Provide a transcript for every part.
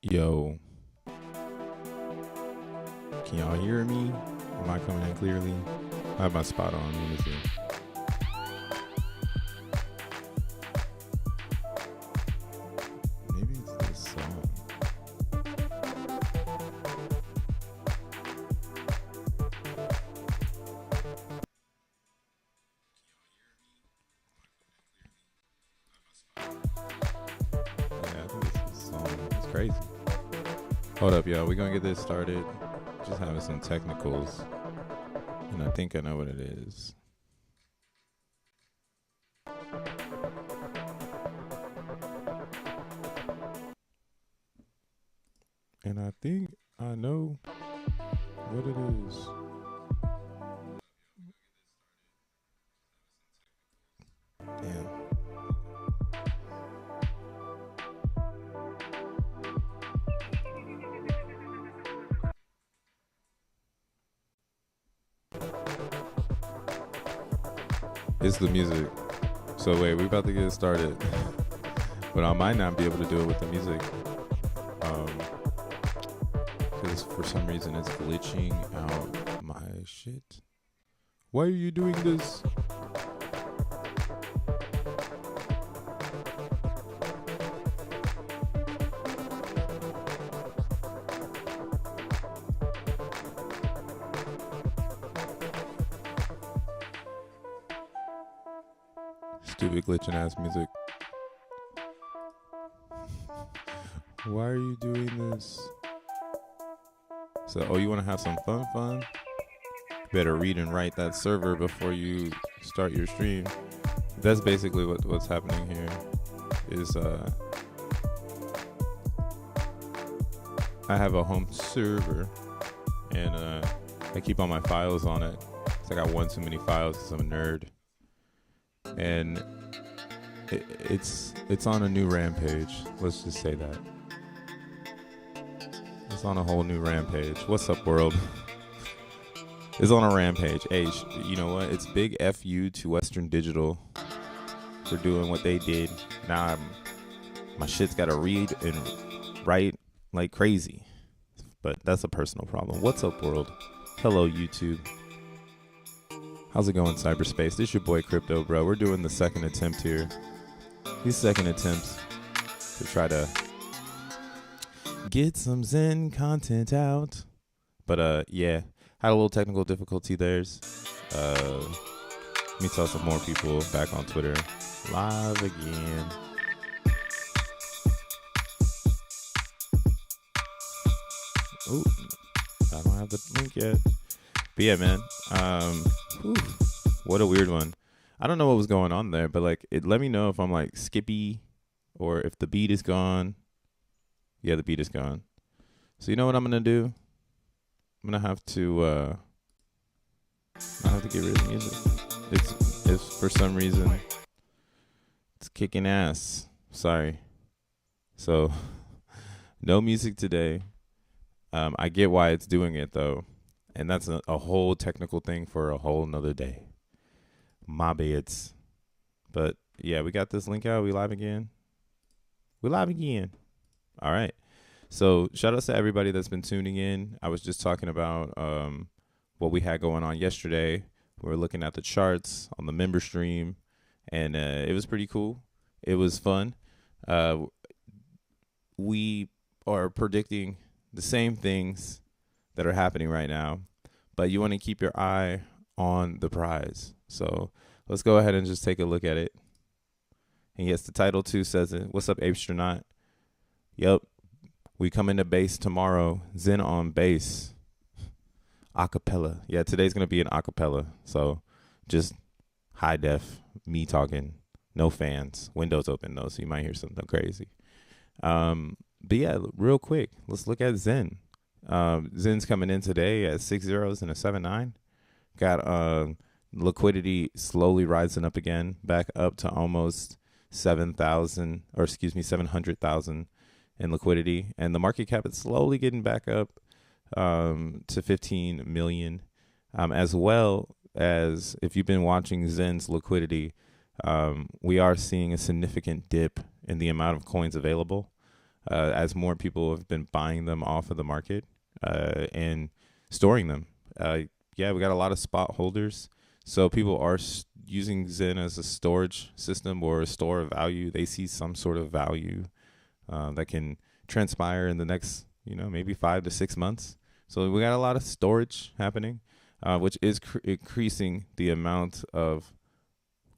Yo, can y'all hear me? Am I coming in clearly? I have my spot on. Let me see. Maybe it's this song. Yeah, I think it's this song. It's crazy. Hold up, y'all. We're going to get this started. Just having some technicals. And I think I know what it is. And I think I know what it is. Damn. It's the music. So wait, we're about to get started. But I might not be able to do it with the music. Because for some reason it's glitching out my shit. Why are you doing this? Stupid glitching ass music. Why are you doing this? So, you want to have some fun? Better read and write that server before you start your stream. That's basically what's happening here. Is I have a home server, and I keep all my files on it. It's like I got one too many files because I'm a nerd. And it's on a new rampage. Let's just say that. It's on a whole new rampage. What's up, world? It's on a rampage. Hey, you know what? It's big FU to Western Digital for doing what they did. Now my shit's got to read and write like crazy. But that's a personal problem. What's up, world? Hello, YouTube. How's it going, cyberspace? This your boy Crypto, bro. We're doing the second attempt here. These second attempts to try to get some Zen content out. But yeah, had a little technical difficulty there. Let me tell some more people back on Twitter. Live again. Oh, I don't have the link yet. But yeah, man. What a weird one. I don't know what was going on there, but like let me know if I'm like skippy or if the beat is gone. Yeah, the beat is gone. So you know what I'm gonna do? I'm gonna have to get rid of the music. It's for some reason it's kicking ass. Sorry. So no music today. I get why it's doing it though. And that's a whole technical thing for a whole nother day. My beds. But yeah, we got this link out. We live again. All right. So shout out to everybody that's been tuning in. I was just talking about what we had going on yesterday. We were looking at the charts on the member stream, and it was pretty cool. It was fun. We are predicting the same things that are happening right now, but you want to keep your eye on the prize. So let's go ahead and just take a look at it. And yes, the title too says it. What's up, Apestronaut? Yep. We come into base tomorrow. Zen on base. Acapella. Yeah, today's going to be an acapella. So just high def, me talking. No fans. Windows open though, so you might hear something crazy. But yeah, real quick, let's look at Zen. Zen's coming in today at 6 zeros and a 7.9. Got liquidity slowly rising up again, back up to almost 7,000, or excuse me, 700,000 in liquidity, and the market cap is slowly getting back up to 15 million. As well as, if you've been watching Zen's liquidity, we are seeing a significant dip in the amount of coins available as more people have been buying them off of the market and storing them. Yeah, we got a lot of spot holders. So people are using Zen as a storage system or a store of value. They see some sort of value that can transpire in the next, maybe 5 to 6 months. So we got a lot of storage happening, which is increasing the amount of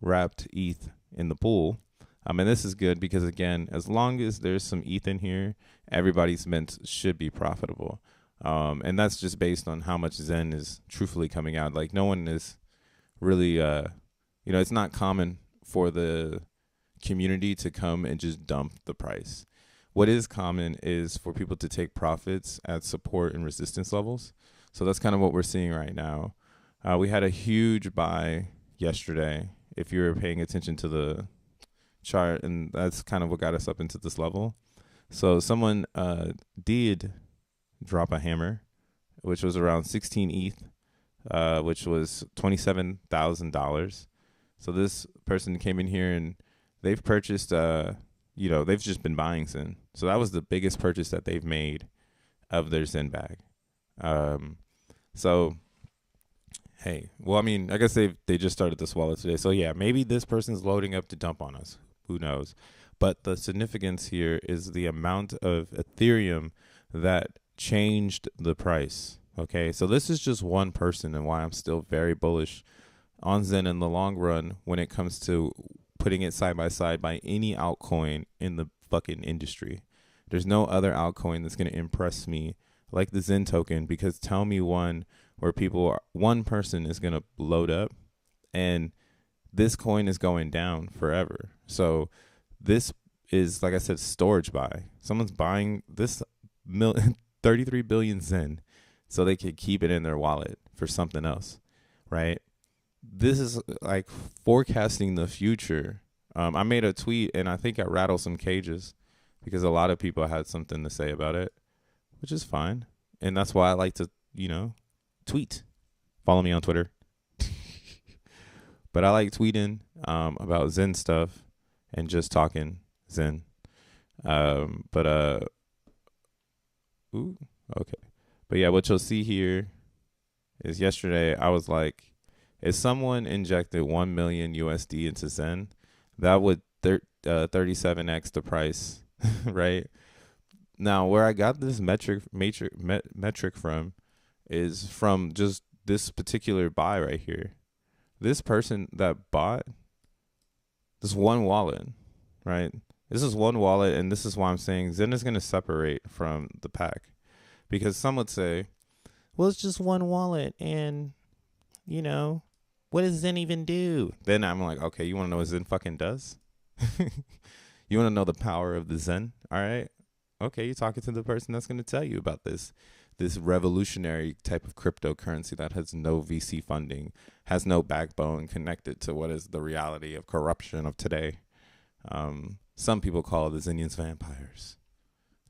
wrapped ETH in the pool. And this is good because, again, as long as there's some ETH in here, everybody's mint should be profitable. And that's just based on how much Zen is truthfully coming out. Like, no one is really, it's not common for the community to come and just dump the price. What is common is for people to take profits at support and resistance levels. So that's kind of what we're seeing right now. We had a huge buy yesterday, if you were paying attention to the chart, and that's kind of what got us up into this level. So someone did drop a hammer, which was around 16 ETH, which was $27,000. So this person came in here and they've purchased, they've just been buying Zen. So that was the biggest purchase that they've made of their Zen bag. So, hey, well, I mean, I guess they just started this wallet today. So yeah, maybe this person's loading up to dump on us. Who knows? But the significance here is the amount of Ethereum that changed the price. Okay, so this is just one person, and why I'm still very bullish on Zen in the long run when it comes to putting it side by side by any altcoin in the fucking industry. There's no other altcoin that's going to impress me like the Zen token, because tell me one where one person is going to load up and this coin is going down forever. So this is, like I said, storage buy. Someone's buying this 33 billion Zen so they could keep it in their wallet for something else, right? This is like forecasting the future. I made a tweet and I think I rattled some cages because a lot of people had something to say about it, which is fine. And that's why I like to, tweet. Follow me on Twitter. But I like tweeting about Zen stuff and just talking Zen. Ooh, okay. But yeah, what you'll see here is yesterday I was like, if someone injected 1 million USD into Zen, that would 37x the price, right? Now, where I got this metric from is from just this particular buy right here. This person that bought this one wallet, right? This is one wallet, and this is why I'm saying Zen is going to separate from the pack. Because some would say, well, it's just one wallet, and, what does Zen even do? Then I'm like, okay, you want to know what Zen fucking does? You want to know the power of the Zen? All right. Okay, you're talking to the person that's going to tell you about this revolutionary type of cryptocurrency that has no VC funding, has no backbone connected to what is the reality of corruption of today. Some people call the Zenians vampires.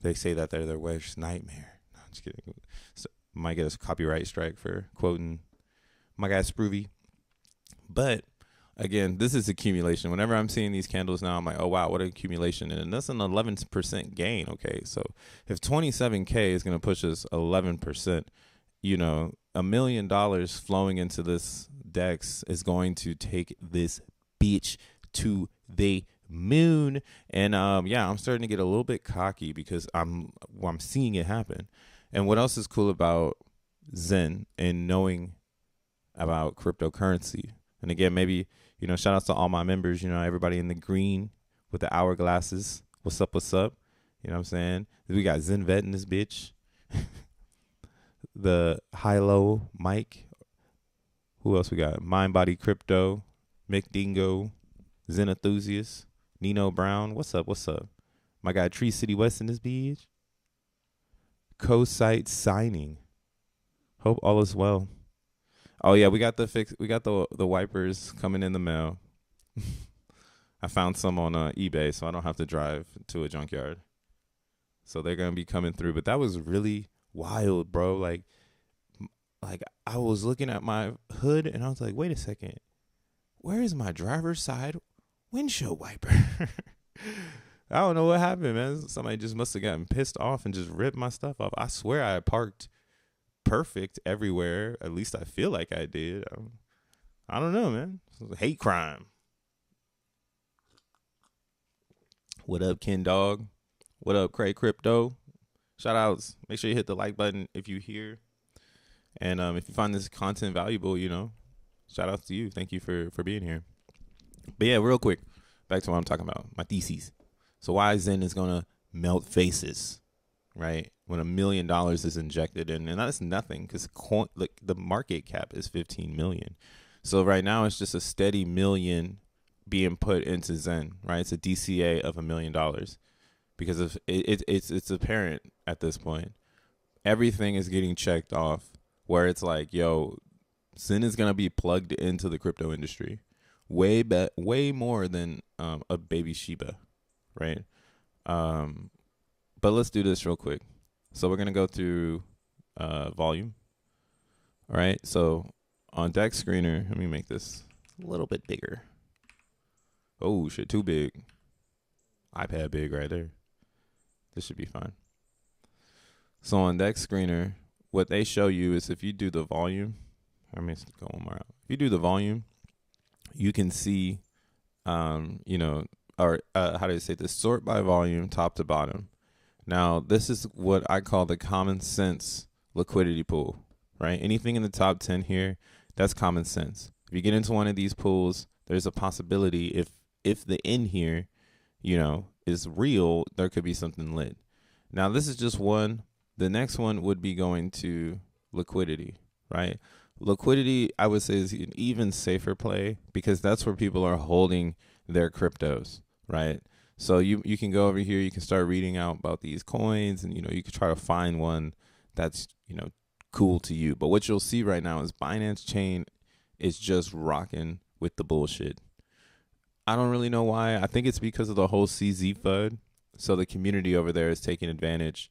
They say that they're their worst nightmare. No, I'm just kidding. So, might get a copyright strike for quoting my guy Sproovy. But again, this is accumulation. Whenever I'm seeing these candles now, I'm like, oh, wow, what an accumulation. And that's an 11% gain. Okay, so if 27K is going to push us 11%, $1 million flowing into this DEX is going to take this bitch to the moon. And I'm starting to get a little bit cocky because I'm seeing it happen. And what else is cool about Zen and knowing about cryptocurrency? And again, maybe Shout outs to all my members, everybody in the green with the hourglasses. What's up? What's up? You know what I'm saying? We got XenVet in this bitch. The high-low Mike. Who else we got? Mind Body Crypto, Mick Dingo, Zen Enthusiast, Nino Brown. What's up? What's up? My guy Tree City West in this bitch. Co-site signing. Hope all is well. Oh yeah, we got the wipers coming in the mail. I found some on eBay, so I don't have to drive to a junkyard. So they're gonna be coming through. But that was really wild, bro. Like I was looking at my hood and I was like, wait a second, where is my driver's side windshield wiper? I don't know what happened, man. Somebody just must have gotten pissed off and just ripped my stuff off. I swear I parked perfect everywhere. At least I feel like I did. I don't know, man. Hate crime. What up, Ken Dog? What up, Cray Crypto? Shout outs. Make sure you hit the like button if you're here. And if you find this content valuable, shout outs to you. Thank you for being here. But yeah, real quick, back to what I'm talking about, my theses. So why Zen is going to melt faces, right? When $1 million is injected in, and that's nothing because the market cap is 15 million. So right now it's just a steady million being put into Zen, right? It's a DCA of $1 million because of it's apparent at this point. Everything is getting checked off where it's like, yo, Zen is going to be plugged into the crypto industry way more than a baby Shiba, right? But let's do this real quick. So we're going to go through volume. All right. So on Dex Screener, let me make this a little bit bigger. Oh, shit, too big. iPad big right there. This should be fine. So on Dex Screener, what they show you is if you do the volume, let me go one more out. If you do the volume, you can see, how do you say this? Sort by volume, top to bottom. Now, this is what I call the common sense liquidity pool, right? Anything in the top 10 here, that's common sense. If you get into one of these pools, there's a possibility if the in here, is real, there could be something lit. Now, this is just one. The next one would be going to liquidity, right? Liquidity, I would say, is an even safer play because that's where people are holding their cryptos, right? So you can go over here, you can start reading out about these coins and, you can try to find one that's, cool to you. But what you'll see right now is Binance Chain is just rocking with the bullshit. I don't really know why. I think it's because of the whole CZ FUD. So the community over there is taking advantage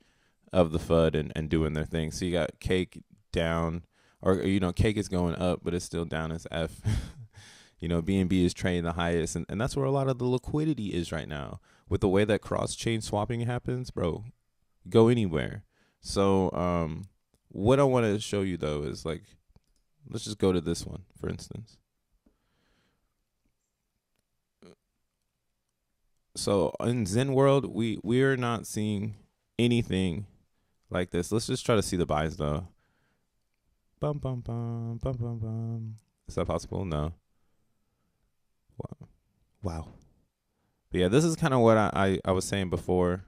of the FUD and doing their thing. So you got Cake down, or Cake is going up, but it's still down as F. BNB is trading the highest, and that's where a lot of the liquidity is right now. With the way that cross-chain swapping happens, bro, go anywhere. So what I want to show you, though, is let's just go to this one, for instance. So in Zen world, we are not seeing anything like this. Let's just try to see the buys, though. Bum, bum, bum, bum, bum, bum. Is that possible? No. Wow. But yeah, this is kind of what I was saying before.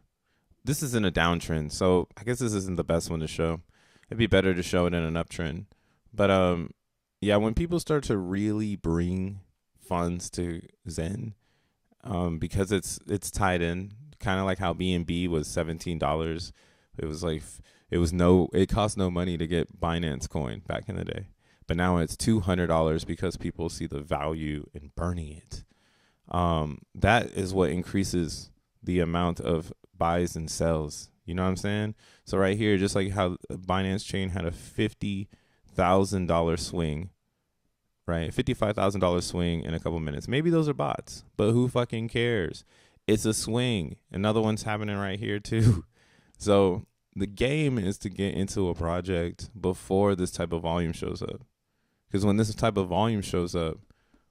This is in a downtrend, so I guess this isn't the best one to show. It'd be better to show it in an uptrend. But yeah, when people start to really bring funds to Zen, because it's tied in, kind of like how BNB was $17. It was it cost no money to get Binance coin back in the day. But now it's $200 because people see the value in burning it. That is what increases the amount of buys and sells. You know what I'm saying? So right here, just like how Binance Chain had a $50,000 swing, right? $55,000 swing in a couple minutes. Maybe those are bots, but who fucking cares? It's a swing. Another one's happening right here too. So the game is to get into a project before this type of volume shows up. Because when this type of volume shows up,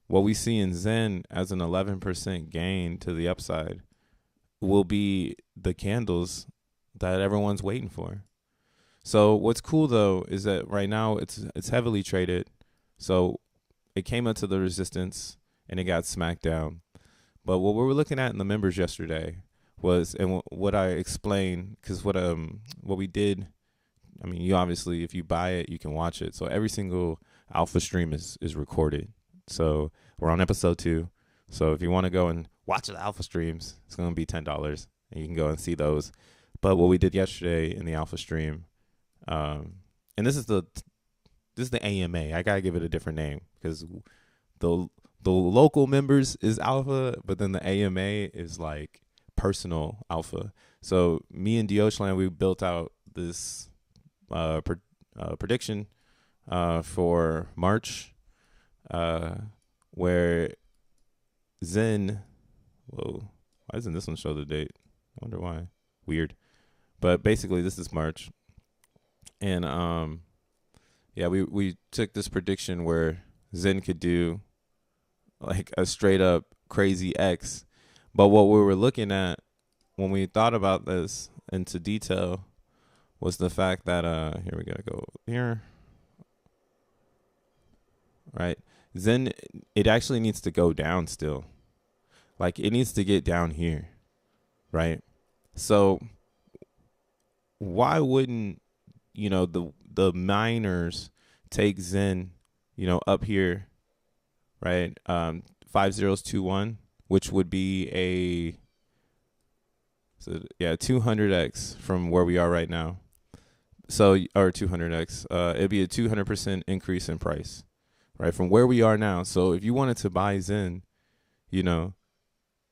what we see in Zen as an 11% gain to the upside will be the candles that everyone's waiting for. So what's cool, though, is that right now it's heavily traded. So it came up to the resistance. and it got smacked down. But what we were looking at in the members yesterday was, and what I explained, because what we did, I mean, you obviously, if you buy it, you can watch it. So every single alpha stream is recorded. So we're on episode 2. So if you want to go and watch the alpha streams, it's going to be $10, and you can go and see those. But what we did yesterday in the alpha stream, and this is the AMA. I gotta give it a different name because the local members is alpha, but then the AMA is like personal alpha. So me and Dioshland, we built out this prediction for March, where Zen. Whoa, why doesn't this one show the date? I wonder why. Weird. But basically, this is March, and yeah, we took this prediction where Zen could do like a straight up crazy X, but what we were looking at when we thought about this into detail was the fact that here we gotta go here, right? Zen, it actually needs to go down still, like it needs to get down here, right? So why wouldn't, you know, the miners take Zen, you know, up here, right? 5021, which would be a 200x from where we are right now. So, or 200x, it'd be a 200% increase in price, right? From where we are now. So if you wanted to buy Zen, you know,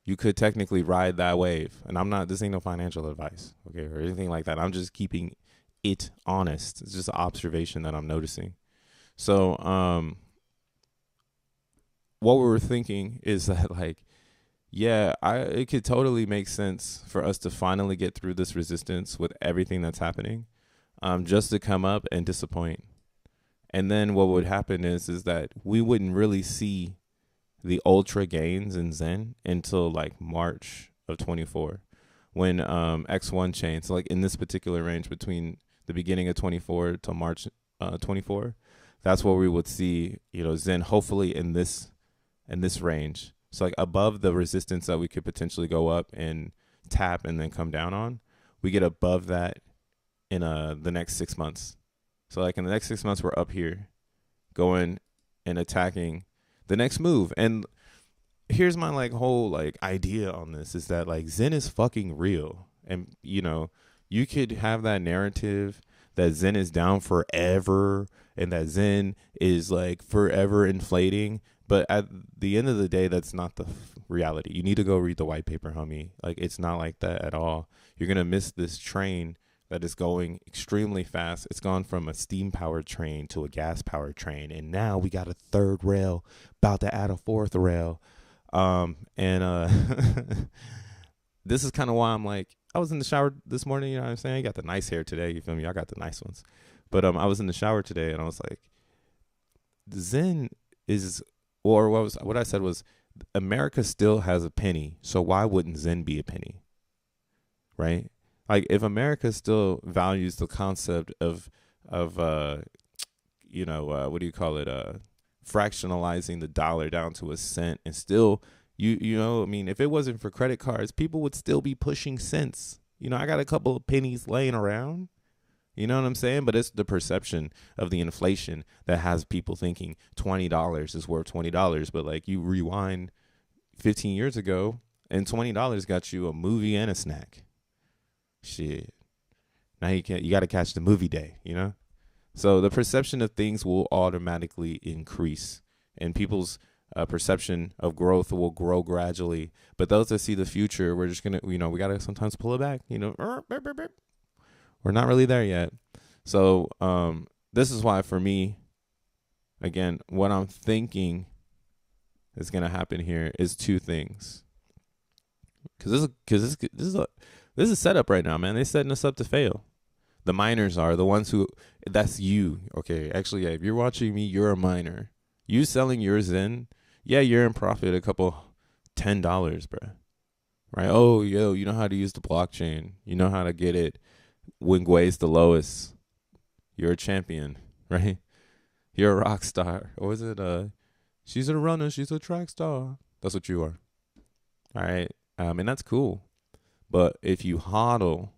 you could technically ride that wave. And this ain't no financial advice, okay, or anything like that. I'm just keeping it honest. It's just an observation that I'm noticing. So, what we were thinking is that, like, yeah, it could totally make sense for us to finally get through this resistance with everything that's happening, just to come up and disappoint. And then what would happen is that we wouldn't really see the ultra gains in Zen until like March of 24, when X1 chain, so like in this particular range between the beginning of 24 till March 24, that's where we would see, you know, Zen hopefully in this range. So like above the resistance that we could potentially go up and tap and then come down on, we get above that in the next 6 months. So like in the next 6 months, we're up here going and attacking the next move. And here's my like whole like idea on this is that like Zen is fucking real. And, you know, you could have that narrative that Zen is down forever and that Zen is like forever inflating. But at the end of the day, that's not the reality. You need to go read the white paper, homie. Like, it's not like that at all. You're going to miss this train that is going extremely fast. It's gone from a steam-powered train to a gas-powered train. And now we got a third rail, about to add a fourth rail. This is kind of why I'm like, I was in the shower this morning, you know what I'm saying? You got the nice hair today, you feel me? I got the nice ones. But I was in the shower today, and I was like, Zen is... Or what I said was, America still has a penny, so why wouldn't Zen be a penny, right? Like if America still values the concept of you know, what do you call it? Fractionalizing the dollar down to a cent, and still, you know, I mean, if it wasn't for credit cards, people would still be pushing cents. You know, I got a couple of pennies laying around. You know what I'm saying? But it's the perception of the inflation that has people thinking $20 is worth $20. But like you rewind 15 years ago and $20 got you a movie and a snack. Shit. Now you got to catch the movie day, you know? So the perception of things will automatically increase, and people's perception of growth will grow gradually. But those that see the future, we're just going to, you know, we got to sometimes pull it back, you know, we're not really there yet. So this is why for me, again, what I'm thinking is going to happen here is two things. Because this is a setup right now, man. They're setting us up to fail. The miners are the ones who, that's you. Okay, actually, yeah, if you're watching me, you're a miner. You selling your Zen, yeah, you're in profit a couple $10, bruh. Right? Oh, yo, you know how to use the blockchain. You know how to get it when Gwei's the lowest. You're a champion, right? You're a rock star. Or was it She's a runner. She's a track star. That's what you are. All right. And that's cool. But if you hodl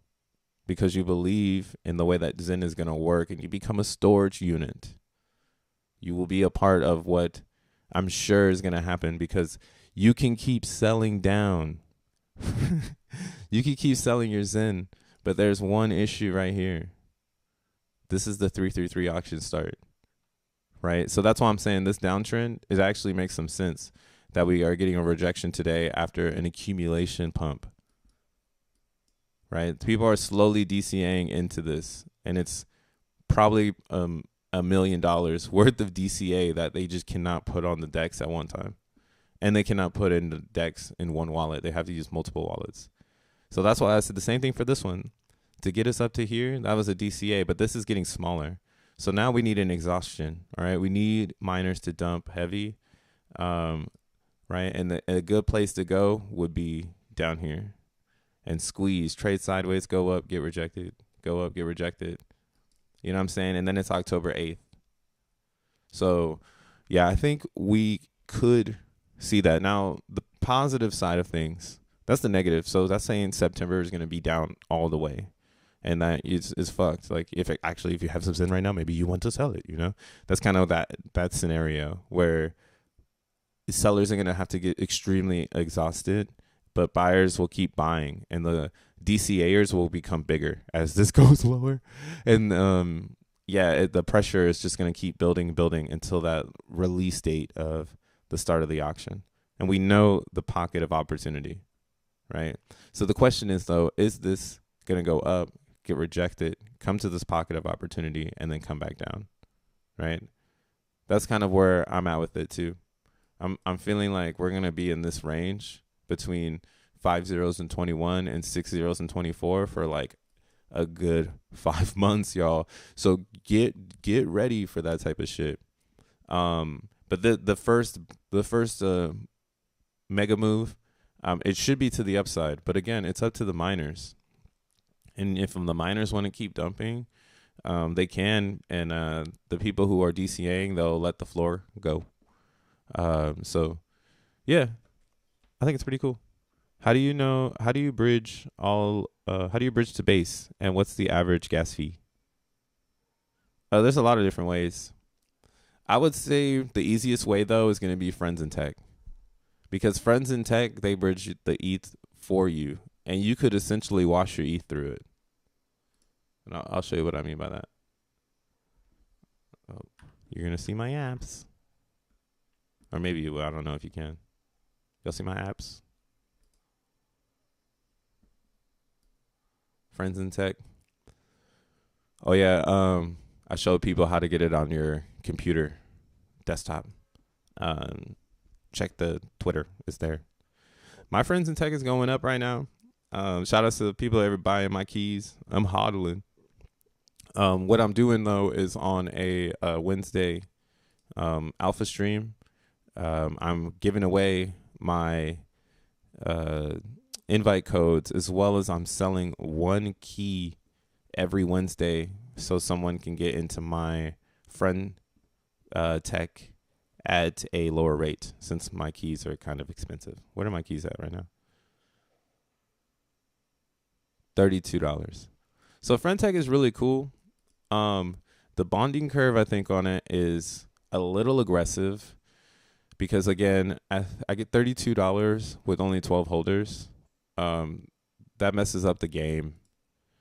because you believe in the way that XEN is going to work and you become a storage unit, you will be a part of what I'm sure is going to happen, because you can keep selling down. You can keep selling your XEN, but there's one issue right here. This is the 333 auction start, right? So that's why I'm saying this downtrend, it actually makes some sense that we are getting a rejection today after an accumulation pump, right? People are slowly DCAing into this, and it's probably $1 million worth of DCA that they just cannot put on the DEX at one time. And they cannot put in the DEX in one wallet. They have to use multiple wallets. So that's why I said the same thing for this one. To get us up to here, that was a DCA, but this is getting smaller. So now we need an exhaustion, all right? We need miners to dump heavy, right? And a good place to go would be down here and squeeze, trade sideways, go up, get rejected, go up, get rejected. You know what I'm saying? And then it's October 8th. So, yeah, I think we could see that. Now, the positive side of things, that's the negative. So that's saying September is going to be down all the way. And that is fucked. Like, if you have some XEN right now, maybe you want to sell it, you know? That's kind of that scenario where sellers are going to have to get extremely exhausted, but buyers will keep buying, and the DCAers will become bigger as this goes lower. And the pressure is just going to keep building until that release date of the start of the auction. And we know the pocket of opportunity, right? So the question is, though, is this going to go up, get rejected, come to this pocket of opportunity, and then come back down, right? That's kind of where I'm at with it too. I'm feeling like we're going to be in this range between 5 zeros and 21 and 6 zeros and 24 for like a good 5 months, y'all. So get ready for that type of shit. But the first mega move, it should be to the upside, but again, it's up to the miners. And if the miners want to keep dumping, they can, and the people who are DCAing, they'll let the floor go. So yeah, I think it's pretty cool. How do you bridge to base, and what's the average gas fee? There's a lot of different ways. I would say the easiest way, though, is going to be Friends in Tech, because Friends in Tech, they bridge the ETH for you, and you could essentially wash your ETH through it. And I'll show you what I mean by that. Oh, you're going to see my apps. Or maybe you will. I don't know if you can. Y'all see my apps? Friends in Tech. Oh, yeah. I showed people how to get it on your computer, desktop. Check the Twitter. It's there. My Friends in Tech is going up right now. Shout out to the people that are buying my keys. I'm hodling. What I'm doing, though, is on a Wednesday alpha stream. I'm giving away my invite codes, as well as I'm selling one key every Wednesday so someone can get into my friend tech at a lower rate, since my keys are kind of expensive. What are my keys at right now? $32. So friend tech is really cool. The bonding curve, I think, on it is a little aggressive, because again, I get $32 with only 12 holders. That messes up the game.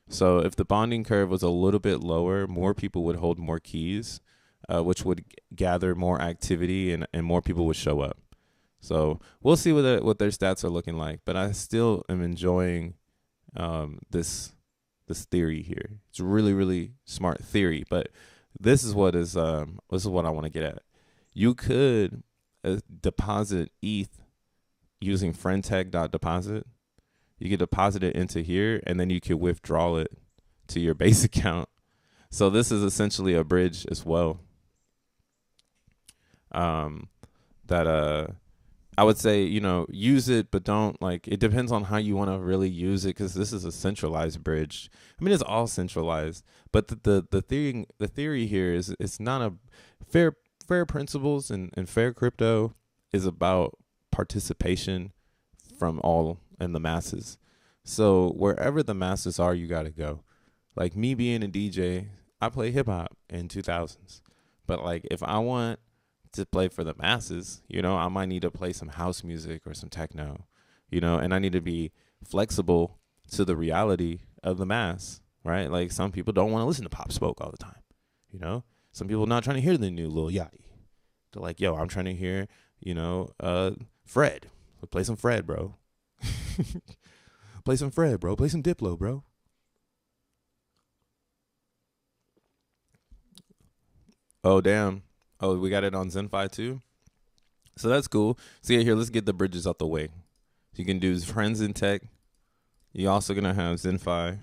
So if the bonding curve was a little bit lower, more people would hold more keys, which would gather more activity, and more people would show up. So we'll see what their stats are looking like. But I still am enjoying this theory here. It's really, really smart theory. But this is what I want to get at. You could deposit ETH using friendtech.deposit. You could deposit it into here, and then you could withdraw it to your base account. So this is essentially a bridge as well. That I would say, use it, but don't, it depends on how you want to really use it, because this is a centralized bridge. I mean, it's all centralized, but the theory here is it's not a fair principles and fair crypto is about participation from all in the masses. So wherever the masses are, you got to go. Like me being a DJ, I play hip hop in 2000s. But like if I want to play for the masses, you know, I might need to play some house music or some techno, you know, and I need to be flexible to the reality of the mass, right? Like some people don't want to listen to Pop Smoke all the time, you know? Some people not trying to hear the new Lil Yachty. They're like, yo, I'm trying to hear, you know, Fred. Play some Fred, bro. Play some Fred, bro. Play some Diplo, bro. Oh, damn. Oh, we got it on XeNFi too? So that's cool. So yeah, here, let's get the bridges out the way. You can do Friends in Tech. You're also going to have XeNFi.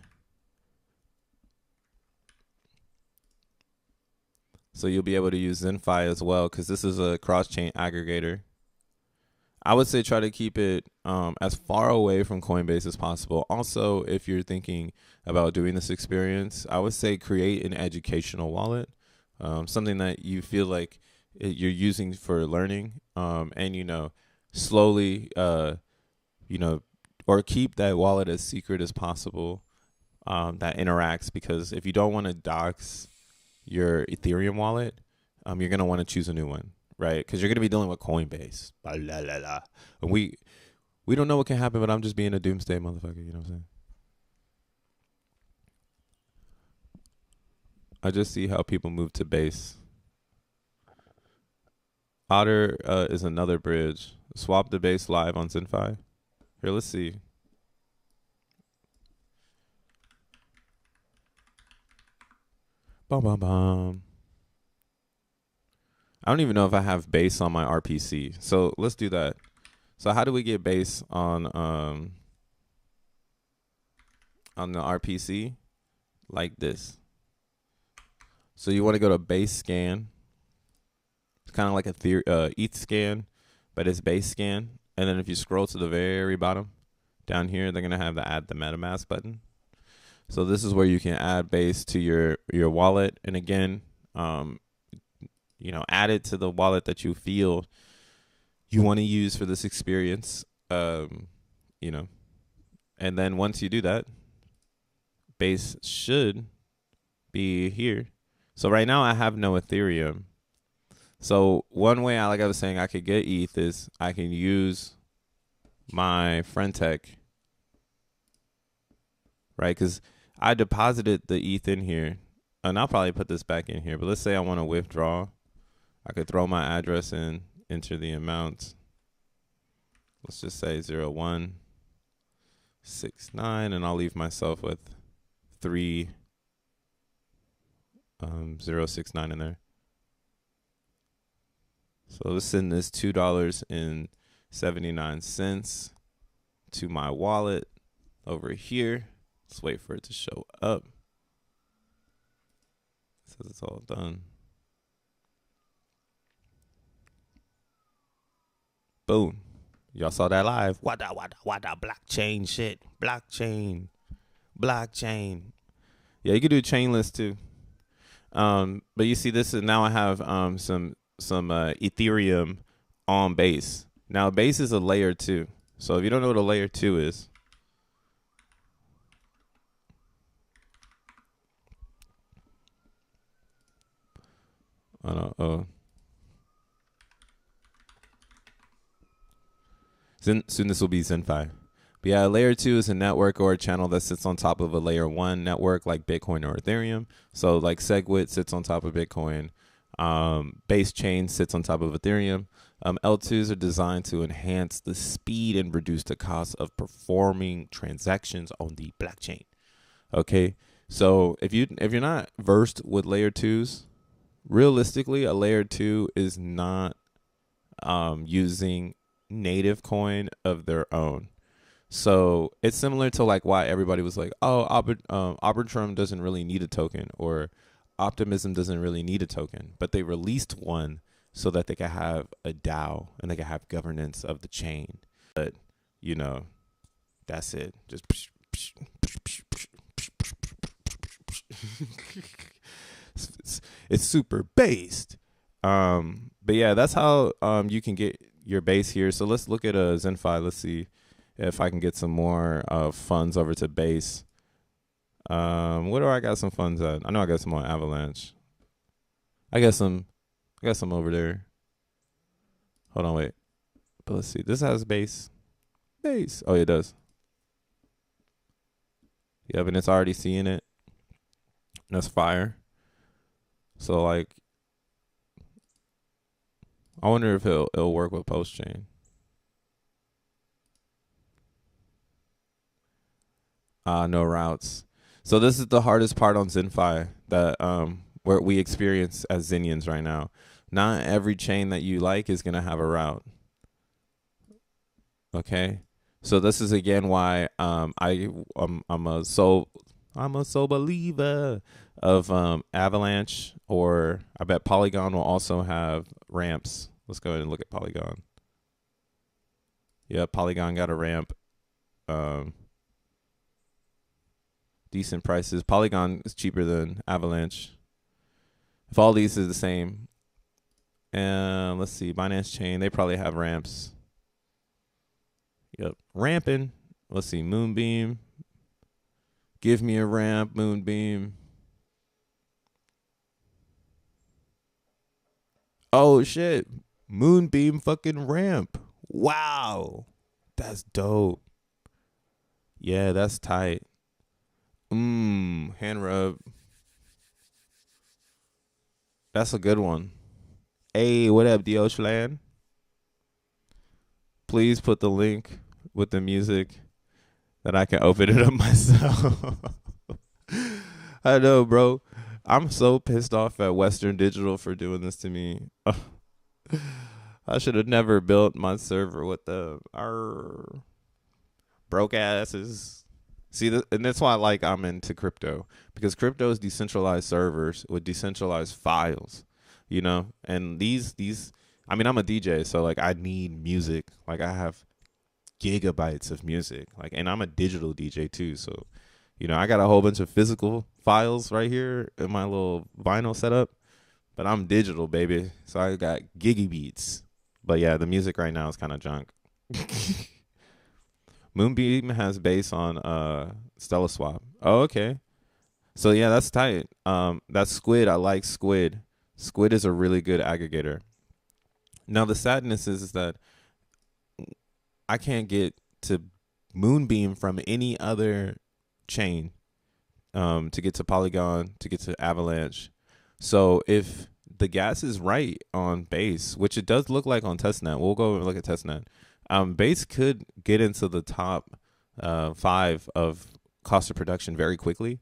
So you'll be able to use XeNFi as well because this is a cross-chain aggregator. I would say try to keep it as far away from Coinbase as possible. Also, if you're thinking about doing this experience, I would say create an educational wallet, something that you feel like you're using for learning, and, you know, slowly, you know, or keep that wallet as secret as possible that interacts, because if you don't want to dox your Ethereum wallet, you're going to want to choose a new one. Right, because you're gonna be dealing with Coinbase. And we don't know what can happen, but I'm just being a doomsday motherfucker. You know what I'm saying? I just see how people move to Base. Otter is another bridge. Swap the Base live on XeNFi. Here, let's see. Bum bum bum. I don't even know if I have Base on my RPC. So let's do that. So how do we get Base on the RPC? Like this. So you want to go to Base Scan. It's kind of like a ETH scan, but it's Base Scan. And then if you scroll to the very bottom, down here, they're going to have the Add the MetaMask button. So this is where you can add Base to your wallet. And again, you know, add it to the wallet that you feel you want to use for this experience, you know. And then once you do that, Base should be here. So right now I have no Ethereum. So one way, like I was saying, I could get ETH is I can use my Friendtech, right? Because I deposited the ETH in here, and I'll probably put this back in here. But let's say I want to withdraw. I could throw my address in, enter the amount. Let's just say 0169, and I'll leave myself with 3069 in there. So let's send this $2.79 to my wallet over here. Let's wait for it to show up. It says it's all done. Boom. Y'all saw that live. Wada, blockchain shit. Blockchain. Yeah, you could do chainless too. But you see, this is now I have some Ethereum on Base. Now Base is a layer 2. So if you don't know what a layer 2 is, soon this will be XeNFi. But yeah, layer 2 is a network or a channel that sits on top of a layer 1 network like Bitcoin or Ethereum. So like SegWit sits on top of Bitcoin. Base chain sits on top of Ethereum. L2s are designed to enhance the speed and reduce the cost of performing transactions on the blockchain. Okay, so if you're not versed with layer 2s, realistically, a layer 2 is not using native coin of their own. So it's similar to like why everybody was like, oh, Arbitrum doesn't really need a token, or Optimism doesn't really need a token, but they released one so that they could have a DAO and they could have governance of the chain. But, you know, that's it. Just it's super based. But yeah, that's how you can get your base here. So let's look at a XeNFi. Let's see if I can get some more funds over to base. Where do I got some funds at? I know I got some on Avalanche. I got some over there. Hold on, wait. But let's see. This has base. Base. Oh, it does. Yep, and it's already seeing it. That's fire. So like, I wonder if it'll work with post chain. No routes. So this is the hardest part on XeNFi that where we experience as Xenians right now. Not every chain that you like is gonna have a route. Okay, so this is again why I'm a sole believer of Avalanche, or I bet Polygon will also have ramps. Let's go ahead and look at Polygon. Yeah, Polygon got a ramp. Decent prices. Polygon is cheaper than Avalanche. If all these is the same, and let's see, Binance Chain, they probably have ramps. Yep, ramping. Let's see, Moonbeam. Give me a ramp, Moonbeam. Oh shit, Moonbeam fucking ramp. Wow, that's dope. Yeah, that's tight. Hand rub. That's a good one. Hey, what up, Dio Schlan? Please put the link with the music that I can open it up myself. I know, bro. I'm so pissed off at Western Digital for doing this to me. I should have never built my server with the broke asses. See, and that's why I'm into crypto, because crypto is decentralized servers with decentralized files, you know. And these, I mean, I'm a DJ, so like I need music. Like I have gigabytes of music, like, and I'm a digital DJ too, so you know I got a whole bunch of physical files right here in my little vinyl setup, but I'm digital, baby, so I got gigabeats. But yeah, the music right now is kind of junk. Moonbeam has base on Stella Swap. Oh, okay. So yeah, that's tight. That's Squid. I like Squid. Squid is a really good aggregator. Now the sadness is that I can't get to Moonbeam from any other chain to get to Polygon, to get to Avalanche. So if the gas is right on base, which it does look like on testnet, we'll go and look at testnet. Base could get into the top 5 of cost of production very quickly.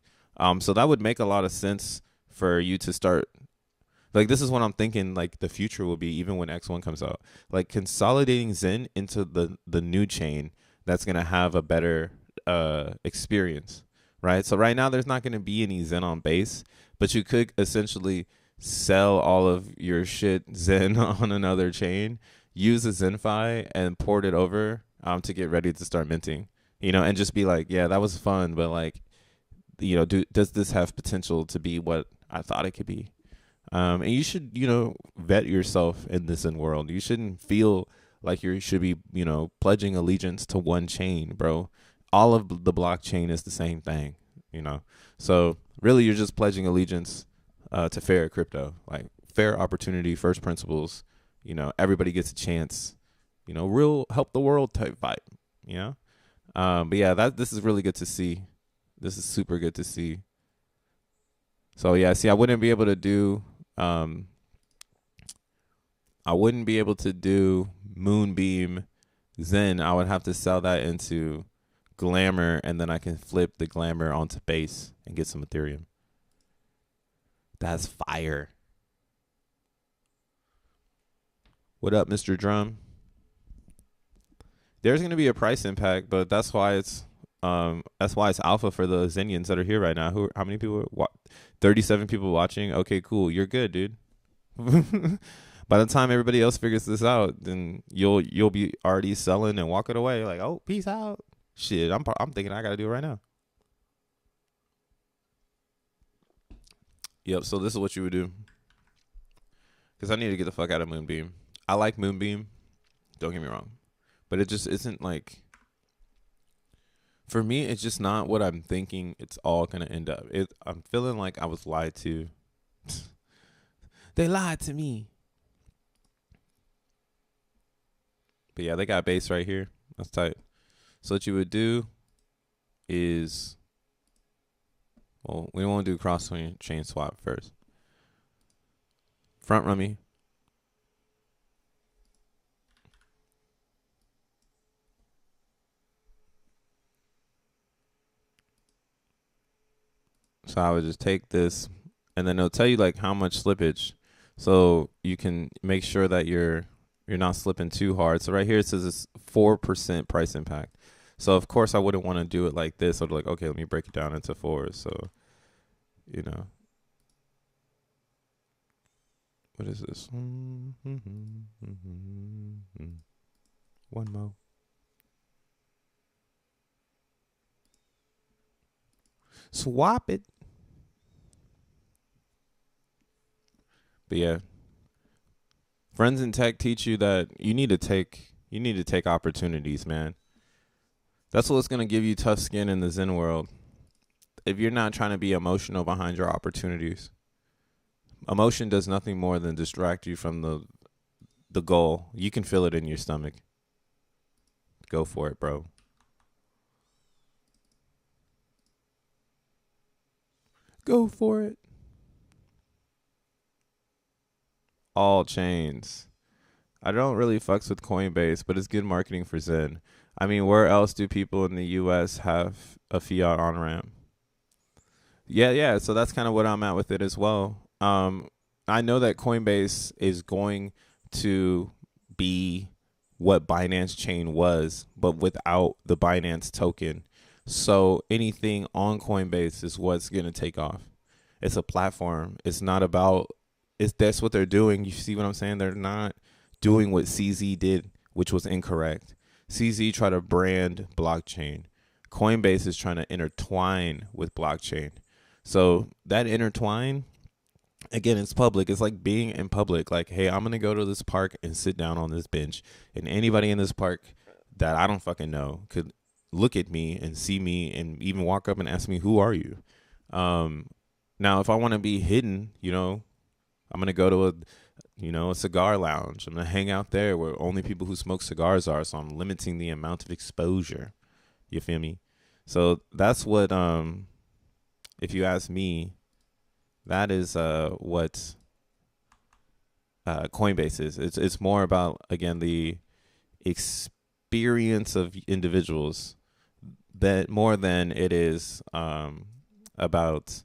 So that would make a lot of sense for you to start. Like, this is what I'm thinking, like, the future will be, even when X1 comes out. Like, consolidating Xen into the new chain that's going to have a better experience, right? So right now, there's not going to be any Xen on base, but you could essentially sell all of your shit Xen on another chain, use a XeNFi and port it over to get ready to start minting, you know, and just be like, yeah, that was fun, but like, you know, does this have potential to be what I thought it could be? And you should, you know, vet yourself in this world. You shouldn't feel like you should be, you know, pledging allegiance to one chain, bro. All of the blockchain is the same thing, you know. So really, you're just pledging allegiance to fair crypto, like fair opportunity, first principles. You know, everybody gets a chance, you know, real help the world type vibe, you know? But yeah, this is really good to see. This is super good to see. So yeah, see, I wouldn't be able to do Moonbeam Xen. I would have to sell that into Glamour, and then I can flip the Glamour onto base and get some Ethereum. That's fire. What up, Mr. Drum? There's going to be a price impact, but that's why it's alpha for the Xenians that are here right now. How many people? 37 people watching. Okay, cool. You're good, dude. By the time everybody else figures this out, then you'll be already selling and walking away like, oh, peace out. Shit, I'm thinking I got to do it right now. Yep. So this is what you would do. Because I need to get the fuck out of Moonbeam. I like Moonbeam. Don't get me wrong. But it just isn't like, for me, it's just not what I'm thinking it's all going to end up. I'm feeling like I was lied to. They lied to me. But yeah, they got base right here. That's tight. So what you would do is, well, we want to do cross chain swap first. Front run me. So I would just take this, and then it'll tell you like how much slippage, so you can make sure that you're not slipping too hard. So right here it says it's 4% price impact. So of course I wouldn't want to do it like this. I'd be like, okay, let me break it down into 4. So, you know, what is this? One more. Swap it. But yeah, friends in tech teach you that you need to take opportunities, man. That's what's going to give you tough skin in the Zen world. If you're not trying to be emotional behind your opportunities. Emotion does nothing more than distract you from the goal. You can feel it in your stomach. Go for it, bro. Go for it. All chains. I don't really fucks with Coinbase, but it's good marketing for Zen. I mean, where else do people in the US have a fiat on ramp? Yeah. So that's kind of what I'm at with it as well. I know that Coinbase is going to be what Binance Chain was, but without the Binance token. So anything on Coinbase is what's going to take off. It's a platform. It's not about, that's what they're doing. You see what I'm saying? They're not doing what CZ did, which was incorrect. CZ tried to brand blockchain. Coinbase is trying to intertwine with blockchain. So that intertwine, again, it's public. It's like being in public. Like, hey, I'm going to go to this park and sit down on this bench. And anybody in this park that I don't fucking know could look at me and see me and even walk up and ask me, who are you? Now, if I want to be hidden, you know, I'm going to go to a cigar lounge. I'm going to hang out there where only people who smoke cigars are. So I'm limiting the amount of exposure. You feel me? So that's what, if you ask me, that is what Coinbase is. It's more about, again, the experience of individuals, that more than it is about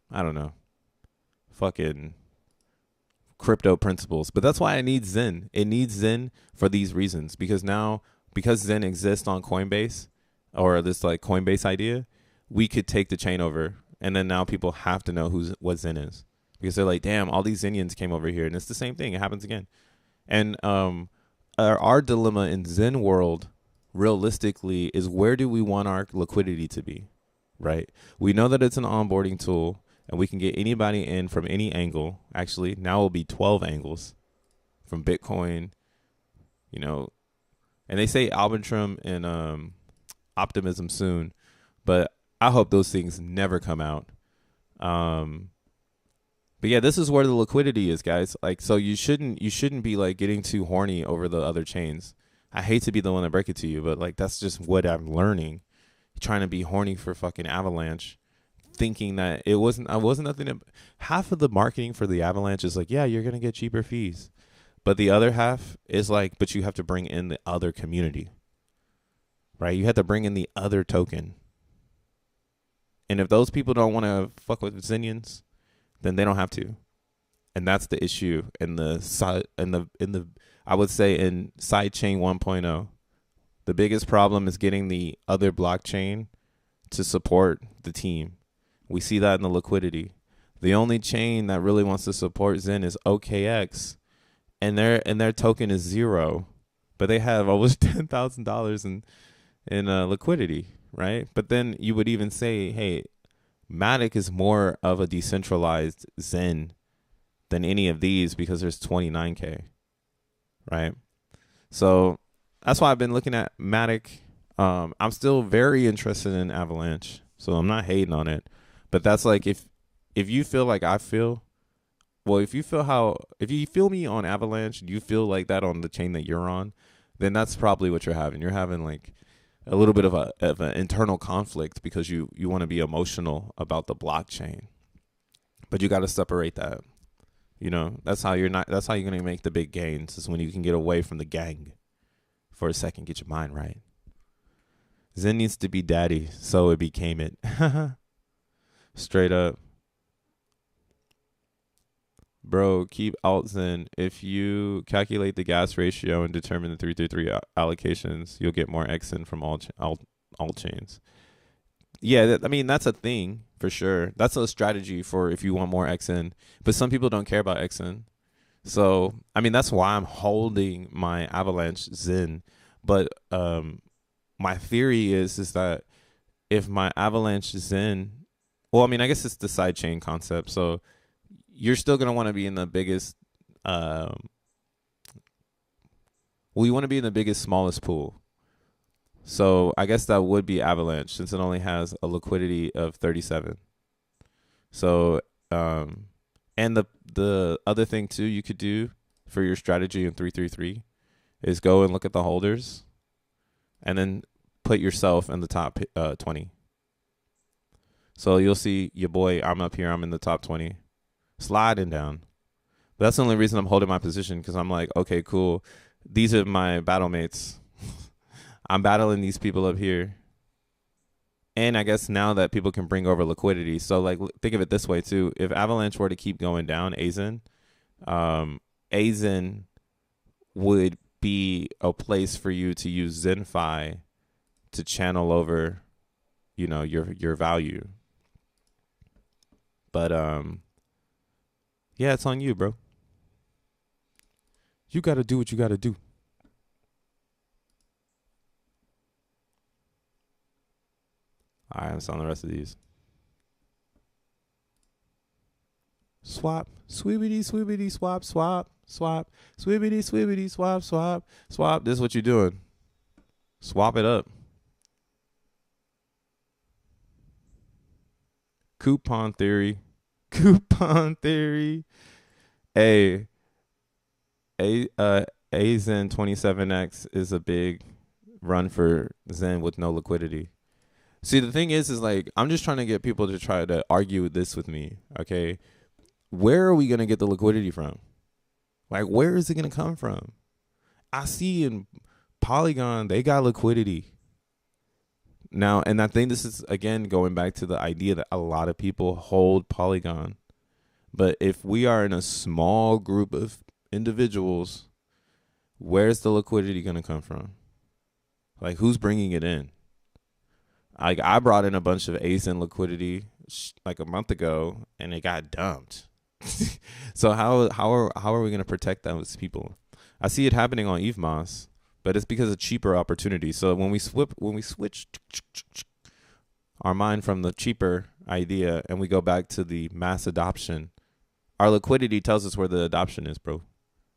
I don't know, fucking crypto principles. But that's why I need Zen. It needs Zen for these reasons, because Zen exists on Coinbase, or this like Coinbase idea, we could take the chain over, and then now people have to know what Zen is, because they're like, damn, all these Zenians came over here, and it's the same thing. It happens again. And our dilemma in Zen world, realistically, is where do we want our liquidity to be, right? We know that it's an onboarding tool, and we can get anybody in from any angle. Actually, now it'll be 12 angles from Bitcoin, you know, and they say Arbitrum and Optimism soon, but I hope those things never come out. But yeah, this is where the liquidity is, guys. Like, so you shouldn't be like getting too horny over the other chains. I hate to be the one to break it to you, but like, that's just what I'm learning. Trying to be horny for fucking Avalanche, thinking that I wasn't nothing. Half of the marketing for the Avalanche is like, yeah, you're going to get cheaper fees. But the other half is like, but you have to bring in the other community, right? You have to bring in the other token. And if those people don't want to fuck with Zenians, then they don't have to. And that's the issue in the I would say in sidechain 1.0. The biggest problem is getting the other blockchain to support the team. We see that in the liquidity. The only chain that really wants to support Zen is OKX, and their token is 0, but they have almost $10,000 in liquidity, right? But then you would even say, hey, Matic is more of a decentralized Zen than any of these because there's 29K, right? So that's why I've been looking at Matic. I'm still very interested in Avalanche, so I'm not hating on it. But that's like if you feel like I feel, well, if you feel me on Avalanche, you feel like that on the chain that you're on, then that's probably what you're having. You're having like a little bit of an internal conflict because you want to be emotional about the blockchain, but you got to separate that. You know, that's how you're going to make the big gains, is when you can get away from the gang for a second, get your mind right. Zen needs to be daddy, so it became it. Straight up. Bro, keep alt Zen. If you calculate the gas ratio and determine the 333 allocations, you'll get more XN from all chains. Yeah, I mean, that's a thing for sure. That's a strategy for if you want more XN. But some people don't care about XN. So, I mean, that's why I'm holding my Avalanche Zen. But my theory is that if my Avalanche Zen, well, I mean, I guess it's the sidechain concept. So you're still going to want to be in the biggest, you want to be in the biggest, smallest pool. So I guess that would be Avalanche, since it only has a liquidity of 37. So, and the other thing too you could do for your strategy in 333 is go and look at the holders and then put yourself in the top 20. So you'll see your boy, I'm up here, I'm in the top 20, sliding down. But that's the only reason I'm holding my position, because I'm like, okay, cool. These are my battle mates. I'm battling these people up here. And I guess now that people can bring over liquidity. So like, think of it this way too. If Avalanche were to keep going down, XEN would be a place for you to use XenFi to channel over, you know, your value. But yeah, it's on you, bro. You got to do what you got to do. All right, I'm selling the rest of these. Swap, swibbity, swibbity, swap, swap, swap, swibbity, swibbity, swap, swap, swap. This is what you're doing. Swap it up. Coupon theory. Coupon theory. A Zen 27X is a big run for Zen with no liquidity. See, the thing is like, I'm just trying to get people to try to argue this with me, okay? Where are we going to get the liquidity from? Like, where is it going to come from? I see in Polygon, they got liquidity. Now, and I think this is, again, going back to the idea that a lot of people hold Polygon. But if we are in a small group of individuals, where's the liquidity going to come from? Like, who's bringing it in? Like, I brought in a bunch of XEN liquidity like a month ago, and it got dumped. So how are we going to protect those people? I see it happening on EVMOS, but it's because of cheaper opportunities. So when we switch our mind from the cheaper idea and we go back to the mass adoption, our liquidity tells us where the adoption is, bro.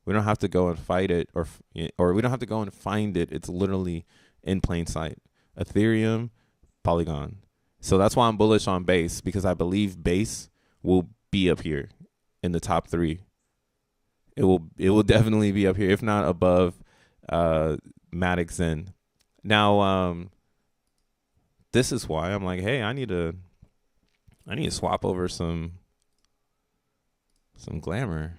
We don't have to go and fight it, or we don't have to go and find it. It's literally in plain sight. Ethereum, Polygon. So that's why I'm bullish on Base, because I believe Base will be up here in the top 3. It will definitely be up here, if not above Matic Zen. Now, this is why I'm like, hey, I need to swap over some glamour.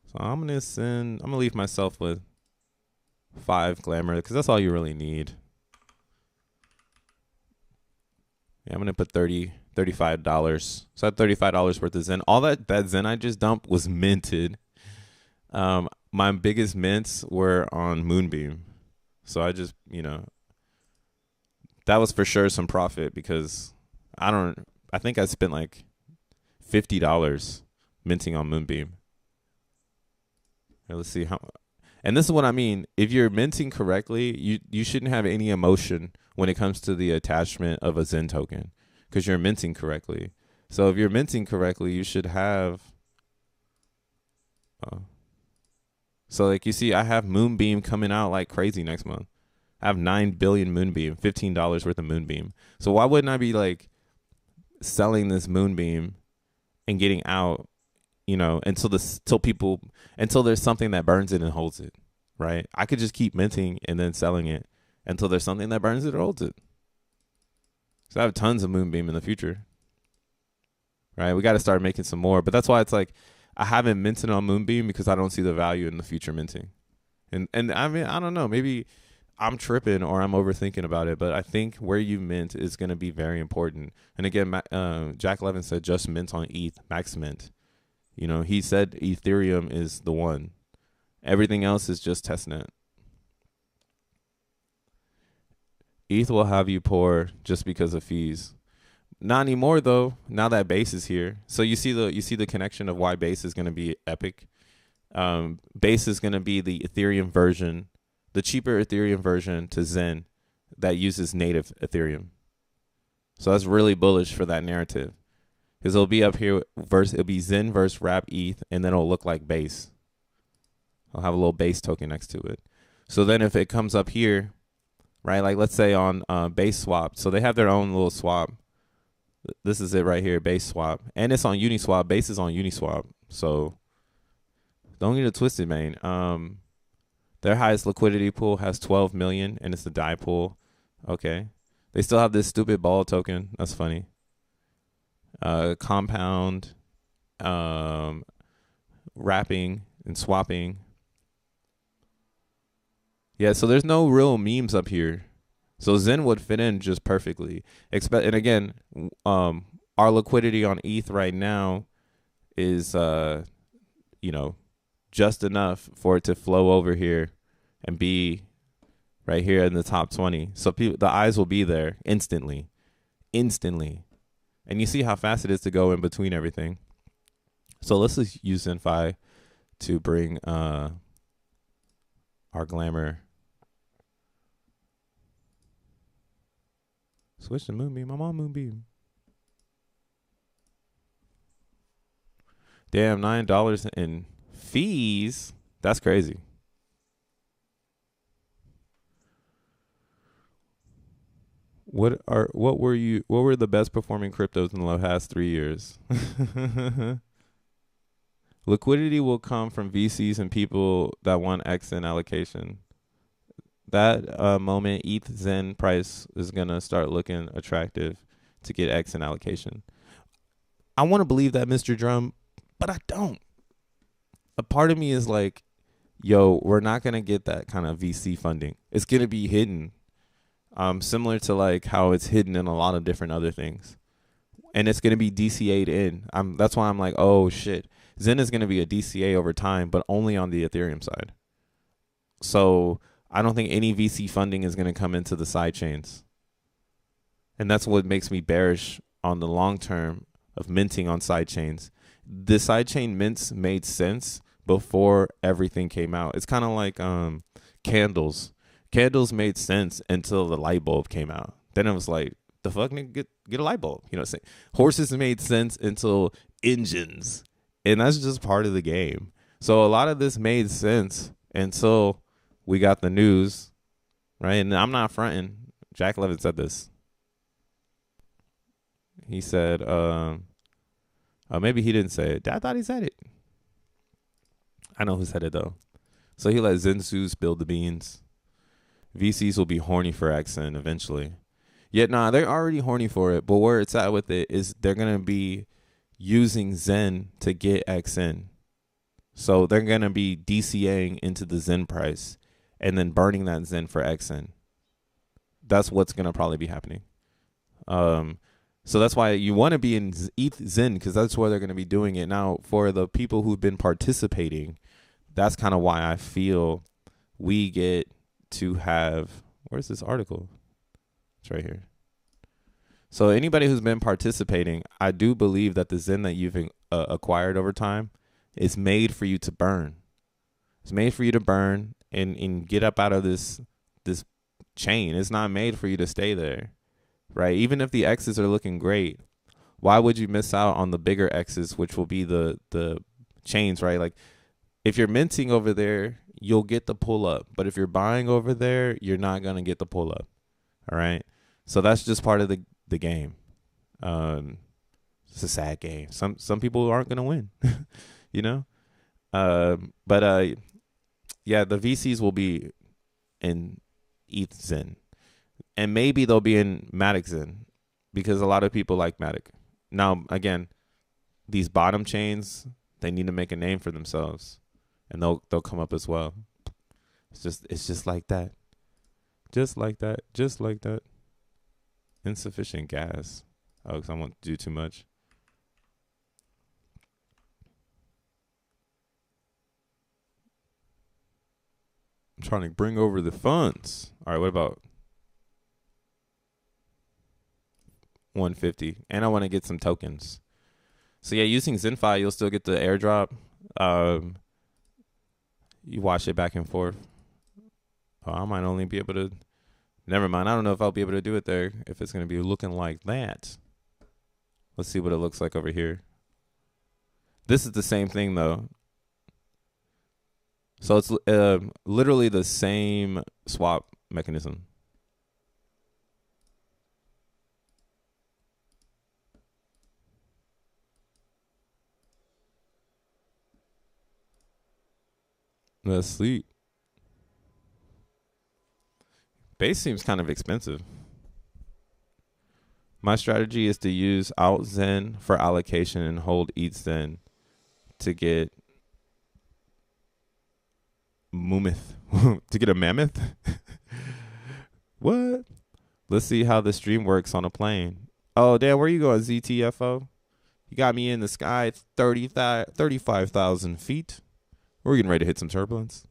So I'm gonna leave myself with 5 glamour, because that's all you really need. Yeah, I'm gonna put $35. So I had $35 worth of Zen. All that Zen I just dumped was minted. My biggest mints were on Moonbeam. So I just, that was for sure some profit, because I think I spent like $50 minting on Moonbeam. Here, let's see how. And this is what I mean. If you're minting correctly, you shouldn't have any emotion when it comes to the attachment of a Zen token, because you're minting correctly. So if you're minting correctly, you should have. So like you see, I have Moonbeam coming out like crazy next month. I have 9 billion Moonbeam, $15 worth of Moonbeam. So why wouldn't I be like selling this Moonbeam and getting out, you know, until there's something that burns it and holds it, right? I could just keep minting and then selling it until there's something that burns it or holds it. So I have tons of Moonbeam in the future, right? We got to start making some more, but that's why it's like I haven't minted on Moonbeam because I don't see the value in the future minting. And I mean, I don't know, maybe I'm tripping or I'm overthinking about it, but I think where you mint is going to be very important. And again, Jack Levin said just mint on ETH, max mint. You know, he said Ethereum is the one. Everything else is just testnet. ETH will have you poor just because of fees. Not anymore though. Now that Base is here, so you see the connection of why Base is going to be epic. Base is going to be the Ethereum version, the cheaper Ethereum version to Zen that uses native Ethereum. So that's really bullish for that narrative, because it'll be up here it'll be Zen versus Wrap ETH, and then it'll look like Base. I'll have a little Base token next to it. So then if it comes up here, right, like let's say on Base Swap, so they have their own little swap. This is it right here, Base Swap, and it's on Uniswap. Base is on Uniswap, so don't get it twisted, man. Their highest liquidity pool has 12 million, and it's the DAI pool. Okay, they still have this stupid ball token. That's funny. Compound, wrapping and swapping. Yeah, so there's no real memes up here. So Zen would fit in just perfectly. And again, our liquidity on ETH right now is, you know, just enough for it to flow over here and be right here in the top 20. So the eyes will be there instantly. And you see how fast it is to go in between everything. So let's just use XenFi to bring our glamour. Switch to Moonbeam. I'm on Moonbeam. Damn, $9 in fees. That's crazy. What were the best performing cryptos in the past 3 years? Liquidity will come from VCs and people that want XN allocation. That moment, ETH Zen price is going to start looking attractive to get XN allocation. I want to believe that, Mr. Drum, but I don't. A part of me is like, yo, we're not going to get that kind of VC funding. It's going to be hidden. Similar to like how it's hidden in a lot of different other things. And it's going to be DCA'd in. That's why I'm like, oh, shit. Zen is going to be a DCA over time, but only on the Ethereum side. So I don't think any VC funding is going to come into the side chains. And that's what makes me bearish on the long term of minting on side chains. The side chain mints made sense before everything came out. It's kind of like candles. Candles made sense until the light bulb came out. Then it was like, the fuck, nigga, get a light bulb. You know what I'm saying? Horses made sense until engines. And that's just part of the game. So a lot of this made sense until we got the news, right? And I'm not fronting. Jack Levin said this. He said, maybe he didn't say it. I thought he said it. I know who said it, though. So he let Zensus build the beans. VCs will be horny for XN eventually. Yet, nah, they're already horny for it. But where it's at with it is they're going to be using Zen to get XN. So they're going to be DCAing into the Zen price and then burning that Zen for XN. That's what's going to probably be happening. So that's why you want to be in ETH Zen, because that's where they're going to be doing it. Now, for the people who've been participating, that's kind of why I feel we get to have, where's this article? It's right here. So anybody who's been participating, I do believe that the Zen that you've acquired over time is made for you to burn. It's made for you to burn and get up out of this chain. It's not made for you to stay there. right? Even if the X's are looking great, why would you miss out on the bigger X's, which will be the chains, right? Like if you're minting over there, you'll get the pull up, but if you're buying over there, you're not gonna get the pull up. All right, so that's just part of the game. It's a sad game. Some people aren't gonna win, you know. But yeah, the VCs will be in XEN, and maybe they'll be in XEN because a lot of people like Matic. Now, again, these bottom chains, they need to make a name for themselves, and they'll come up as well. It's just like that, just like that, just like that. Insufficient gas. Oh, because I won't do too much. I'm trying to bring over the funds. All right, what about 150? And I want to get some tokens. So yeah, using xeNFi, you'll still get the airdrop. You watch it back and forth. Oh, I might only be able to. Never mind. I don't know if I'll be able to do it there if it's going to be looking like that. Let's see what it looks like over here. This is the same thing though. So it's literally the same swap mechanism. Let's sleep. Base seems kind of expensive. My strategy is to use out Zen for allocation and hold each Zen to get mammoth. To get a mammoth? What? Let's see how the stream works on a plane. Oh, damn, where you going, ZTFO? You got me in the sky at 35,000 feet. We're getting ready to hit some turbulence.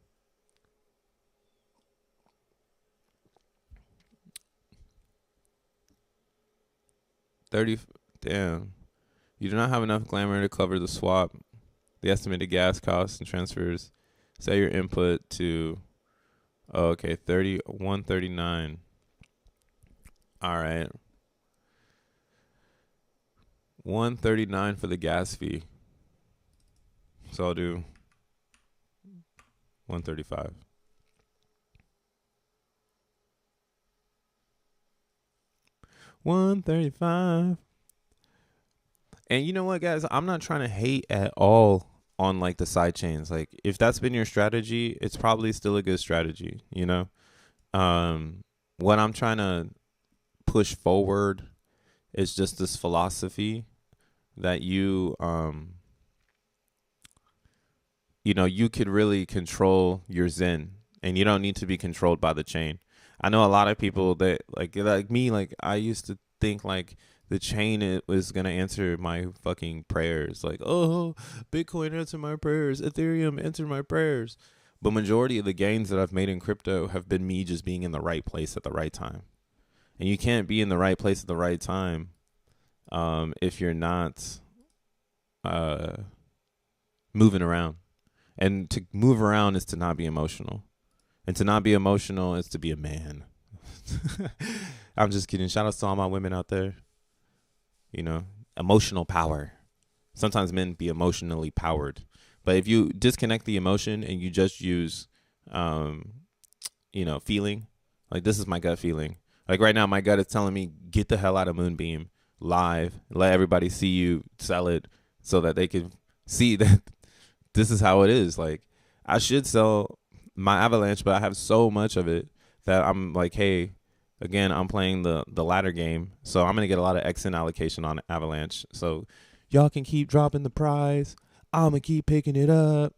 Damn. You do not have enough glamour to cover the swap, the estimated gas costs and transfers. Set your input to, oh, okay, 139. All right. 139 for the gas fee. So I'll do 135. $135. And you know what, guys? I'm not trying to hate at all on like the side chains. Like if that's been your strategy, it's probably still a good strategy, you know? What I'm trying to push forward is just this philosophy that you know, you could really control your Zen and you don't need to be controlled by the chain. I know a lot of people that like me, like I used to think like the chain it was gonna answer my fucking prayers. Like, oh, Bitcoin answer my prayers, Ethereum answer my prayers. But majority of the gains that I've made in crypto have been me just being in the right place at the right time. And you can't be in the right place at the right time if you're not moving around. And to move around is to not be emotional. And to not be emotional is to be a man. I'm just kidding. Shout out to all my women out there. You know, emotional power. Sometimes men be emotionally powered. But if you disconnect the emotion and you just use, you know, feeling, like this is my gut feeling. Like right now, my gut is telling me, get the hell out of Moonbeam live. Let everybody see you sell it so that they can see that this is how it is. Like I should sell my Avalanche, but I have so much of it that I'm like, hey, again, I'm playing the ladder game, so I'm going to get a lot of XN allocation on Avalanche. So y'all can keep dropping the prize. I'm going to keep picking it up.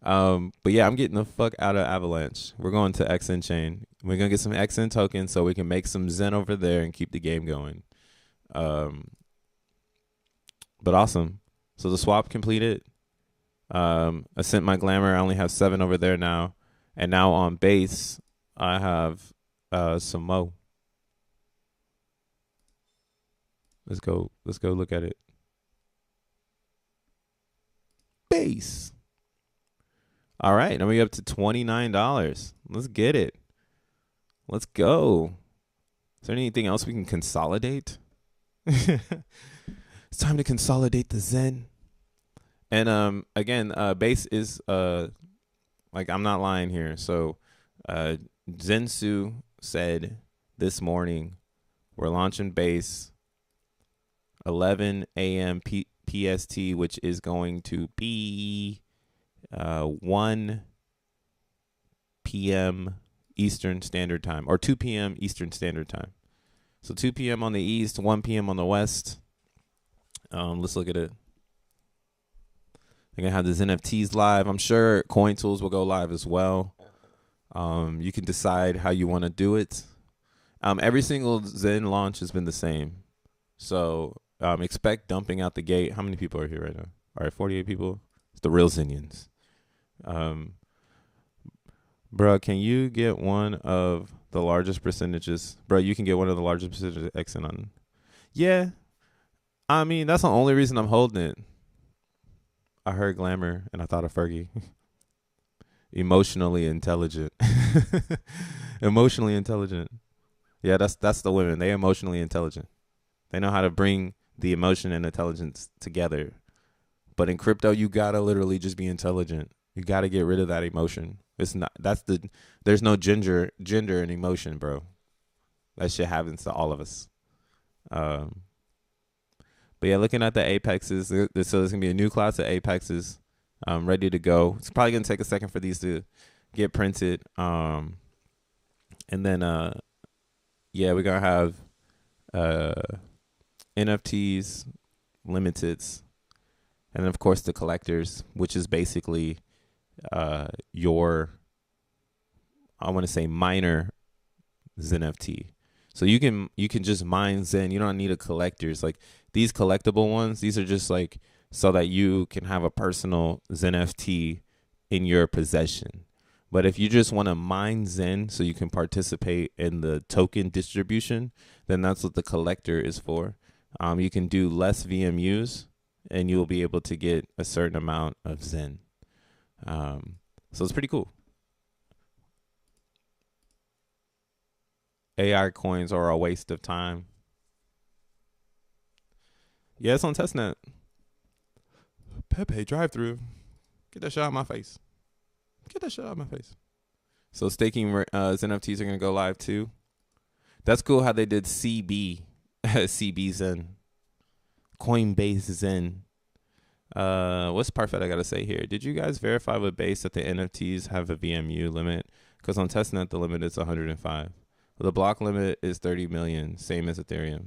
But yeah, I'm getting the fuck out of Avalanche. We're going to XN chain. We're going to get some XN tokens so we can make some Zen over there and keep the game going. But awesome. So the swap completed. I sent my glamour. I only have 7 over there now. And now on base, I have some mo. Let's go look at it. Base. All right, now we up to $29. Let's get it. Let's go. Is there anything else we can consolidate? It's time to consolidate the Zen. And again, base is like, I'm not lying here. So Zensu said this morning we're launching base 11 a.m. PST, which is going to be 1 p.m. Eastern Standard Time, or 2 p.m. Eastern Standard Time. So 2 p.m. on the East, 1 p.m. on the West. Let's look at it. They're going to have the xeNFTs live. I'm sure Coin Tools will go live as well. You can decide how you want to do it. Every single Zen launch has been the same. So expect dumping out the gate. How many people are here right now? All right, 48 people. It's the real Zenians. Bro, can you get one of the largest percentages? Bro, you can get one of the largest percentages of XN on. Yeah. I mean, that's the only reason I'm holding it. I heard glamour and I thought of Fergie. Emotionally intelligent. Emotionally intelligent. Yeah, that's the women. They emotionally intelligent. They know how to bring the emotion and intelligence together. But in crypto, you gotta literally just be intelligent. You gotta get rid of that emotion. There's no gender in emotion, bro. That shit happens to all of us. But yeah, looking at the apexes, so there's gonna be a new class of apexes ready to go. It's probably gonna take a second for these to get printed. And then yeah, we're gonna have NFTs, limiteds, and then of course the collectors, which is basically your, I want to say, minor xeNFT. So you can just mine Zen. You don't need a collectors. Like these collectible ones, these are just like so that you can have a personal xeNFT in your possession. But if you just want to mine Zen so you can participate in the token distribution, then that's what the collector is for. You can do less VMUs and you'll be able to get a certain amount of Zen. So it's pretty cool. AI coins are a waste of time. Yeah, it's on testnet. Pepe drive-through. Get that shit out of my face. Get that shit out of my face. So staking xeNFTs are going to go live too. That's cool how they did CB. CB Zen. Coinbase Zen. What's Parfait I got to say here? Did you guys verify with Base that the NFTs have a VMU limit? Because on testnet, the limit is 105. The block limit is 30 million, same as Ethereum.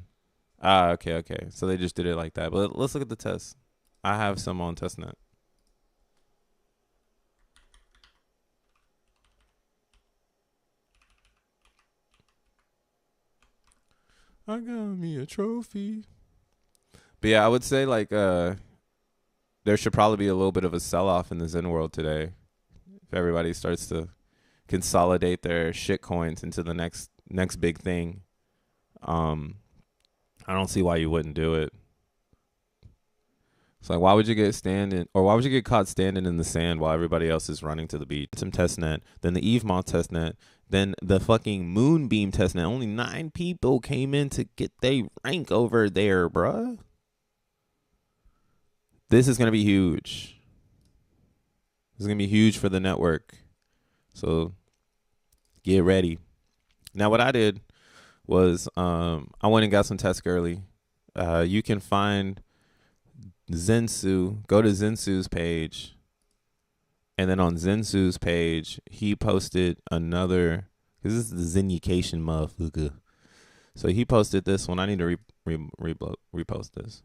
Okay. So they just did it like that. But let's look at the test. I have some on testnet. I got me a trophy. But yeah, I would say like there should probably be a little bit of a sell-off in the Zen world today. If everybody starts to consolidate their shit coins into the next big thing. I don't see why you wouldn't do it. It's like, why would you get caught standing in the sand while everybody else is running to the beach? Some testnet, then the Eve Moth testnet, then the fucking Moonbeam testnet. Only 9 people came in to get their rank over there, bruh. This is gonna be huge. This is gonna be huge for the network. So get ready. Now, what I did was I went and got some tests early. You can find Zensu. Go to Zensu's page. And then on Zensu's page, he posted another, because this is the Zenucation motherfucker. So he posted this one. I need to repost this.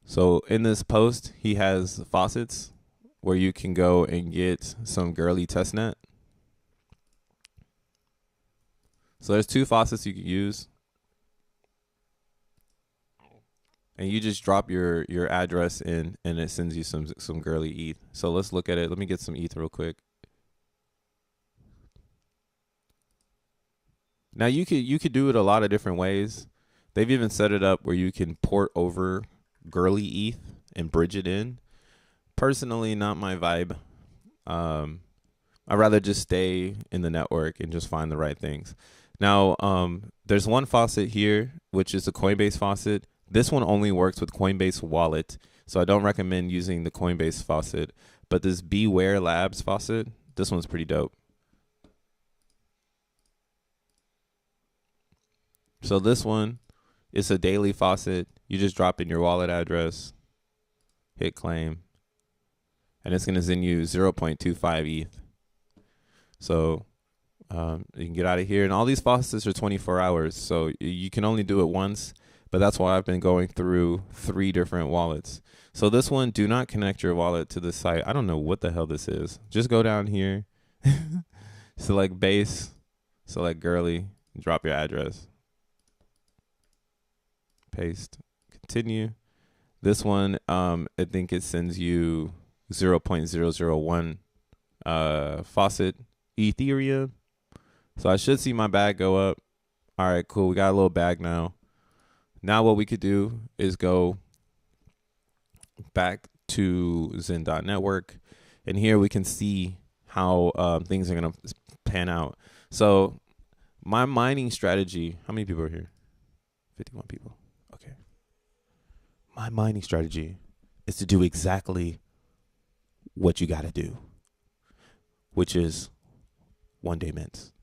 So in this post, he has faucets where you can go and get some girly testnet. So there's 2 faucets you can use. And you just drop your address in and it sends you some girly ETH. So let's look at it. Let me get some ETH real quick. Now you could do it a lot of different ways. They've even set it up where you can port over girly ETH and bridge it in. Personally, not my vibe. I'd rather just stay in the network and just find the right things. Now, there's one faucet here, which is the Coinbase faucet. This one only works with Coinbase Wallet, so I don't recommend using the Coinbase faucet. But this Beware Labs faucet, this one's pretty dope. So this one, it's a daily faucet. You just drop in your wallet address, hit claim, and it's going to send you 0.25 ETH. So you can get out of here. And all these faucets are 24 hours, so you can only do it once. But that's why I've been going through 3 different wallets. So this one, do not connect your wallet to the site. I don't know what the hell this is. Just go down here, select base, select girly, drop your address. Paste, continue. This one, I think it sends you 0.001 faucet Ethereum. So I should see my bag go up. All right, cool. We got a little bag now. Now what we could do is go back to XEN.network, and here we can see how things are gonna pan out. So my mining strategy. How many people are here? 51 people. Okay. My mining strategy is to do exactly what you got to do, which is one day mints.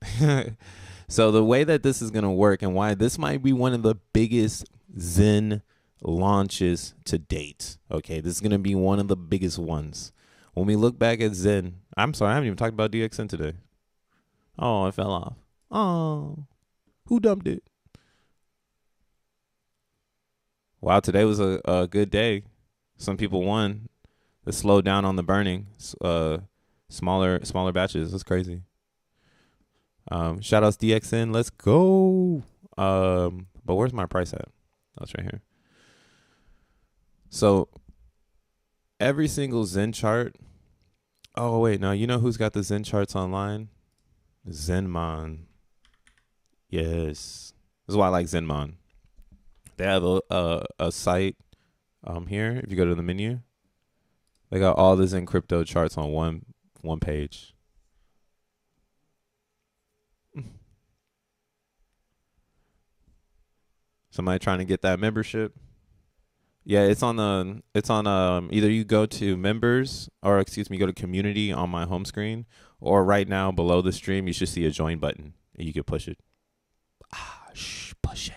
So the way that this is going to work, and why this might be one of the biggest XEN launches to date. Okay, this is going to be one of the biggest ones. When we look back at XEN, I'm sorry, I haven't even talked about DXN today. Oh, it fell off. Oh, who dumped it? Wow, today was a good day. Some people won. It slowed down on the burning. Smaller batches. That's crazy. Shout outs DXN. Let's go. But where's my price at? That's right here. So every single XEN chart. Oh wait, now you know who's got the XEN charts online? Zenmon. Yes, this is why I like Zenmon. They have a site here. If you go to the menu, they got all the XEN crypto charts on one page. Somebody trying to get that membership? Yeah, it's on either you go to members, or excuse me, go to community on my home screen, or right now below the stream you should see a join button and you can push it. Push it.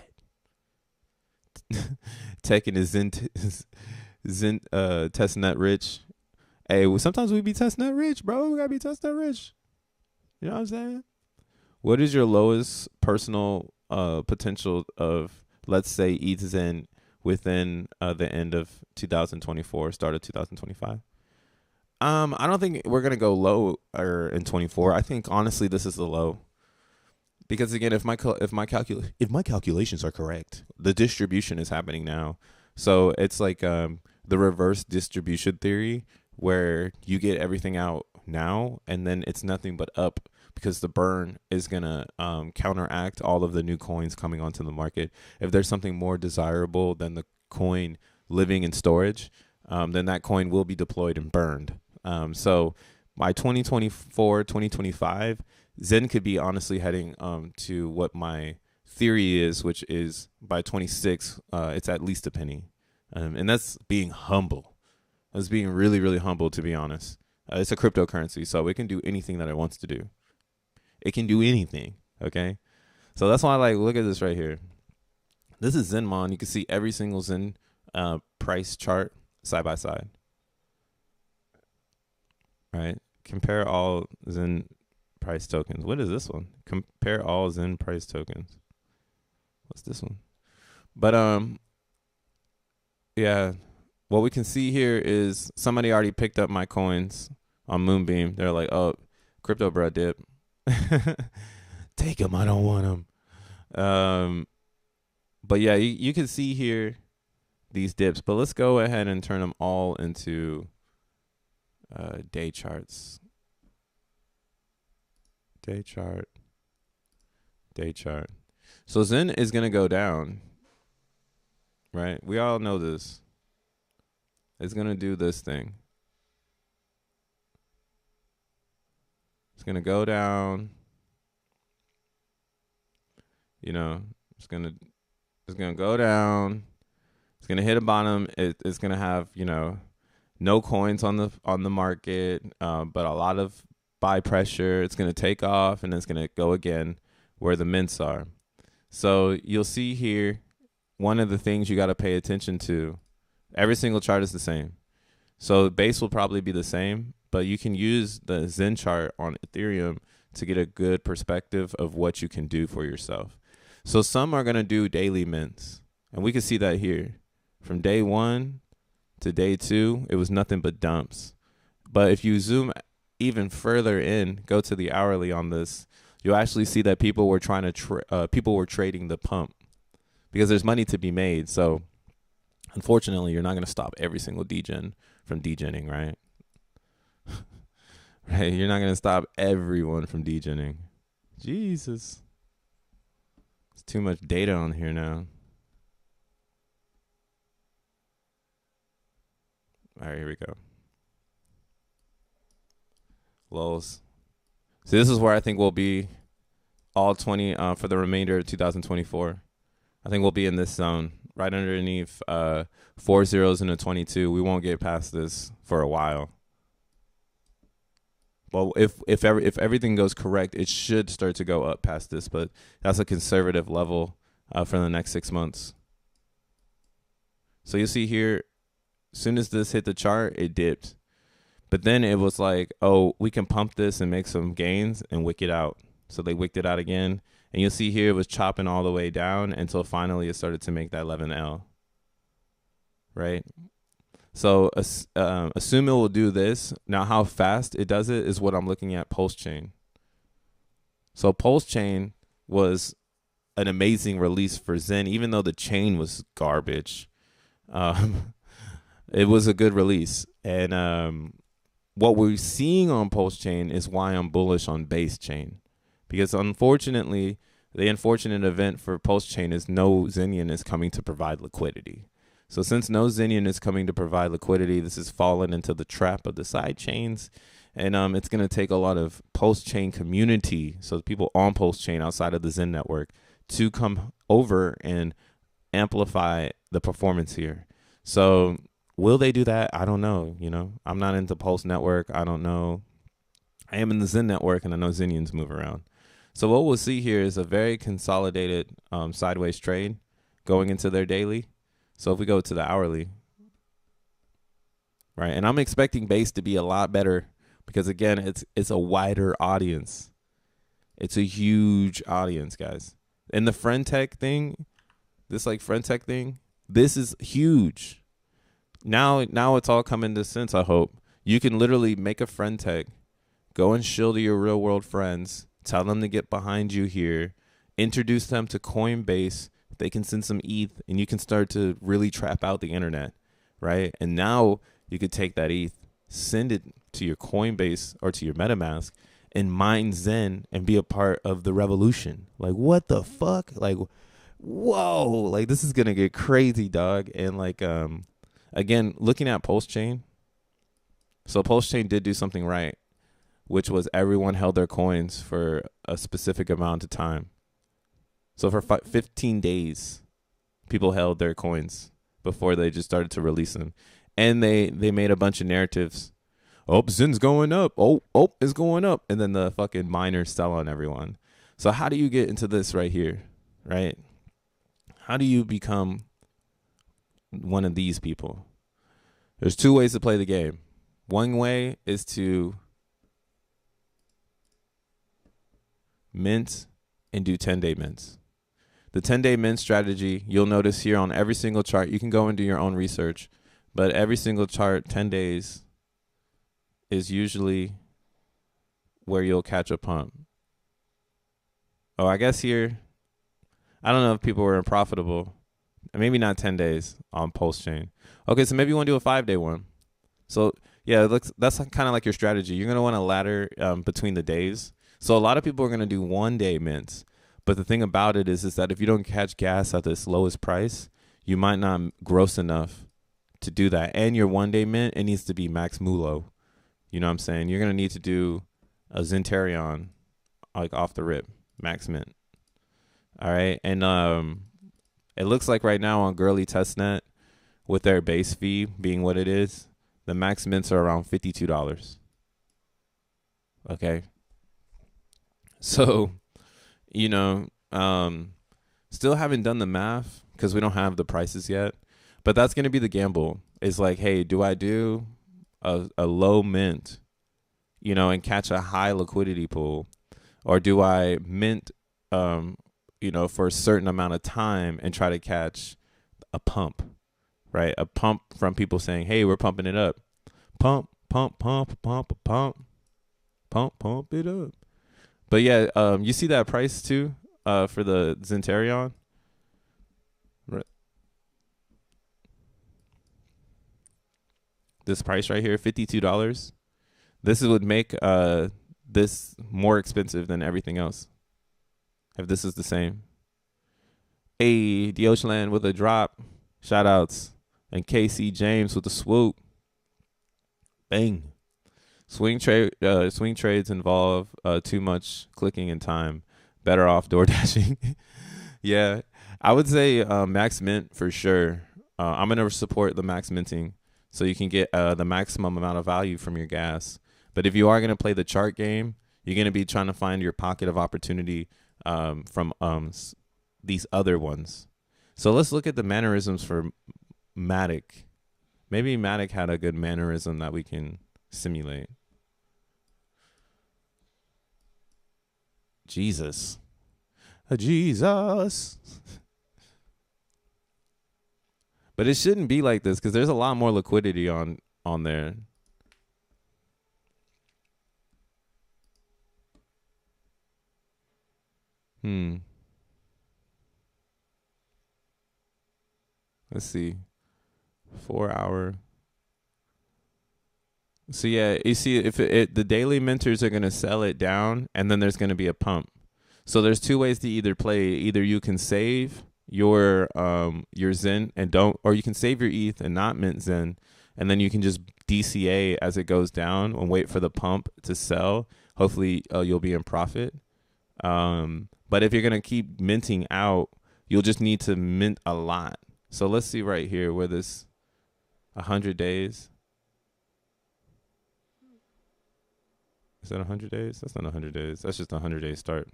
Taking is XEN testnet rich. Hey, well, sometimes we be testnet rich, bro. We gotta be testnet rich. You know what I'm saying? What is your lowest personal potential of, let's say, XEN within the end of 2024, start of 2025? I don't think we're gonna go low in 24. I think honestly this is the low, because again, if my calculations are correct, the distribution is happening now. So it's like the reverse distribution theory, where you get everything out now and then it's nothing but up, because the burn is going to counteract all of the new coins coming onto the market. If there's something more desirable than the coin living in storage, then that coin will be deployed and burned. So by 2024, 2025, XEN could be honestly heading to what my theory is, which is by 26, it's at least a penny. And that's being humble. That's being really, really humble, to be honest. It's a cryptocurrency, so it can do anything that it wants to do. It can do anything, okay? So that's why I like, look at this right here. This is Zenmon. You can see every single XEN price chart side by side. Right? Compare all XEN price tokens. What is this one? Compare all XEN price tokens. What's this one? But yeah, what we can see here is somebody already picked up my coins on Moonbeam. They're like, oh, crypto bro dip. Take them. I don't want them. But yeah, you can see here these dips. But let's go ahead and turn them all into day charts. Day chart. Day chart. So XEN is going to go down. Right? We all know this. It's going to do this thing. It's going to go down. You know, it's gonna go down. It's gonna hit a bottom. It's gonna have, you know, no coins on the market, but a lot of buy pressure. It's gonna take off, and it's gonna go again where the mints are. So you'll see here, one of the things you got to pay attention to. Every single chart is the same. So base will probably be the same, but you can use the XEN chart on Ethereum to get a good perspective of what you can do for yourself. So some are going to do daily mints, and we can see that here. From day 1 to day 2, it was nothing but dumps. But if you zoom even further in, go to the hourly on this, you'll actually see that people were trying to people were trading the pump because there's money to be made. So unfortunately, you're not going to stop every single degen from degenning, right? Right? You're not going to stop everyone from degenning. Jesus. It's too much data on here now. All right, here we go. Lows. So this is where I think we'll be all 20 for the remainder of 2024. I think we'll be in this zone right underneath 4 zeros and a 22. We won't get past this for a while. Well, if everything goes correct, it should start to go up past this, but that's a conservative level for the next 6 months. So you'll see here, as soon as this hit the chart, it dipped. But then it was like, oh, we can pump this and make some gains and wick it out. So they wicked it out again. And you'll see here it was chopping all the way down until finally it started to make that 11L. Right? So assume it will do this. Now how fast it does it is what I'm looking at Pulse Chain. So Pulse Chain was an amazing release for XEN, even though the chain was garbage. It was a good release. And what we're seeing on Pulse Chain is why I'm bullish on Base Chain. Because unfortunately, the unfortunate event for Pulse Chain is no Xenian is coming to provide liquidity. So since no Xenian is coming to provide liquidity, this has fallen into the trap of the side chains. And it's going to take a lot of Pulse Chain community, so people on Pulse Chain outside of the XEN network, to come over and amplify the performance here. So will they do that? I don't know. You know, I'm not into Pulse Network. I don't know. I am in the XEN network, and I know Xenians move around. So what we'll see here is a very consolidated sideways trade going into their daily. So if we go to the hourly, right, and I'm expecting base to be a lot better because, again, it's a wider audience. It's a huge audience, guys. And the friend tech thing, this like friend tech thing, this is huge. Now it's all coming to sense, I hope. You can literally make a friend tech, go and shill to your real world friends, tell them to get behind you here, introduce them to Coinbase. They can send some ETH, and you can start to really trap out the internet, right? And now you could take that ETH, send it to your Coinbase or to your MetaMask, and mine XEN and be a part of the revolution. Like, what the fuck? Like, whoa! Like, this is gonna get crazy, dog. And like, again, looking at Pulse Chain. So Pulse Chain did do something right, which was everyone held their coins for a specific amount of time. So for 15 days, people held their coins before they just started to release them. And they made a bunch of narratives. Oh, XEN's going up. Oh, it's going up. And then the fucking miners sell on everyone. So how do you get into this right here, right? How do you become one of these people? There's 2 ways to play the game. One way is to mint and do 10-day mints. The 10-day mint strategy, you'll notice here on every single chart, you can go and do your own research, but every single chart, 10 days is usually where you'll catch a pump. Oh, I guess here, I don't know if people were unprofitable. Maybe not 10 days on Pulse Chain. Okay, so maybe you want to do a 5-day one. So yeah, that's kind of like your strategy. You're going to want to ladder between the days. So a lot of people are going to do 1-day mints. But the thing about it is that if you don't catch gas at this lowest price, you might not gross enough to do that. And your 1-day mint, it needs to be max MULO. You know what I'm saying? You're going to need to do a Zentarion, like off the rip, max mint. All right. And it looks like right now on Girly Testnet, with their base fee being what it is, the max mints are around $52. Okay. So, you know, still haven't done the math because we don't have the prices yet. But that's going to be the gamble. It's like, hey, do I do a low mint, you know, and catch a high liquidity pool? Or do I mint, you know, for a certain amount of time and try to catch a pump, right? A pump from people saying, hey, we're pumping it up. Pump, pump, pump, pump, pump, pump, pump it up. But yeah, you see that price too for the Zentarion? Right. This price right here, $52. This would make this more expensive than everything else if this is the same. Hey, Deoshland with a drop. Shout outs. And KC James with a swoop. Bang. Swing trades involve too much clicking and time. Better off door dashing. Yeah, I would say max mint for sure. I'm gonna support the max minting so you can get the maximum amount of value from your gas. But if you are gonna play the chart game, you're gonna be trying to find your pocket of opportunity from these other ones. So let's look at the mannerisms for Matic. Maybe Matic had a good mannerism that we can simulate. Jesus. Jesus. But it shouldn't be like this because there's a lot more liquidity on there. Let's see. 4 hour. So yeah, you see if the daily minters are going to sell it down and then there's going to be a pump. So there's two ways to either play. Either you can save your Zen and don't, or you can save your ETH and not mint Zen, and then you can just DCA as it goes down and wait for the pump to sell. Hopefully you'll be in profit. But if you're going to keep minting out, you'll just need to mint a lot. So let's see right here where this 100 days. Is that 100 days? That's not 100 days. That's just a 100-day start.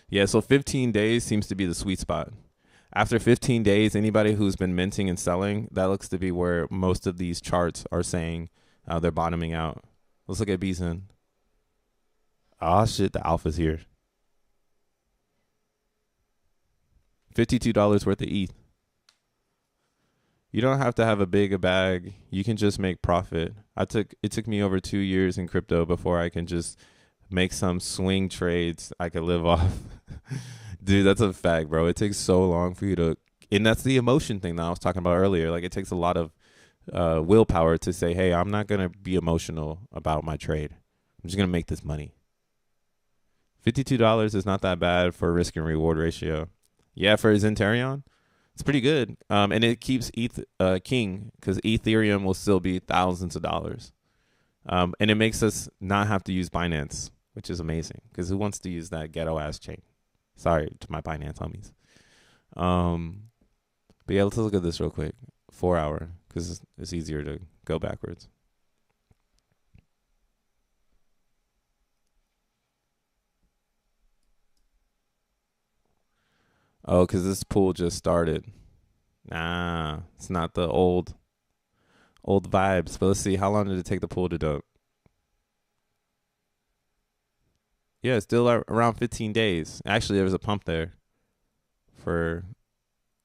Yeah, so 15 days seems to be the sweet spot. After 15 days, anybody who's been minting and selling, that looks to be where most of these charts are saying they're bottoming out. Let's look at BZN. Oh, shit, the alpha's here. $52 worth of ETH. You don't have to have a big bag. You can just make profit. It took me over 2 years in crypto before I can just make some swing trades I could live off. Dude, that's a fact, bro. It takes so long for you to, and that's the emotion thing that I was talking about earlier. Like, it takes a lot of willpower to say, hey, I'm not going to be emotional about my trade. I'm just going to make this money. $52 is not that bad for risk and reward ratio. Yeah, for Zentarion, it's pretty good. And it keeps ETH king because Ethereum will still be thousands of dollars. And it makes us not have to use Binance, which is amazing because who wants to use that ghetto ass chain? Sorry to my Binance homies. But yeah, let's look at this real quick. 4 hour because it's easier to go backwards. Oh, because this pool just started. Nah, it's not the old vibes. But let's see, how long did it take the pool to dump? Yeah, it's still around 15 days. Actually, there was a pump there for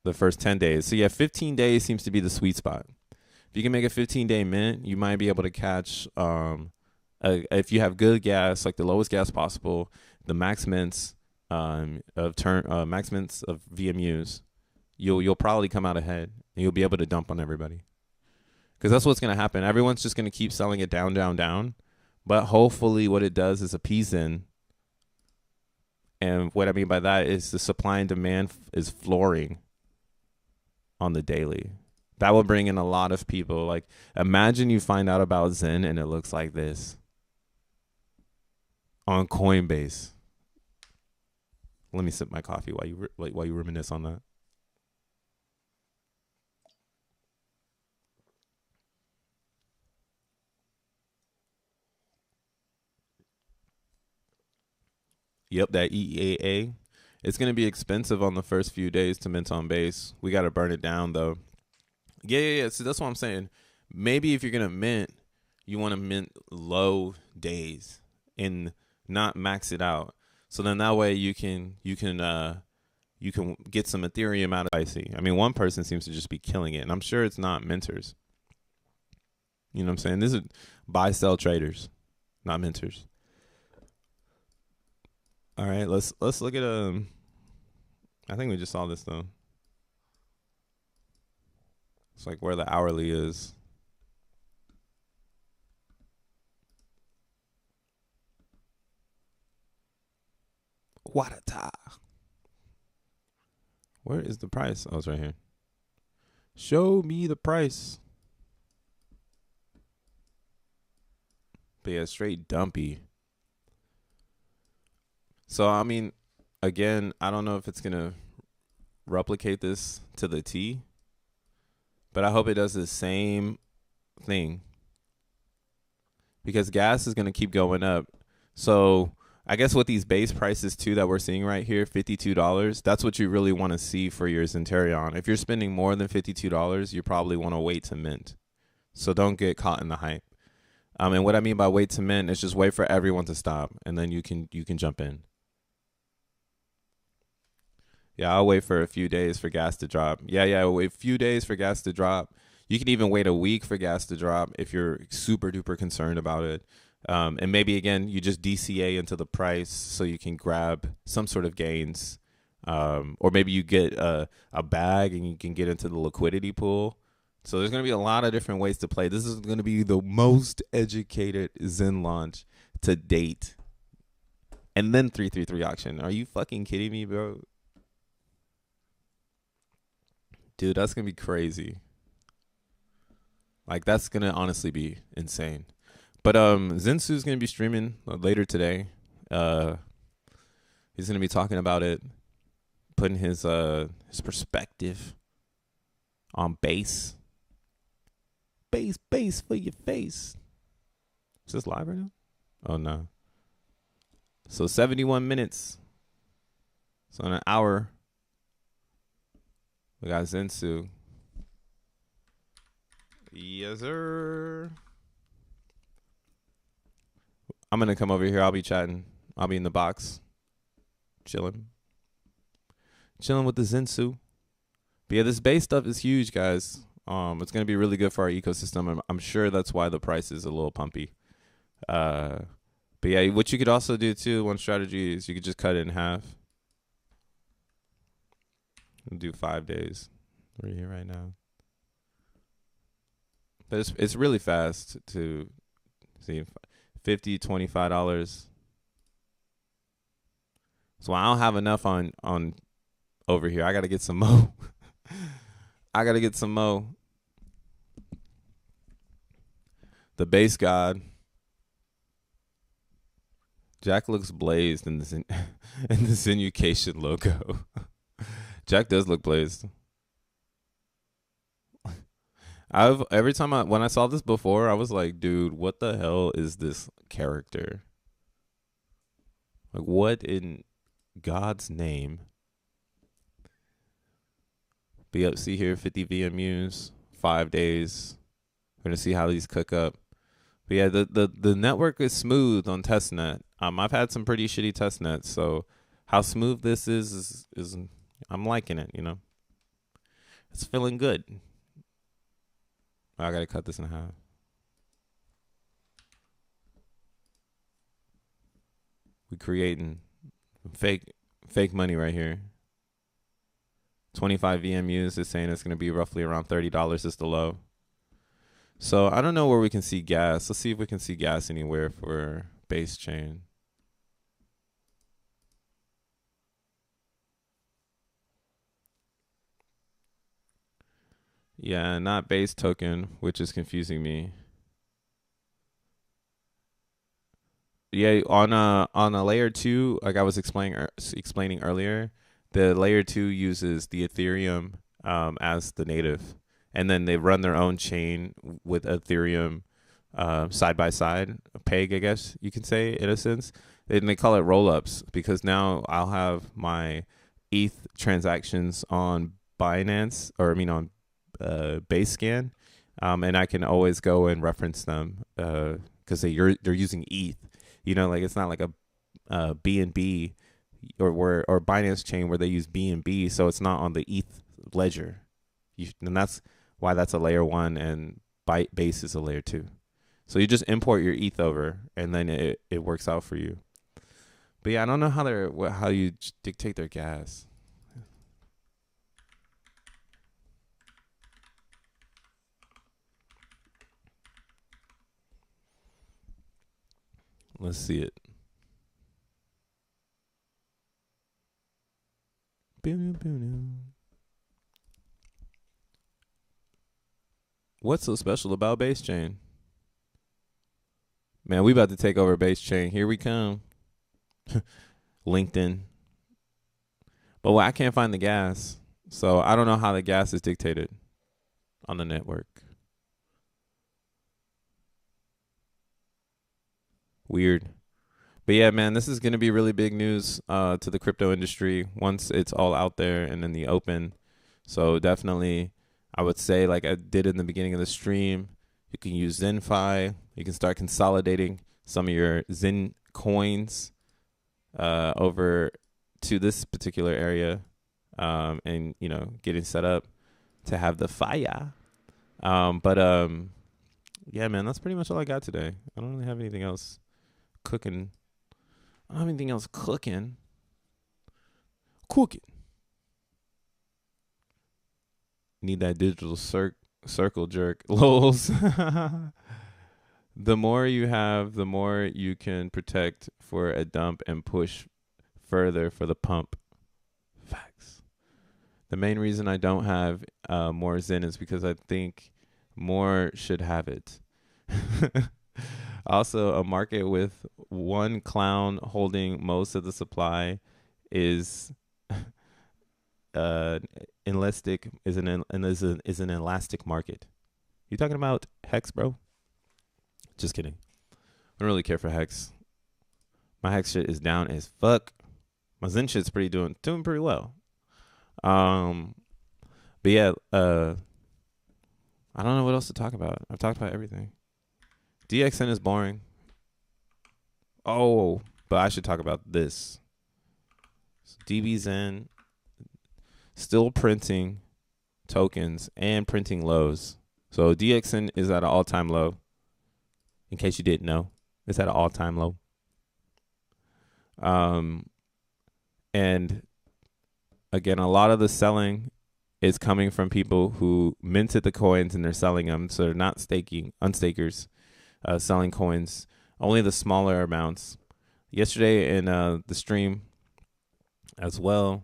the first 10 days. So yeah, 15 days seems to be the sweet spot. If you can make a 15-day mint, you might be able to catch, if you have good gas, like the lowest gas possible, the max mints max mints of VMUs, you'll probably come out ahead and you'll be able to dump on everybody. Because that's what's going to happen. Everyone's just going to keep selling it down, down, down. But hopefully what it does is appease in. And what I mean by that is the supply and demand is flooring on the daily. That will bring in a lot of people. Like, imagine you find out about Zen and it looks like this on Coinbase. Let me sip my coffee while you reminisce on that. Yep, that EAA. It's gonna be expensive on the first few days to mint on base. We gotta burn it down though. Yeah. So that's what I'm saying. Maybe if you're gonna mint, you want to mint low days and not max it out. So then that way you can get some Ethereum out of IC. I mean, one person seems to just be killing it, and I'm sure it's not minters. You know what I'm saying? This is buy sell traders, not minters. All right, let's look at I think we just saw this though. It's like where the hourly is. Wadata. Where is the price? Oh, it's right here. Show me the price. But yeah, straight dumpy. So, I mean, again, I don't know if it's going to replicate this to the T, but I hope it does the same thing because gas is going to keep going up. So I guess with these base prices too that we're seeing right here, $52, that's what you really want to see for your Centurion. If you're spending more than $52, you probably want to wait to mint. So don't get caught in the hype. And what I mean by wait to mint is just wait for everyone to stop, and then you can jump in. Yeah, I'll wait for a few days for gas to drop. Yeah, wait a few days for gas to drop. You can even wait a week for gas to drop if you're super duper concerned about it. And maybe, again, you just DCA into the price so you can grab some sort of gains. Or maybe you get a bag and you can get into the liquidity pool. So there's going to be a lot of different ways to play. This is going to be the most educated Zen launch to date. And then 333 auction. Are you fucking kidding me, bro? Dude, that's going to be crazy. Like, that's going to honestly be insane. But Zensu's going to be streaming later today. He's going to be talking about it, putting his perspective on base. Base for your face. Is this live right now? Oh, no. So 71 minutes. So in an hour, we got Zensu. Yes, sir. I'm going to come over here. I'll be chatting. I'll be in the box. Chilling with the Zensu. But yeah, this base stuff is huge, guys. It's going to be really good for our ecosystem. I'm sure that's why the price is a little pumpy. But yeah, what you could also do too, one strategy is you could just cut it in half. And do 5 days. We're here right now. But it's really fast to see $50, $25. So I don't have enough on over here. I got to get some more. I got to get some more. The base god. Jack looks blazed in the in the Zenucation logo. Jack does look blazed. Every time when I saw this before, I was like, dude, what the hell is this character? Like, what in God's name? Be up, see here, 50 VMUs, 5 days. We're gonna see how these cook up. But yeah, the network is smooth on testnet. I've had some pretty shitty testnets, so how smooth this is I'm liking it. You know, it's feeling good. I gotta cut this in half. We creating fake money right here. 25 VMUs is saying it's gonna be roughly around $30 is the low. So I don't know where we can see gas. Let's see if we can see gas anywhere for base chain. Yeah, not base token, which is confusing me. Yeah, on a layer 2, like I was explaining earlier, the layer 2 uses the Ethereum as the native, and then they run their own chain with Ethereum side by side, a peg, I guess you can say in a sense. And they call it rollups because now I'll have my ETH transactions on Binance, or I mean on Basescan, and I can always go and reference them because they're using ETH. You know, like it's not like a BNB or Binance chain where they use BNB, so it's not on the ETH ledger. And that's why that's a layer 1 and Base is a layer 2. So you just import your ETH over, and then it works out for you. But yeah, I don't know how you dictate their gas. Let's see it. What's so special about Base Chain? Man, we about to take over Base Chain. Here we come. LinkedIn. But I can't find the gas. So I don't know how the gas is dictated on the network. Weird. But yeah, man, this is going to be really big news to the crypto industry once it's all out there and in the open. So definitely, I would say, like I did in the beginning of the stream, you can use XeNFi. You can start consolidating some of your Zen coins over to this particular area, and you know, getting set up to have the fire. Yeah, man, that's pretty much all I got today. I don't really have anything else cooking. I don't have anything else cooking. Cooking. Need that digital circle jerk. Lols. The more you have, the more you can protect for a dump and push further for the pump. Facts. The main reason I don't have more Zen is because I think more should have it. Also, a market with one clown holding most of the supply is elastic is an elastic market. You talking about Hex, bro? Just kidding. I don't really care for Hex. My Hex shit is down as fuck. My Zen shit's doing pretty well. But yeah, I don't know what else to talk about. I've talked about everything. DXN is boring. Oh, but I should talk about this. DBZen still printing tokens and printing lows. So DXN is at an all-time low. In case you didn't know, it's at an all-time low. And again, a lot of the selling is coming from people who minted the coins and they're selling them. So they're not unstakers, selling coins, only the smaller amounts. Yesterday in the stream as well,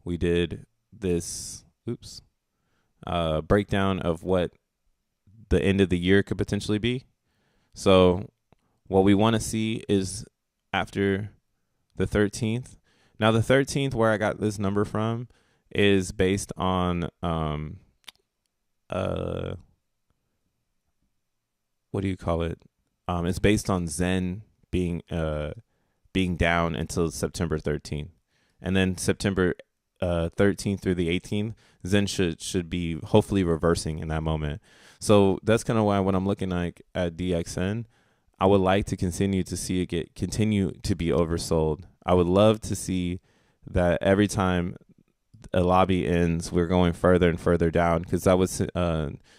we did this breakdown of what the end of the year could potentially be. So what we want to see is after the 13th. Now the 13th, where I got this number from, is based on what do you call it? It's based on Zen being down until September 13th, and then September 13th through the 18th, Zen should be hopefully reversing in that moment. So that's kind of why when I'm looking like at DXN, I would like to continue to see it continue to be oversold. I would love to see that every time a lobby ends, we're going further and further down, because that would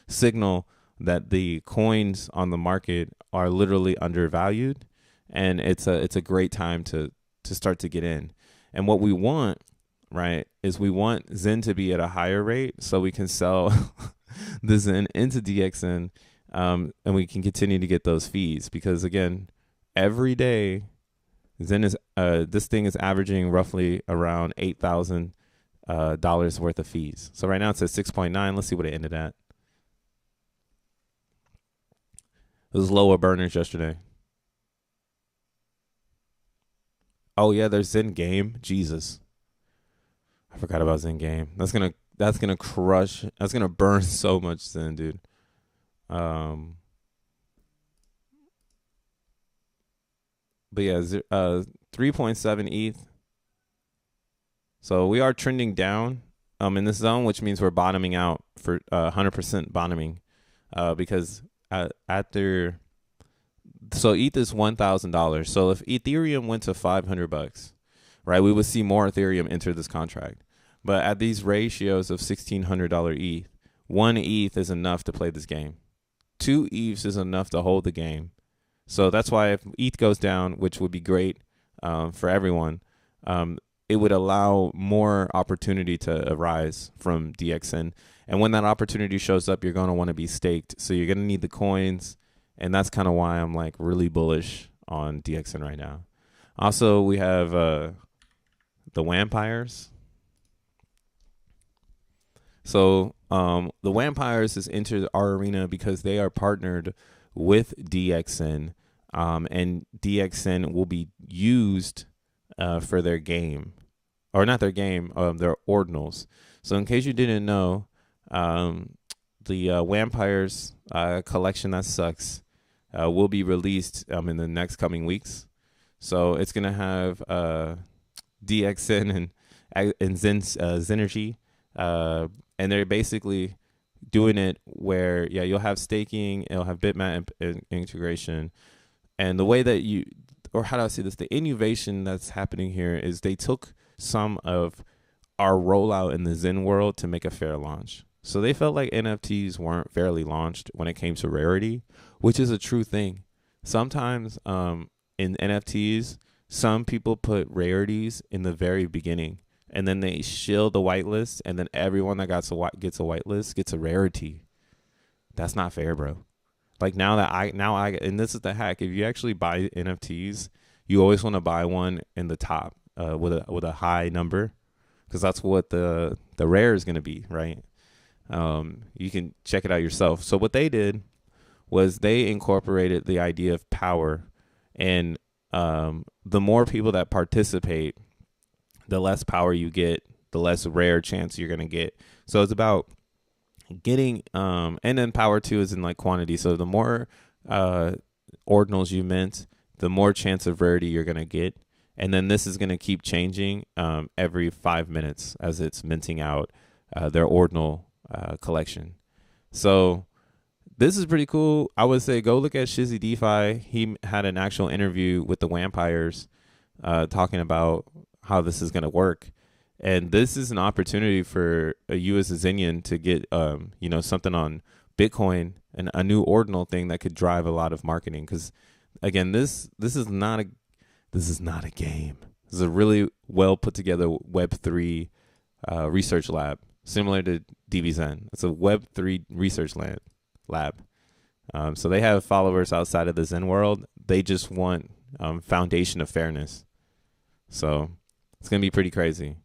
signal that the coins on the market are literally undervalued, and it's a great time to start to get in. And what we want, right, is we want Zen to be at a higher rate so we can sell the Zen into DXN, and we can continue to get those fees, because again, every day Zen is this thing is averaging roughly around $8,000 worth of fees. So right now it's at 6.9. Let's see what it ended at. It was lower burners yesterday. Oh yeah, there's Zen Game. Jesus, I forgot about Zen Game. That's gonna crush. That's gonna burn so much Zen, dude. Um, but yeah, 3.7 ETH. So we are trending down in this zone, which means we're bottoming out for 100% bottoming, because after so ETH is $1,000. So if Ethereum went to $500, right, we would see more Ethereum enter this contract. But at these ratios of $1,600 ETH, one ETH is enough to play this game. Two ETHs is enough to hold the game. So that's why if ETH goes down, which would be great for everyone, it would allow more opportunity to arise from DXN. And when that opportunity shows up, you're going to want to be staked. So you're going to need the coins. And that's kind of why I'm like really bullish on DXN right now. Also, we have the WAMpires. So the WAMpires has entered our arena because they are partnered with DXN. And DXN will be used for their game. Or not their game, their ordinals. So in case you didn't know, the WAMpires collection that sucks will be released in the next coming weeks. So it's going to have DXN and xeNFTs. And they're basically doing it where, yeah, you'll have staking, it'll have bitmap integration. And the way that or how do I say this? The innovation that's happening here is they took some of our rollout in the Zen world to make a fair launch. So they felt like NFTs weren't fairly launched when it came to rarity, which is a true thing. Sometimes in NFTs, some people put rarities in the very beginning, and then they shield the whitelist, and then everyone that gets a whitelist gets a rarity. That's not fair, bro. Like now I and this is the hack. If you actually buy NFTs, you always want to buy one in the top with a high number, because that's what the rare is going to be, right? You can check it out yourself. So what they did was they incorporated the idea of power, and the more people that participate, the less power you get, the less rare chance you're going to get. So it's about getting and then power too is in like quantity. So the more ordinals you mint, the more chance of rarity you're going to get. And then this is going to keep changing every 5 minutes as it's minting out their ordinal collection. So this is pretty cool. I would say go look at Shizzy DeFi. He had an actual interview with the WAMpires talking about how this is going to work. And this is an opportunity for you as a Zenian to get, something on Bitcoin and a new ordinal thing that could drive a lot of marketing. Because again, this is not a game. This is a really well put together Web3 research lab, similar to DBZen. It's a Web3 research lab. So they have followers outside of the Zen world. They just want foundation of fairness. So it's gonna be pretty crazy.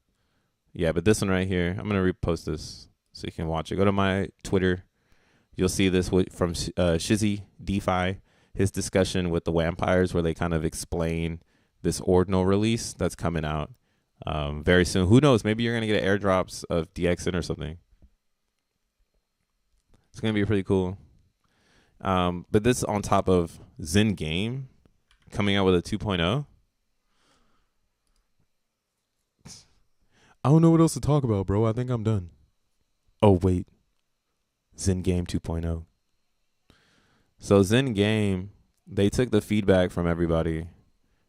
Yeah, but this one right here, I'm going to repost this so you can watch it. Go to my Twitter. You'll see this from Shizzy DeFi, his discussion with the WAMpires, where they kind of explain this ordinal release that's coming out very soon. Who knows? Maybe you're going to get airdrops of DXN or something. It's going to be pretty cool. But this is on top of Zen Game coming out with a 2.0. I don't know what else to talk about, bro. I think I'm done. Oh, wait. Zen Game 2.0. So Zen Game, they took the feedback from everybody,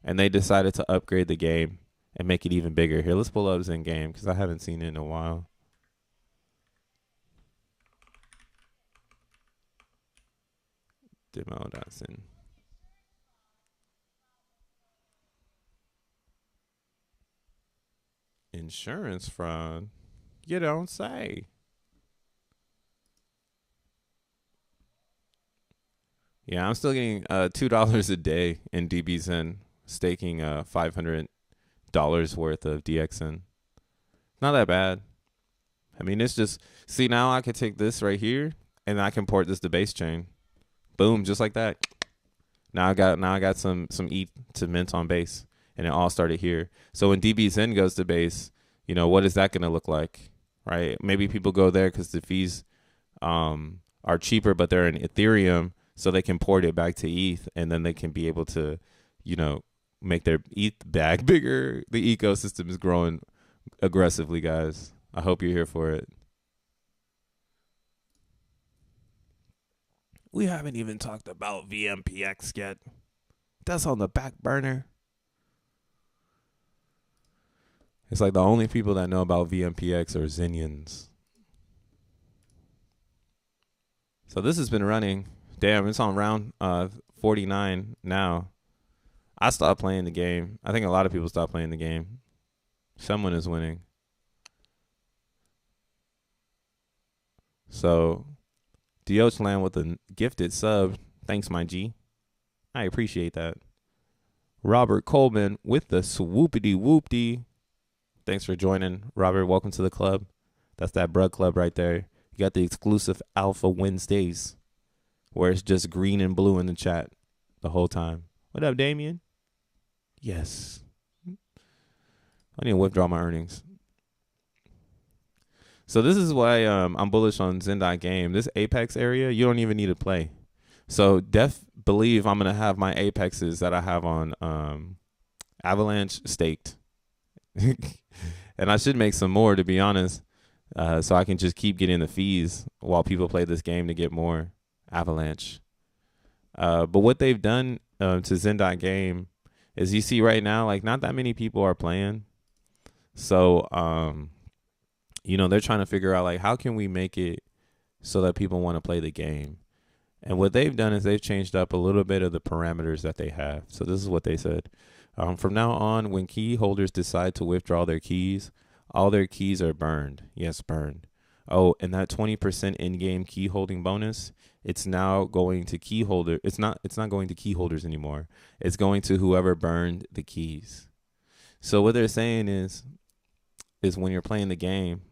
and they decided to upgrade the game and make it even bigger. Here, let's pull up Zen Game, because I haven't seen it in a while. Demo.zen. Insurance fraud? You don't say. Yeah, I'm still getting $2 a day in DBZen, staking $500 worth of DXN. Not that bad. I mean, it's just, see, now I can take this right here and I can port this to base chain. Boom, just like that. Now I got some ETH to mint on base. and it all started here. So when DBZN goes to base, you know, what is that going to look like, right? Maybe people go there because the fees are cheaper, but they're in Ethereum, so they can port it back to ETH, and then they can be able to, you know, make their ETH bag bigger. The ecosystem is growing aggressively, guys. I hope you're here for it. We haven't even talked about WAMpires yet. That's on the back burner. It's like the only people that know about WAMpires are Xenians. So this has been running. Damn, it's on round 49 now. I stopped playing the game. I think a lot of people stopped playing the game. Someone is winning. So, DXN with a gifted sub. Thanks, my G. I appreciate that. Robert Coleman with the swoopity whoopty. Thanks for joining, Robert. Welcome to the club. That's that Brud Club right there. You got the exclusive Alpha Wednesdays, where it's just green and blue in the chat the whole time. What up, Damien? Yes. I need to withdraw my earnings. So this is why I'm bullish on XEN.game. This Apex area, you don't even need to play. So believe I'm going to have my Apexes that I have on Avalanche staked. And I should make some more, to be honest, so I can just keep getting the fees while people play this game to get more Avalanche. But what they've done to XEN.game is, you see right now, like, not that many people are playing. So, you know, they're trying to figure out, like, how can we make it so that people want to play the game? And what they've done is they've changed up a little bit of the parameters that they have. So this is what they said. From now on, when key holders decide to withdraw their keys, all their keys are burned. Yes, burned. Oh, and that 20% in-game key holding bonus, it's now going to key holder. It's not going to key holders anymore. It's going to whoever burned the keys. So what they're saying is when you're playing the game,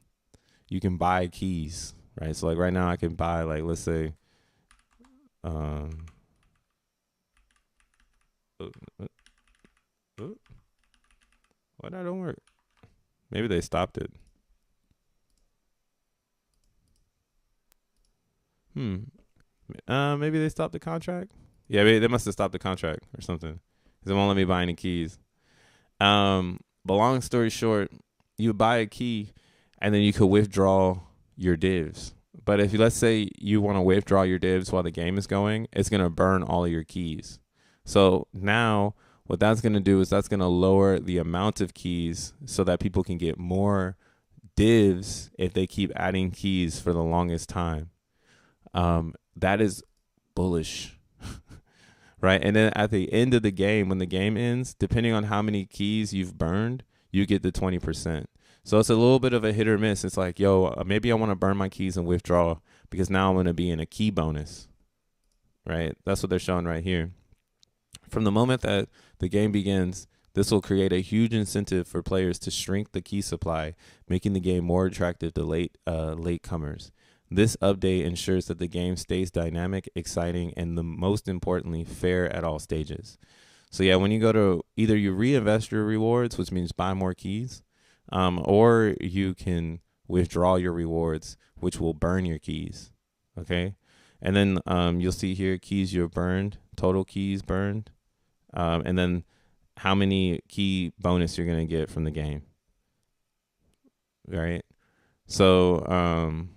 you can buy keys, right? So like right now I can buy, like, let's say, why that don't work? Maybe they stopped it. Maybe they stopped the contract. Yeah, they must have stopped the contract or something, because they won't let me buy any keys. But long story short, you buy a key and then you could withdraw your divs. But if, let's say, you want to withdraw your divs while the game is going, it's going to burn all of your keys. So now what that's going to do is that's going to lower the amount of keys so that people can get more divs if they keep adding keys for the longest time. That is bullish, right? And then at the end of the game, when the game ends, depending on how many keys you've burned, you get the 20%. So it's a little bit of a hit or miss. It's like, yo, maybe I want to burn my keys and withdraw because now I'm going to be in a key bonus, right? That's what they're showing right here. From the moment that the game begins, this will create a huge incentive for players to shrink the key supply, making the game more attractive to latecomers. This update ensures that the game stays dynamic, exciting, and most importantly, fair at all stages. So yeah, when you go to, either you reinvest your rewards, which means buy more keys, or you can withdraw your rewards, which will burn your keys. Okay. And then you'll see here keys you've burned, total keys burned, and then how many key bonus you're going to get from the game. Right. So,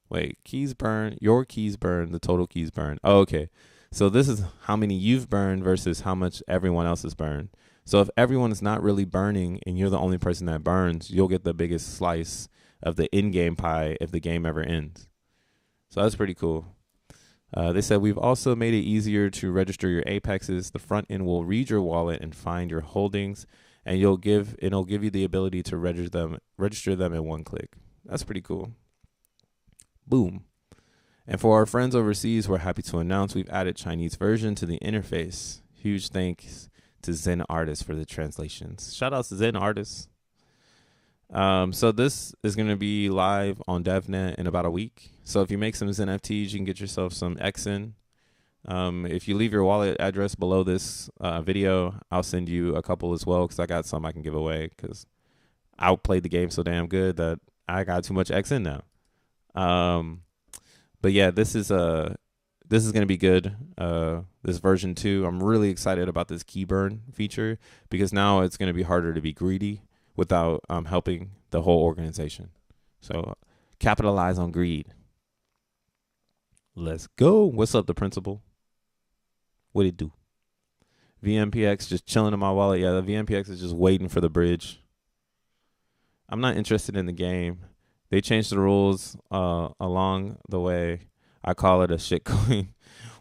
wait, keys burned, your keys burned, the total keys burned. Oh, okay. So this is how many you've burned versus how much everyone else has burned. So if everyone is not really burning and you're the only person that burns, you'll get the biggest slice of the in-game pie if the game ever ends. So that's pretty cool. They said, we've also made it easier to register your Apexes. The front end will read your wallet and find your holdings, and it'll give you the ability to register them in one click. That's pretty cool. Boom. And for our friends overseas, we're happy to announce we've added Chinese version to the interface. Huge thanks to Zen Artists for the translations. Shout out to Zen Artists. So this is going to be live on DevNet in about a week. So if you make some xeNFTs, you can get yourself some XEN. If you leave your wallet address below this video, I'll send you a couple as well, because I got some I can give away, because I played the game so damn good that I got too much XN now. But yeah, this is gonna be good. This version 2, I'm really excited about this key burn feature, because now it's gonna be harder to be greedy without helping the whole organization. So capitalize on greed. Let's go. What's up, the principal? What it do? WAMpires just chilling in my wallet. Yeah, the WAMpires is just waiting for the bridge. I'm not interested in the game. They changed the rules along the way. I call it a shit coin.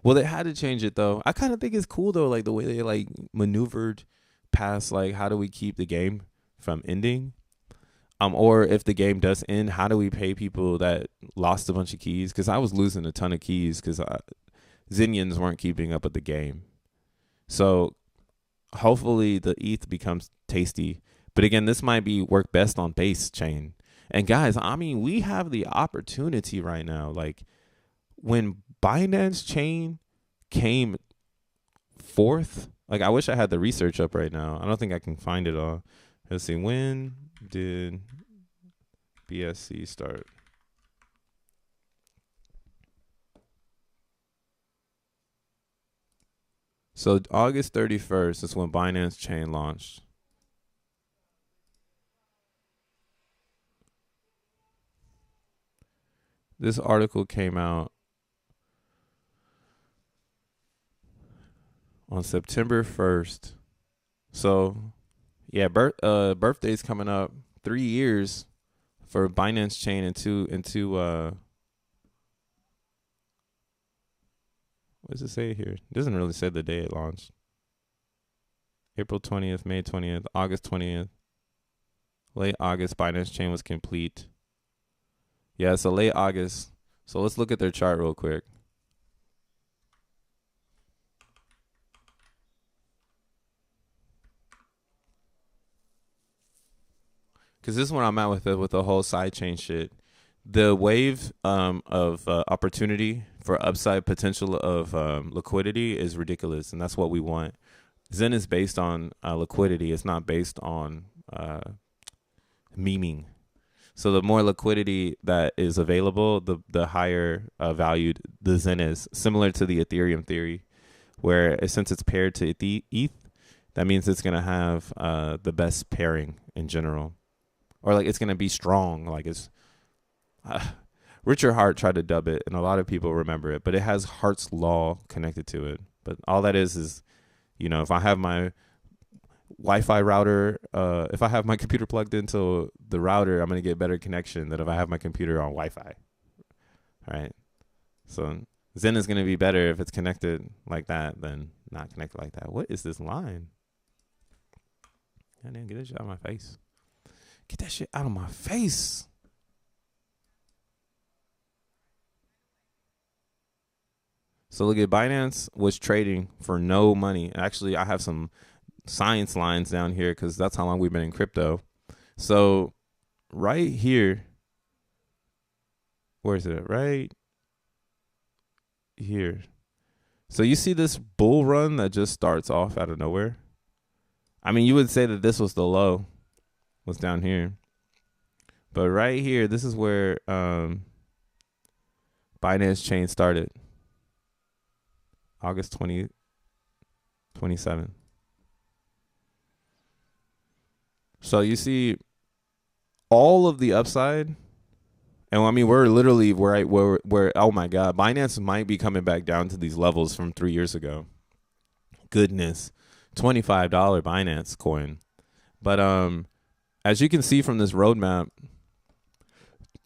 Well, they had to change it though. I kind of think it's cool though, like the way they like maneuvered past, like, how do we keep the game from ending? Or if the game does end, how do we pay people that lost a bunch of keys? Because I was losing a ton of keys because Xenians weren't keeping up with the game. So hopefully the ETH becomes tasty. But again, this might be work best on base chain. And guys, I mean, we have the opportunity right now. Like, when Binance chain came fourth, like, I wish I had the research up right now. I don't think I can find it all. Let's see. When did BSC start? So August 31st is when Binance chain launched. This article came out on September 1st. So yeah, birthday's coming up. 3 years for Binance chain into what does it say here? It doesn't really say the day it launched. April 20th, May 20th, August 20th. Late August, Binance chain was complete. Yeah, so late August. So let's look at their chart real quick. Because this is what I'm at with the whole sidechain shit. The wave of opportunity for upside potential of liquidity is ridiculous, and that's what we want. Zen is based on liquidity. It's not based on memeing. So the more liquidity that is available, the higher valued the Zen is. Similar to the Ethereum theory, where since it's paired to ETH, that means it's going to have the best pairing in general. Or like it's going to be strong. Like it's Richard Hart tried to dub it, and a lot of people remember it, but it has Hart's law connected to it. But all that is, you know, if I have my Wi-Fi router, if I have my computer plugged into the router, I'm going to get better connection than if I have my computer on Wi-Fi. All right. So Zen is going to be better if it's connected like that than not connected like that. What is this line? Goddamn, get that shit out of my face. Get that shit out of my face. So look at Binance was trading for no money. Actually, I have some science lines down here because that's how long we've been in crypto. So right here, where is it? Right here. So you see this bull run that just starts off out of nowhere? I mean, you would say that this was the low. Was down here, but right here, this is where Binance chain started. August 2027. So you see all of the upside, and I mean we're literally where oh my god, Binance might be coming back down to these levels from 3 years ago. Goodness, $25 Binance coin, but as you can see from this roadmap,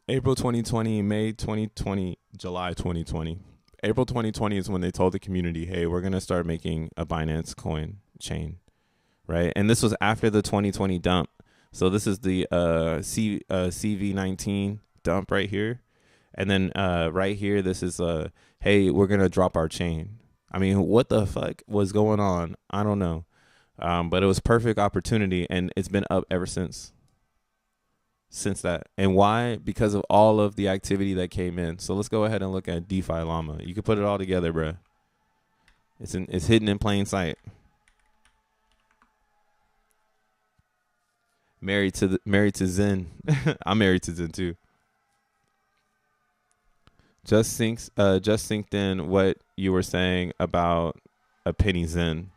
April 2020, May 2020, July 2020. April 2020 is when they told the community, hey, we're going to start making a Binance coin chain, right? And this was after the 2020 dump. So this is the CV19 dump right here. And then right here, this is, hey, we're going to drop our chain. I mean, what the fuck was going on? I don't know. But it was perfect opportunity, and it's been up ever since that. And why? Because of all of the activity that came in. So let's go ahead and look at DeFi Llama. You can put it all together, bro. It's hidden in plain sight. Married to Zen. I'm married to Zen too. Just synced in what you were saying about a penny Zen,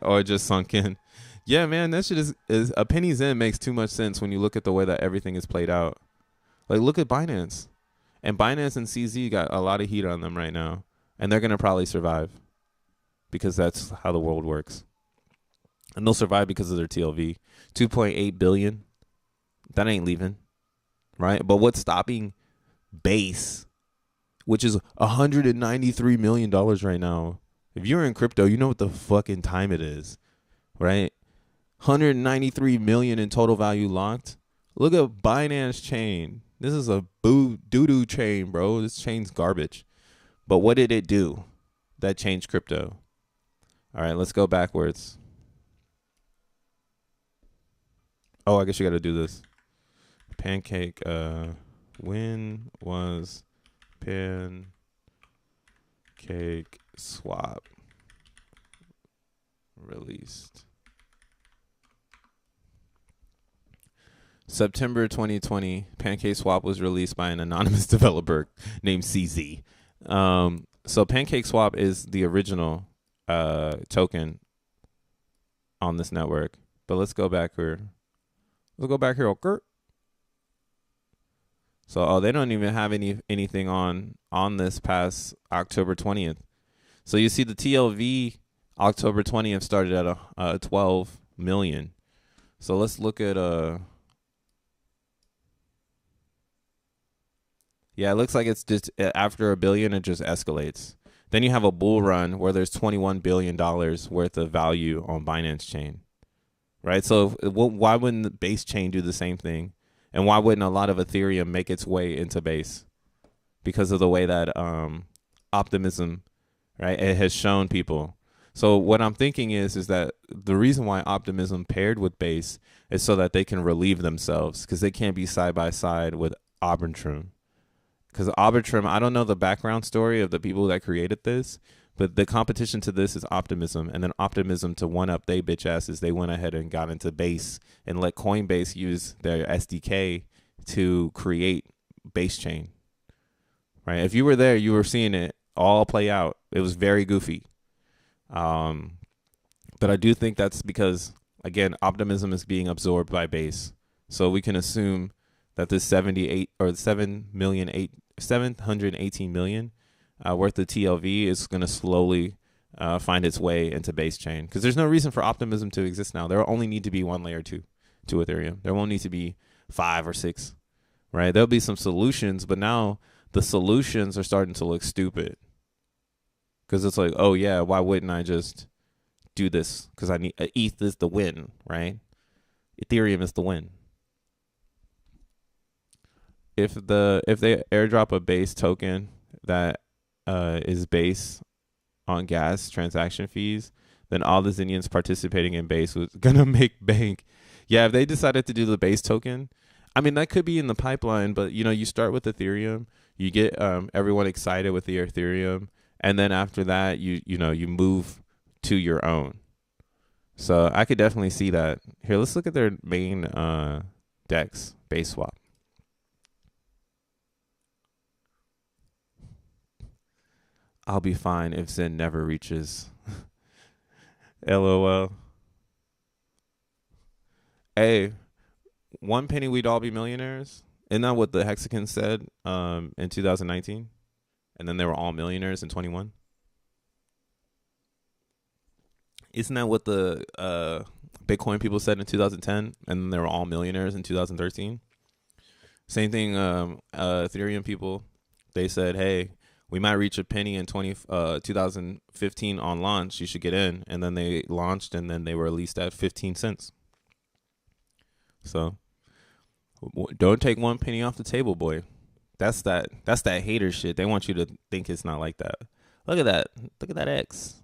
or just sunk in. Yeah, man, that shit is a penny Zen makes too much sense when you look at the way that everything is played out. Like, look at Binance, and Binance and CZ got a lot of heat on them right now, and they're gonna probably survive because that's how the world works, and they'll survive because of their TLV, 2.8 billion. That ain't leaving, right? But what's stopping Base, which is $193 million right now? If you're in crypto, you know what the fucking time it is, right? 193 million in total value locked. Look at Binance chain. This is a doo-doo chain, bro. This chain's garbage. But what did it do that changed crypto? All right, let's go backwards. Oh, I guess you got to do this. Pancake, when was Pancake Swap released? September 2020, Pancake Swap was released by an anonymous developer named CZ. So Pancake Swap is the original token on this network. But let's go back here. Okay. So they don't even have anything on this past October 20th. So you see the TLV October 20th started at 12 million. So let's look at yeah, it looks like it's just after $1 billion it just escalates. Then you have a bull run where there's $21 billion worth of value on Binance chain. Right? So why wouldn't the Base chain do the same thing? And why wouldn't a lot of Ethereum make its way into Base? Because of the way that optimism, right, it has shown people. So what I'm thinking is that the reason why optimism paired with Base is so that they can relieve themselves, because they can't be side by side with Arbitrum. Because Arbitrum, I don't know the background story of the people that created this, but the competition to this is Optimism, and then Optimism, to one up they bitch asses, they went ahead and got into Base and let Coinbase use their SDK to create Base chain. Right? If you were there, you were seeing it all play out. It was very goofy. But I do think that's because, again, Optimism is being absorbed by Base. So we can assume that this 718 million worth of TLV is going to slowly find its way into Base chain, because there's no reason for Optimism to exist now. There will only need to be one layer to Ethereum. There won't need to be 5 or 6, right? There'll be some solutions, but now the solutions are starting to look stupid, because it's like, oh yeah, why wouldn't I just do this? Because I need ETH is the win, right? Ethereum is the win. If they airdrop a Base token that is based on gas transaction fees, then all the Xenians participating in Base was gonna make bank. Yeah, if they decided to do the Base token, I mean, that could be in the pipeline, but you start with Ethereum, you get everyone excited with the Ethereum, and then after that you move to your own. So I could definitely see that. Here, let's look at their main DEX, Base Swap. I'll be fine if Zen never reaches. LOL. Hey, 1 penny we'd all be millionaires. Isn't that what the Hexagon said in 2019? And then they were all millionaires in 21? Isn't that what the Bitcoin people said in 2010? And then they were all millionaires in 2013? Same thing, Ethereum people. They said, hey, we might reach a penny in 2015 on launch. You should get in. And then they launched, and then they were released at 15 cents. So don't take 1 penny off the table, boy. That's that hater shit. They want you to think it's not like that. Look at that. Look at that X.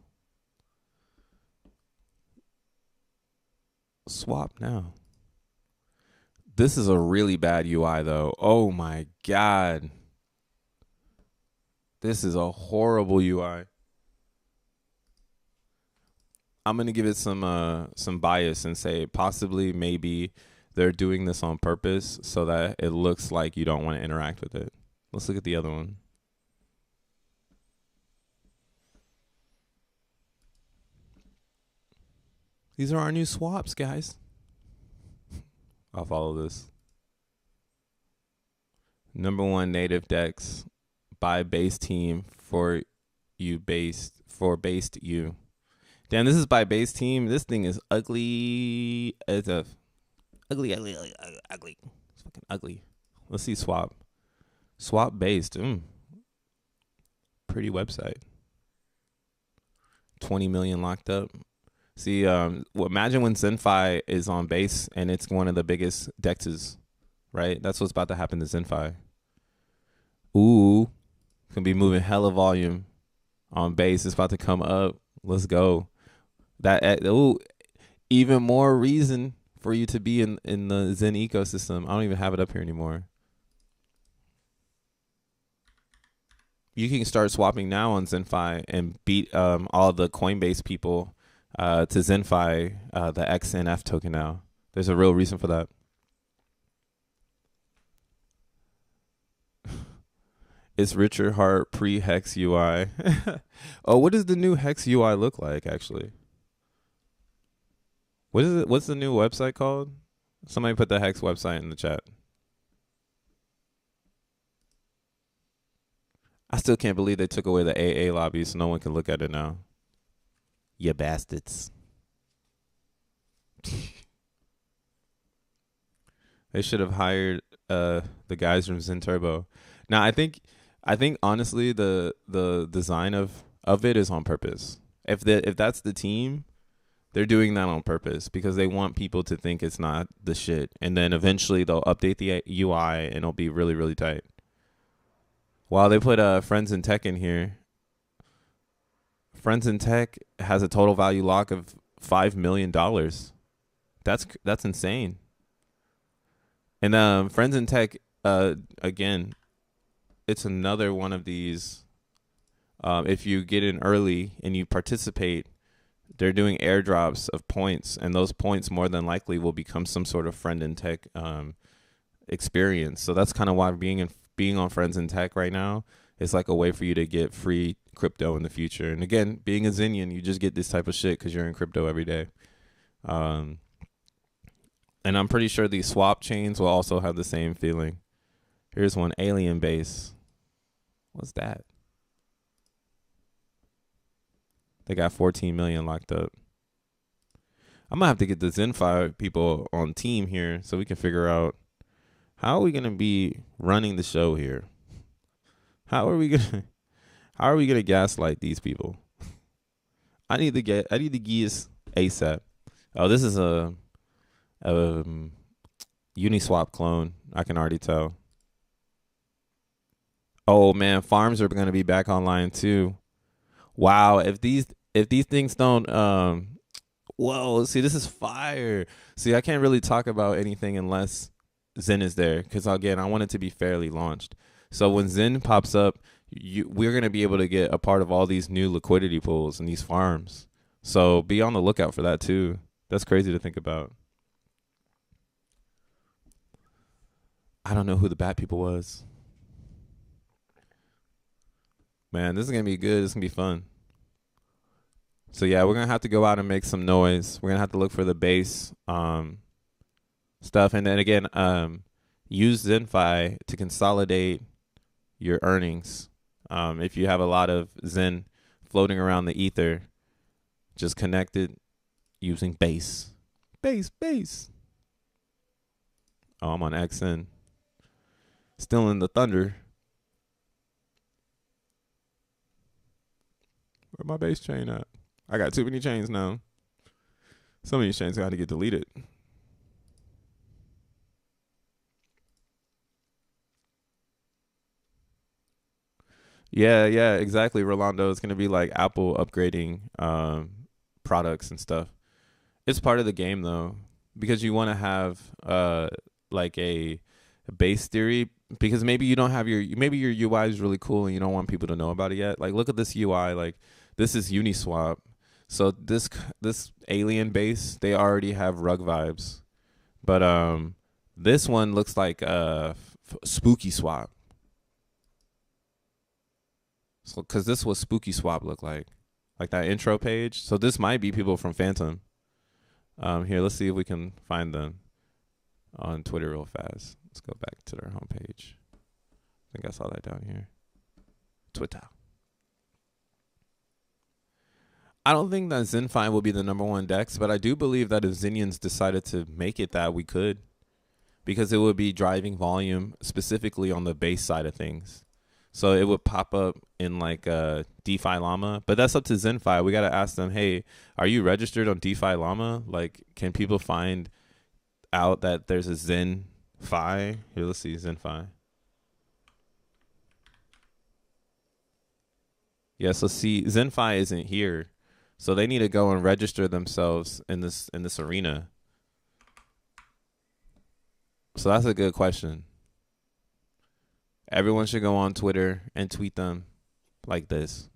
Swap now. This is a really bad UI, though. Oh, my God. This is a horrible UI. I'm gonna give it some bias and say possibly maybe they're doing this on purpose so that it looks like you don't want to interact with it. Let's look at the other one. These are our new swaps, guys. I'll follow this. Number one native DEX by base team for based you. Damn, this is by base team. This thing is ugly as a ugly. It's fucking ugly. Let's see swap. Swap based. Pretty website. 20 million locked up. See, imagine when XeNFi is on base and it's one of the biggest dexes, right? That's what's about to happen to XeNFi. Ooh, gonna be moving hella volume on base. It's about to come up. Let's go. Even more reason for you to be in the Zen ecosystem. I don't even have it up here anymore. You can start swapping now on XeNFi and beat all the Coinbase people to XeNFi, the XNF token now. There's a real reason for that. It's Richard Hart pre-Hex UI. Oh, what does the new Hex UI look like, actually? What is it? What's the new website called? Somebody put the Hex website in the chat. I still can't believe they took away the AA lobby so no one can look at it now. You bastards. They should have hired the guys from Zen Turbo. Now I think honestly the design of it is on purpose. If that's the team, they're doing that on purpose because they want people to think it's not the shit, and then eventually they'll update the UI and it'll be really, really tight. Wow, they put Friends in Tech in here. Friends in Tech has a total value lock of $5 million. That's insane. And Friends in Tech, again, it's another one of these. If you get in early and you participate, they're doing airdrops of points, and those points more than likely will become some sort of Friend in Tech experience. So that's kind of why being on Friends in Tech right now is like a way for you to get free crypto in the future. And again, being a Zenian, you just get this type of shit because you're in crypto every day. And I'm pretty sure these swap chains will also have the same feeling. Here's one, Alien Base. What's that? They got 14 million locked up. I'm gonna have to get the XeNFi people on team here so we can figure out how are we gonna be running the show here. How are we gonna gaslight these people? I need the geese ASAP. Oh, this is a Uniswap clone. I can already tell. Oh man, farms are gonna be back online too. Wow, if these things don't whoa, see, this is fire. See, I can't really talk about anything unless Zen is there, because again, I want it to be fairly launched. So when Zen pops up, we're gonna be able to get a part of all these new liquidity pools and these farms. So be on the lookout for that too. That's crazy to think about. I don't know who the bat people was. Man, this is going to be good. This is going to be fun. So, yeah, we're going to have to go out and make some noise. We're going to have to look for the base stuff. And then, again, use XeNFi to consolidate your earnings. If you have a lot of Zen floating around the ether, just connect it using base. Base. Oh, I'm on XN. Still in the thunder. Where my base chain at? I got too many chains now. Some of these chains got to get deleted. Yeah, exactly, Rolando. It's going to be like Apple upgrading products and stuff. It's part of the game, though, because you want to have like a base theory, because maybe you don't have maybe your UI is really cool and you don't want people to know about it yet. Like, look at this UI. Like, this is Uniswap. So this alien base, they already have rug vibes, but this one looks like spooky swap. So because this was spooky swap look like that intro page. So this might be people from Phantom. Here, let's see if we can find them on Twitter real fast. Let's go back to their homepage. I think I saw that down here. Twitter. I don't think that XeNFi will be the #1 DEX, but I do believe that if Xenians decided to make it that, we could, because it would be driving volume specifically on the base side of things. So it would pop up in like DeFi Llama, but that's up to XeNFi. We got to ask them, hey, are you registered on DeFi Llama? Like, can people find out that there's a XeNFi? Here, let's see XeNFi. Yes, let's see. XeNFi isn't here, so they need to go and register themselves in this arena. So that's a good question. Everyone should go on Twitter and tweet them like this.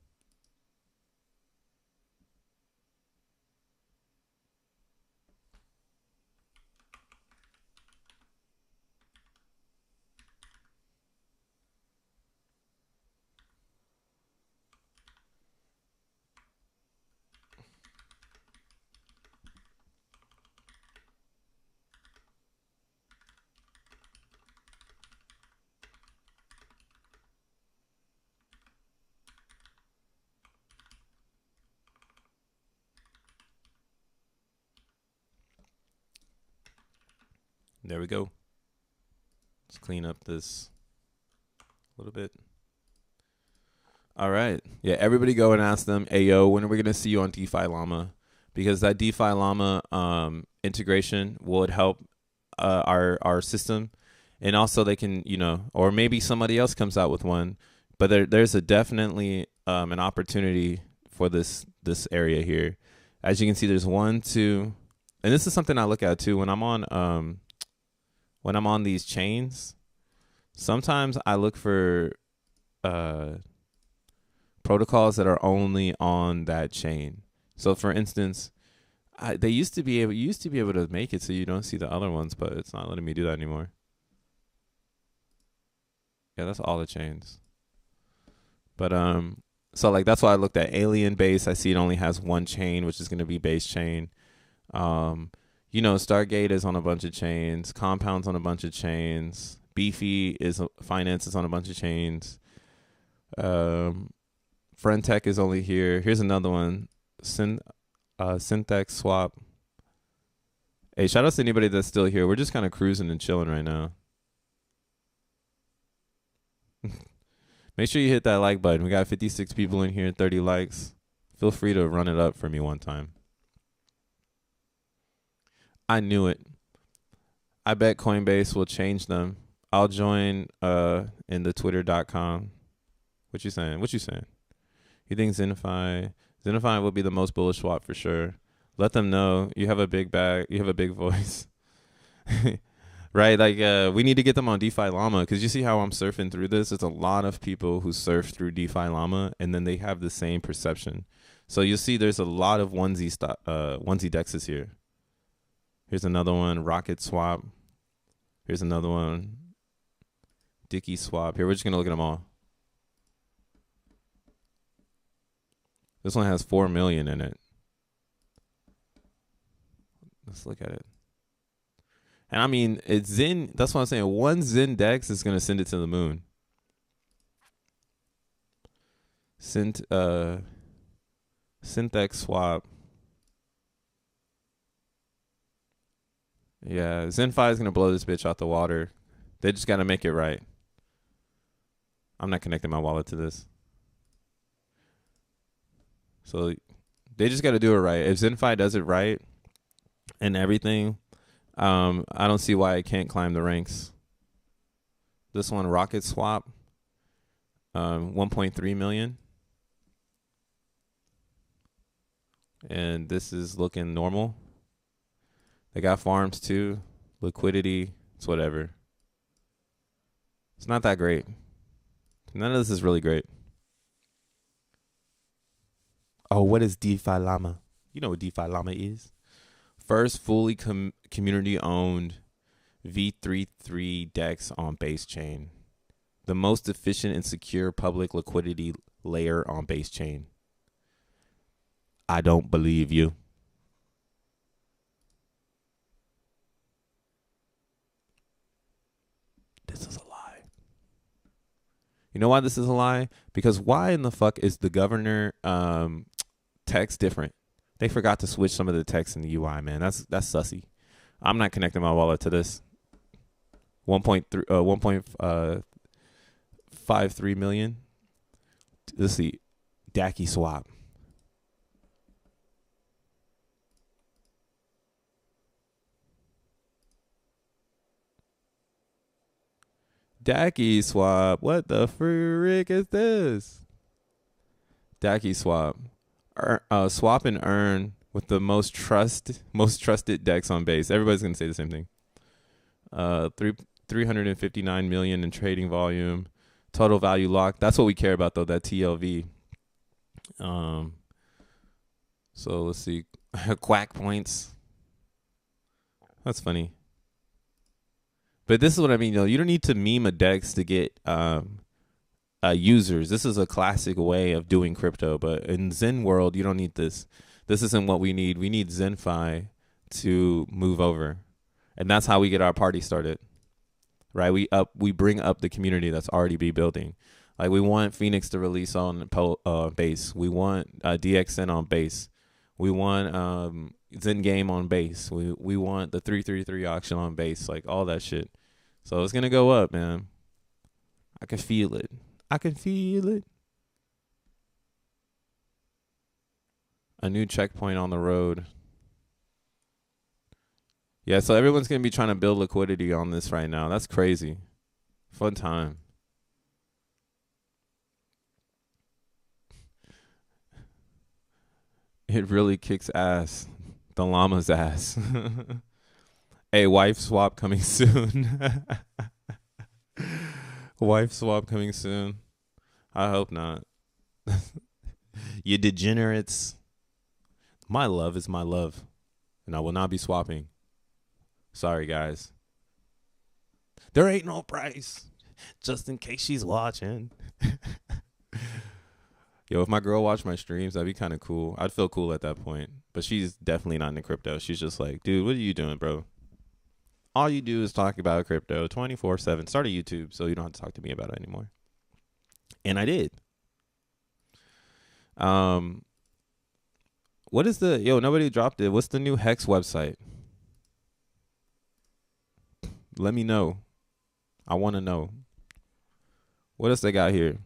There we go. Let's clean up this a little bit. All right. Yeah, everybody go and ask them, hey, yo, when are we going to see you on DeFi Llama? Because that DeFi Llama integration would help our system. And also they can, you know, or maybe somebody else comes out with one. But there's a definitely an opportunity for this area here. As you can see, there's 1, 2. And this is something I look at, too, when I'm on these chains. Sometimes I look for protocols that are only on that chain. So for instance, you used to be able to make it so you don't see the other ones, but it's not letting me do that anymore. Yeah, that's all the chains. But so like that's why I looked at Alien Base. I see it only has 1 chain, which is going to be base chain. You know, Stargate is on a bunch of chains. Compound's on a bunch of chains. Beefy is Finance is on a bunch of chains. Friendtech is only here. Here's another one. Synthex Swap. Hey, shout out to anybody that's still here. We're just kind of cruising and chilling right now. Make sure you hit that like button. We got 56 people in here, 30 likes. Feel free to run it up for me one time. I knew it. I bet Coinbase will change them. I'll join in the twitter.com. What you saying? You think XeNFi will be the most bullish swap for sure. Let them know you have a big bag, you have a big voice. Right? Like we need to get them on DeFi Llama, because you see how I'm surfing through this? It's a lot of people who surf through DeFi Llama and then they have the same perception. So you'll see there's a lot of onesie dexes here. Here's another one, Rocket Swap. Here's another one, Dicky Swap. Here, we're just going to look at them all. This one has 4 million in it. Let's look at it. And I mean, it's Zen. That's what I'm saying. 1 Zen Dex is going to send it to the moon. Synthex Swap. Yeah, XeNFi is going to blow this bitch out the water. They just got to make it right. I'm not connecting my wallet to this. So they just got to do it right. If XeNFi does it right and everything, I don't see why it can't climb the ranks. This one, Rocket Swap, 1.3 million. And this is looking normal. They got farms too, liquidity, it's whatever. It's not that great. None of this is really great. Oh, what is DeFi Llama? You know what DeFi Llama is. First fully community-owned V33 DEX on base chain. The most efficient and secure public liquidity layer on base chain. I don't believe you. This is a lie. You know why this is a lie? Because why in the fuck is the governor text different? They forgot to switch some of the text in the UI, man. That's sussy. I'm not connecting my wallet to this. 1.53 million. Let's see. DACI swap. DACI swap. What the frick is this? DACI swap. Swap and earn with the most trusted DEX on base. Everybody's gonna say the same thing. 359 million in trading volume. Total value locked. That's what we care about though. That TLV. So let's see. Quack points. That's funny. But this is what I mean. You don't need to meme a DEX to get users. This is a classic way of doing crypto. But in Zen world, you don't need this. This isn't what we need. We need ZenFi to move over, and that's how we get our party started. Right? We bring up the community that's already be building. Like we want Phoenix to release on base. We want DXN on base. We want Zen Game on base. We want the 333 auction on base. Like all that shit. So it's gonna go up, man. I can feel it. I can feel it. A new checkpoint on the road. Yeah, so everyone's going to be trying to build liquidity on this right now. That's crazy. Fun time. It really kicks ass. The llama's ass. Hey, wife swap coming soon. Wife swap coming soon. I hope not. You degenerates. My love is my love. And I will not be swapping. Sorry, guys. There ain't no price. Just in case she's watching. Yo, if my girl watched my streams, that'd be kind of cool. I'd feel cool at that point. But she's definitely not into crypto. She's just like, dude, what are you doing, bro? All you do is talk about crypto 24/7. Start a YouTube so you don't have to talk to me about it anymore. And I did. What is the... Yo, nobody dropped it. What's the new Hex website? Let me know. I want to know. What else they got here?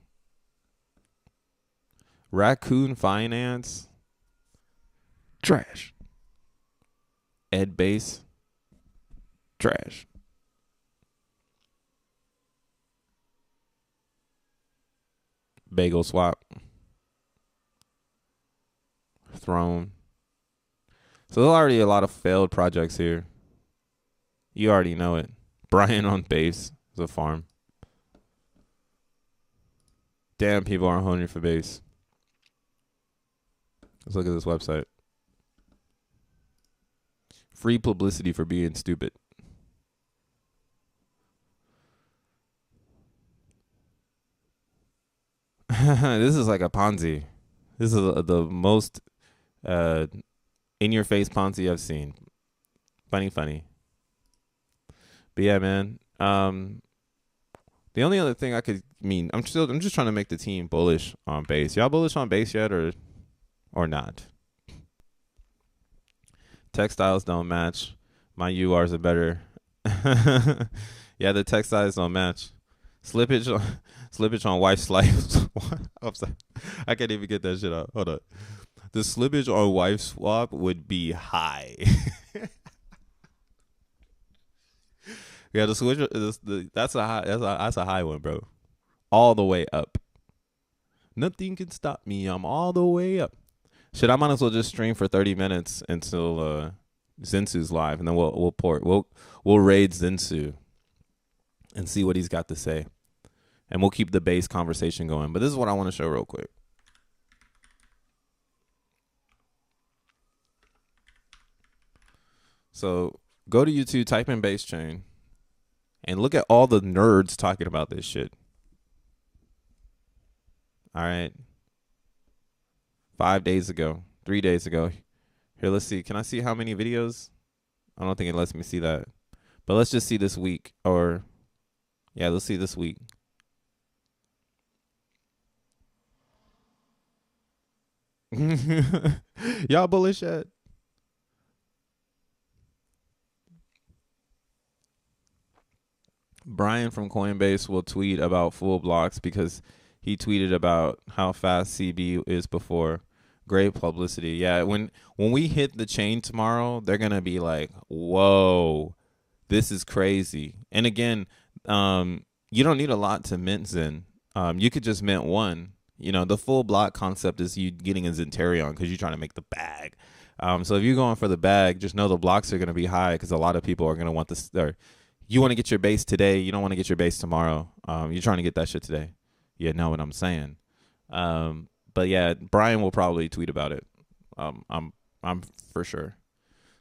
Raccoon Finance. Trash. Ed Base. Trash. Bagel Swap. Throne. So there's already a lot of failed projects here. You already know it. Brian on base is a farm. Damn, people aren't honing for base. Let's look at this website. Free publicity for being stupid. This is like a Ponzi. This is the most in-your-face Ponzi I've seen. Funny. But yeah, man. The only other thing I could I'm just trying to make the team bullish on base. Y'all bullish on base yet or not? Textiles don't match. My URs are better. Yeah, the textiles don't match. Slippage on wife's life. I'm sorry. I can't even get that shit out. Hold up. The slippage on wife swap would be high. Yeah, the switch that's a high one, bro. All the way up. Nothing can stop me. I'm all the way up. Shit, I might as well just stream for 30 minutes until Zensu's live, and then we'll raid Zensu and see what he's got to say. And we'll keep the base conversation going. But this is what I want to show real quick. So go to YouTube, type in base chain, and look at all the nerds talking about this shit. All right. 5 days ago, 3 days ago. Here, let's see. Can I see how many videos? I don't think it lets me see that. But let's just see this week. Or, yeah, let's see this week. Y'all bullish yet? Brian from Coinbase will tweet about full blocks because he tweeted about how fast CB is before. Great publicity. Yeah, when we hit the chain tomorrow, they're gonna be like, "Whoa, this is crazy." And again, you don't need a lot to mint Zen. You could just mint one. You know, the full block concept is you getting a Zentarion because you're trying to make the bag. So if you're going for the bag, just know the blocks are gonna be high because a lot of people are gonna want this. Or you want to get your base today. You don't want to get your base tomorrow. You're trying to get that shit today. You know what I'm saying? But yeah, Brian will probably tweet about it. I'm for sure.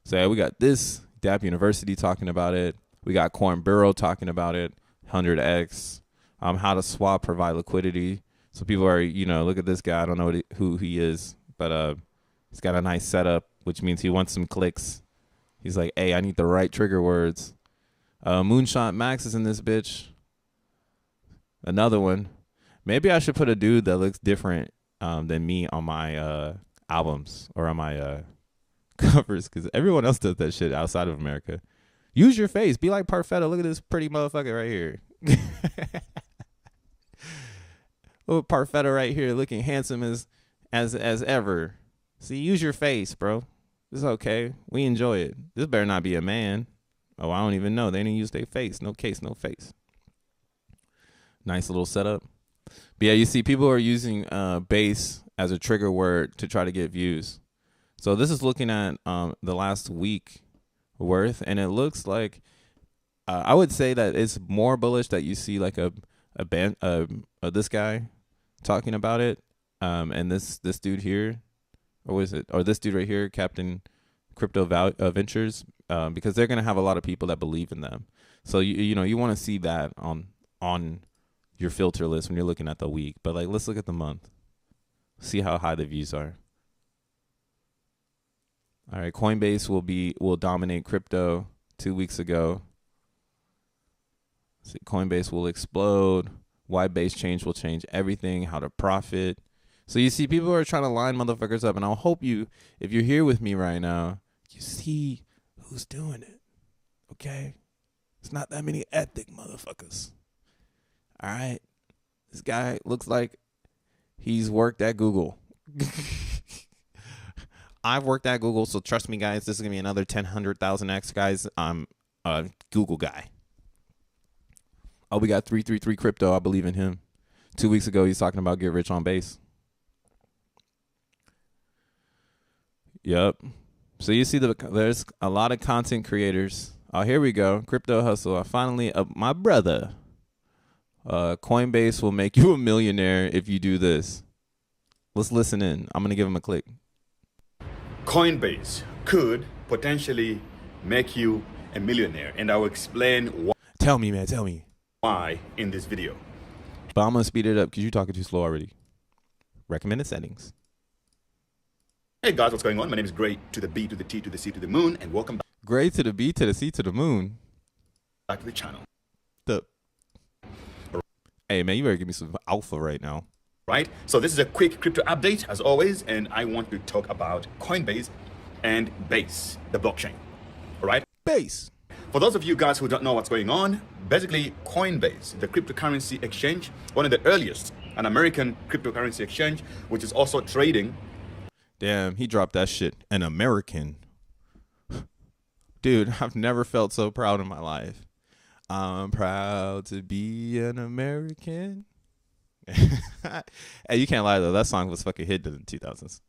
So yeah, we got this Dapp University talking about it. We got Coin Bureau talking about it. 100x. How to swap, provide liquidity. So people are, you know, look at this guy. I don't know who he is, but he's got a nice setup, which means he wants some clicks. He's like, hey, I need the right trigger words. Moonshot Max is in this bitch. Another one. Maybe I should put a dude that looks different than me on my albums or on my covers, because everyone else does that shit outside of America. Use your face. Be like Parfetta. Look at this pretty motherfucker right here. Little Parfetta right here, looking handsome as ever. See, use your face, bro. It's okay. We enjoy it. This better not be a man. Oh, I don't even know. They didn't use their face. No case, no face. Nice little setup. But yeah, you see people are using base as a trigger word to try to get views. So this is looking at the last week worth, and it looks like I would say that it's more bullish that you see like a band this guy talking about it, and this dude here, or was it, or this dude right here, Captain Crypto Ventures, because they're gonna have a lot of people that believe in them. So you know you want to see that on your filter list when you're looking at the week. But like, let's look at the month. See how high the views are. All right, Coinbase will dominate crypto 2 weeks ago. See, Coinbase will explode. Why base change will change everything. How to profit. So you see people are trying to line motherfuckers up, and I'll hope you, if you're here with me right now, you see who's doing it. Okay? It's not that many ethic motherfuckers. All right? This guy looks like he's worked at Google. I've worked at Google, so trust me, guys. This is going to be another 100,000x, guys. I'm a Google guy. Oh, we got 333 Crypto. I believe in him. 2 weeks ago, he's talking about get rich on base. Yep. So you see there's a lot of content creators. Oh, here we go. Crypto Hustle. I finally, my brother. Coinbase will make you a millionaire if you do this. Let's listen in. I'm going to give him a click. Coinbase could potentially make you a millionaire, and I will explain why. Tell me, man. Tell me. Why in this video. But I'm going to speed it up because you're talking too slow already. Recommended settings. Hey guys, what's going on? My name is Gray to the B to the T to the C to the moon, and welcome back. Gray to the B to the C to the moon. Back to the channel. Hey man, you better give me some alpha right now. Right? So this is a quick crypto update as always, and I want to talk about Coinbase and Base, the blockchain. All right? Base. For those of you guys who don't know what's going on, basically Coinbase, the cryptocurrency exchange, one of the earliest, an American cryptocurrency exchange, which is also trading. Damn, he dropped that shit. An American. Dude, I've never felt so proud in my life. I'm proud to be an American. Hey, you can't lie though. That song was fucking hit in the 2000s.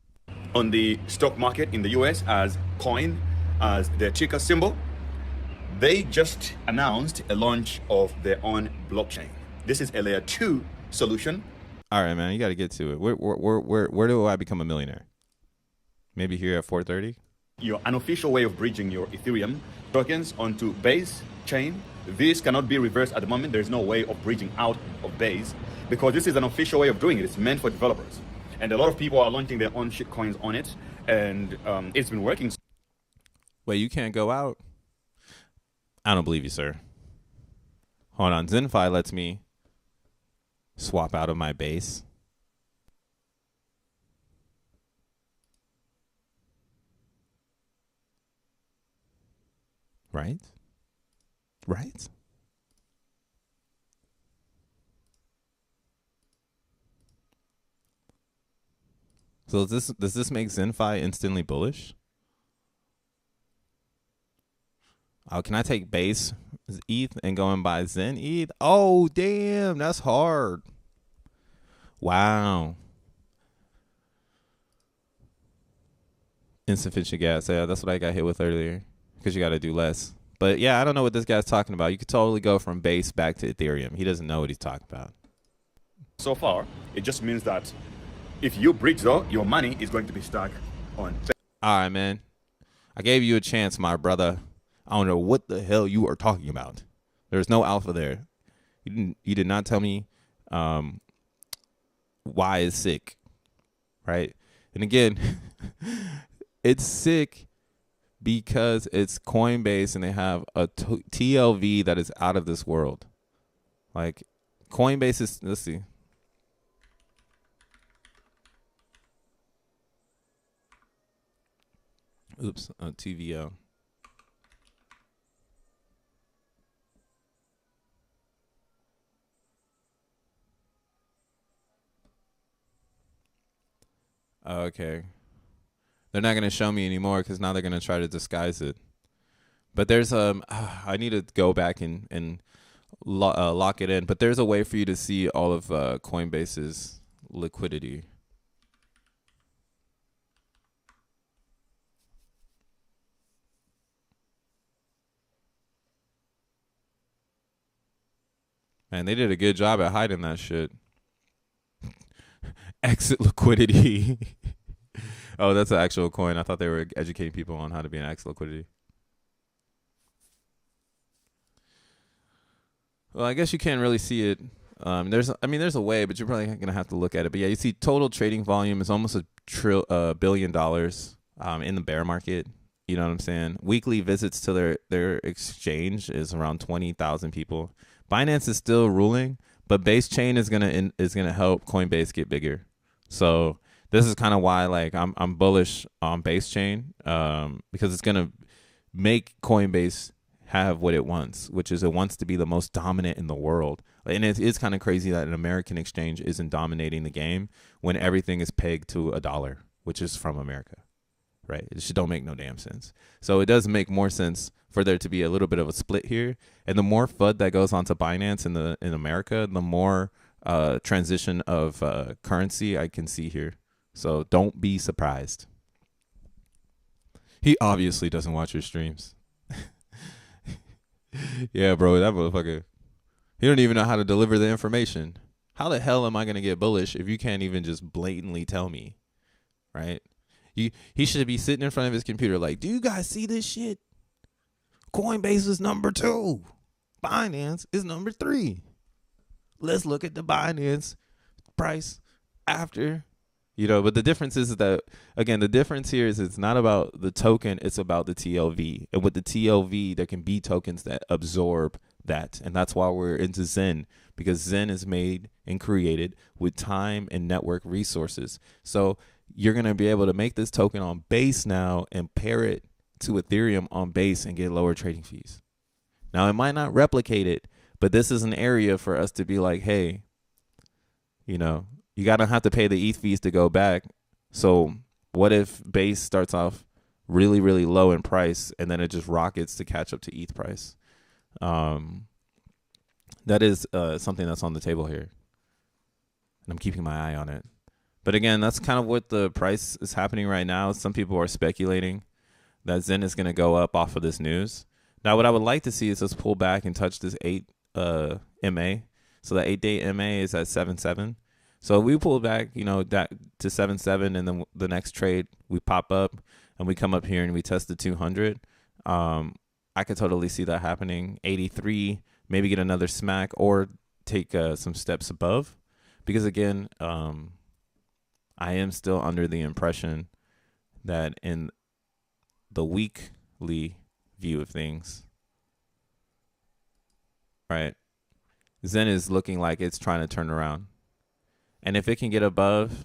On the stock market in the US as coin, as their ticker symbol, they just announced a launch of their own blockchain. This is a layer 2 solution. All right, man, you got to get to it. Where do I become a millionaire? Maybe here at 4:30. your unofficial way of bridging your Ethereum tokens onto Base chain. This cannot be reversed at the moment. There's no way of bridging out of Base because this is an official way of doing it. It's meant for developers. And a lot of people are launching their own shitcoins on it. And it's been working. Wait, you can't go out? I don't believe you, sir. Hold on. xeNFTs lets me swap out of my base. Right? Right? So does this make xeNFTs instantly bullish? Oh, can I take base ETH and go and buy Zen ETH? Oh, damn, that's hard. Wow. Insufficient gas. Yeah, that's what I got hit with earlier because you got to do less. But yeah, I don't know what this guy's talking about. You could totally go from base back to Ethereum. He doesn't know what he's talking about. So far, it just means that if you bridge though, your money is going to be stuck on. All right, man. I gave you a chance, my brother. I don't know what the hell you are talking about. There's no alpha there. You did not tell me why is sick, right? And again, it's sick because it's Coinbase and they have a TLV that is out of this world. Like Coinbase is, let's see. Oops, TVL. Okay. They're not going to show me anymore because now they're going to try to disguise it. But there's I need to go back and lock it in. But there's a way for you to see all of Coinbase's liquidity. Man, they did a good job at hiding that shit. Exit liquidity. Oh, that's an actual coin. I thought they were educating people on how to be an exit liquidity. Well, I guess you can't really see it. There's a way, but you're probably gonna have to look at it. But yeah, you see total trading volume is almost $1 billion in the bear market. You know what I'm saying? Weekly visits to their exchange is around 20,000 people. Binance is still ruling, but Base Chain is gonna help Coinbase get bigger. So this is kind of why like I'm bullish on Base Chain because it's gonna make Coinbase have what it wants, which is it wants to be the most dominant in the world. And it is kind of crazy that an American exchange isn't dominating the game when everything is pegged to $1, which is from America, right? It just don't make no damn sense. So it does make more sense for there to be a little bit of a split here. And the more FUD that goes onto Binance in America, the more transition of currency I can see here. So don't be surprised. He obviously doesn't watch your streams. Yeah, bro, that motherfucker. He don't even know how to deliver the information. How the hell am I going to get bullish if you can't even just blatantly tell me, right? He should be sitting in front of his computer like, do you guys see this shit? Coinbase is number 2. Binance is number 3. Let's look at the Binance price after. You know, but the difference is that, again, the difference here is it's not about the token, it's about the TLV. And with the TLV, there can be tokens that absorb that. And that's why we're into Zen, because Zen is made and created with time and network resources. So you're going to be able to make this token on Base now and pair it to Ethereum on Base and get lower trading fees. Now, it might not replicate it, but this is an area for us to be like, hey, you know, you got to have to pay the ETH fees to go back. So what if Base starts off really, really low in price and then it just rockets to catch up to ETH price? That is something that's on the table here. And I'm keeping my eye on it. But again, that's kind of what the price is happening right now. Some people are speculating that Zen is going to go up off of this news. Now, what I would like to see is us pull back and touch this 8 MA. So the 8-day MA is at 7.7. So if we pull back, you know, that to 7.7, and then the next trade we pop up, and we come up here and we test the 200, I could totally see that happening. 83, maybe get another smack or take some steps above, because again, I am still under the impression that in the weekly view of things, right, Zen is looking like it's trying to turn around. And if it can get above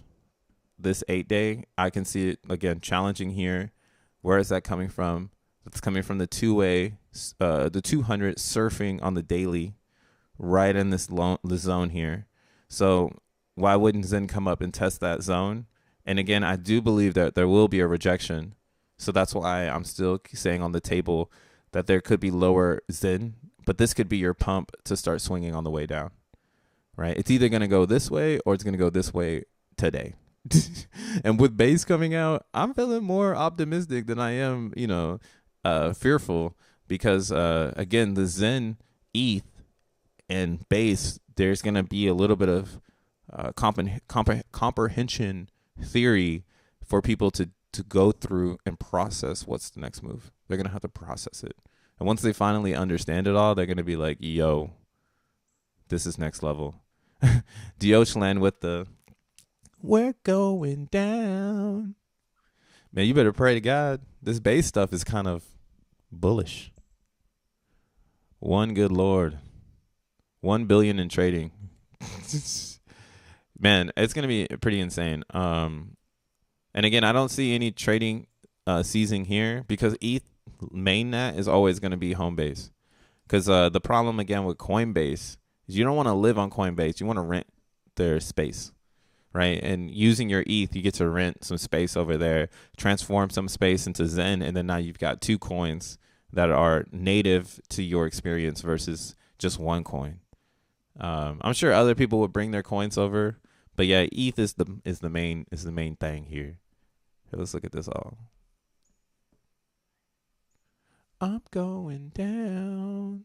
this 8-day, I can see it again challenging here. Where is that coming from? It's coming from the two-way, the 200 surfing on the daily, right in this the zone here. So why wouldn't Zen come up and test that zone? And again, I do believe that there will be a rejection. So that's why I'm still saying on the table that there could be lower Zen, but this could be your pump to start swinging on the way down, right? It's either going to go this way or it's going to go this way today. And with base coming out, I'm feeling more optimistic than I am, fearful, because again, the Zen, ETH, and base, there's going to be a little bit of comprehension theory for people to go through and process what's the next move. They're going to have to process it. And once they finally understand it all, they're going to be like, yo, this is next level. Diochland with the, we're going down. Man, you better pray to God. This base stuff is kind of bullish. One good Lord. 1 billion in trading. Man, it's going to be pretty insane. And again, I don't see any trading season here, because ETH mainnet is always going to be home base. Because the problem, again, with Coinbase is you don't want to live on Coinbase. You want to rent their space, right? And using your ETH, you get to rent some space over there, transform some space into Zen, and then now you've got 2 coins that are native to your experience versus just 1 coin. I'm sure other people would bring their coins over, but yeah, ETH is the main thing here. Here, let's look at this all. I'm going down.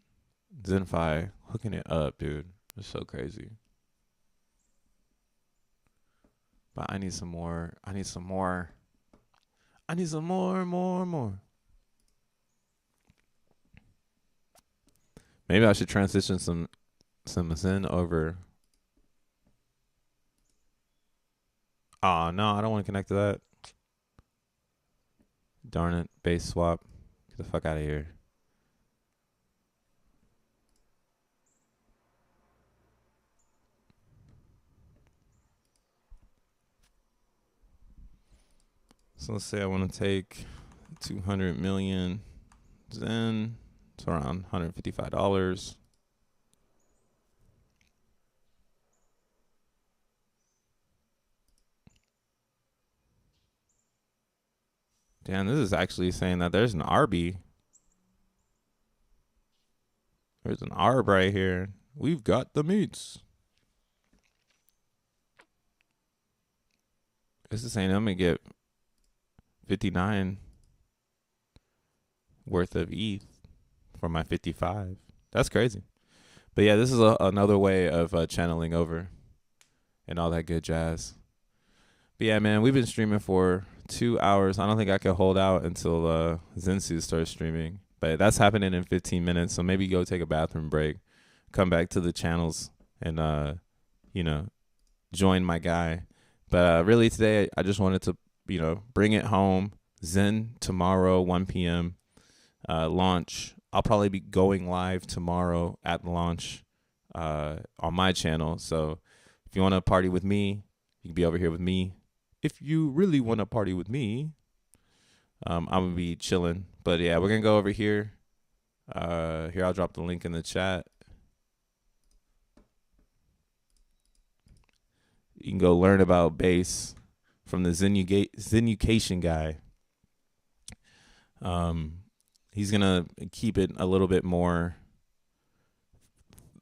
ZenFi hooking it up, dude. It's so crazy. But I need some more. I need some more. More. Maybe I should transition some Zen over. Oh, no, I don't want to connect to that. Darn it. Base swap. Get the fuck out of here. So let's say I want to take 200 million Zen. It's around $155. Damn, this is actually saying that there's an RB. There's an ARB right here. We've got the meats. This is saying I'm going to get 59 worth of ETH for my 55. That's crazy. But yeah, this is another way of channeling over and all that good jazz. But yeah, man, we've been streaming for 2 hours. I don't think I could hold out until Zensu starts streaming. But that's happening in 15 minutes. So maybe go take a bathroom break, come back to the channels, and, join my guy. But really today, I just wanted to, bring it home. Zen tomorrow, 1 p.m. Launch. I'll probably be going live tomorrow at launch on my channel. So if you want to party with me, you can be over here with me. If you really want to party with me, I'm going to be chilling. But yeah, we're going to go over here. Here, I'll drop the link in the chat. You can go learn about base from the Zenucation guy. He's going to keep it a little bit more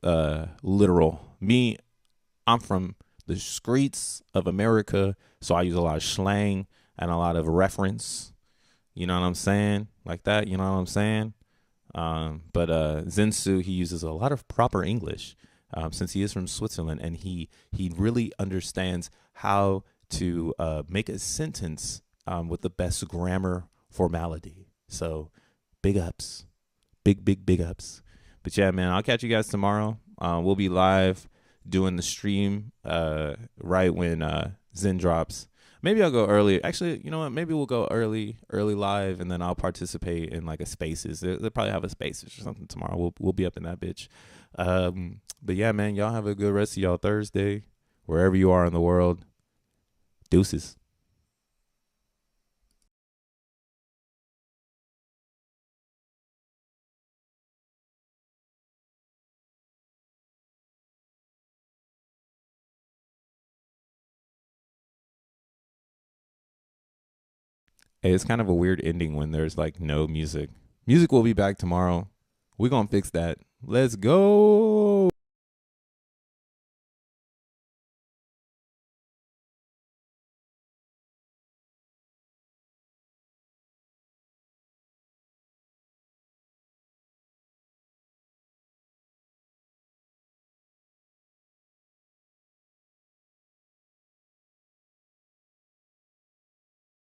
literal. Me, I'm from the streets of America, so I use a lot of slang and a lot of reference. You know what I'm saying? Like that, you know what I'm saying? But Zensu, he uses a lot of proper English since he is from Switzerland, and he really understands how to make a sentence with the best grammar formality. So big ups, big ups. But yeah, man, I'll catch you guys tomorrow. We'll be live doing the stream right when Zen drops. Maybe I'll go early. Actually, you know what? Maybe we'll go early live, and then I'll participate in like a spaces. They'll probably have a spaces or something tomorrow. We'll be up in that bitch. But yeah, man, y'all have a good rest of y'all Thursday, wherever you are in the world. Deuces. Hey, it's kind of a weird ending when there's like no music. Music will be back tomorrow. We're gonna fix that. Let's go.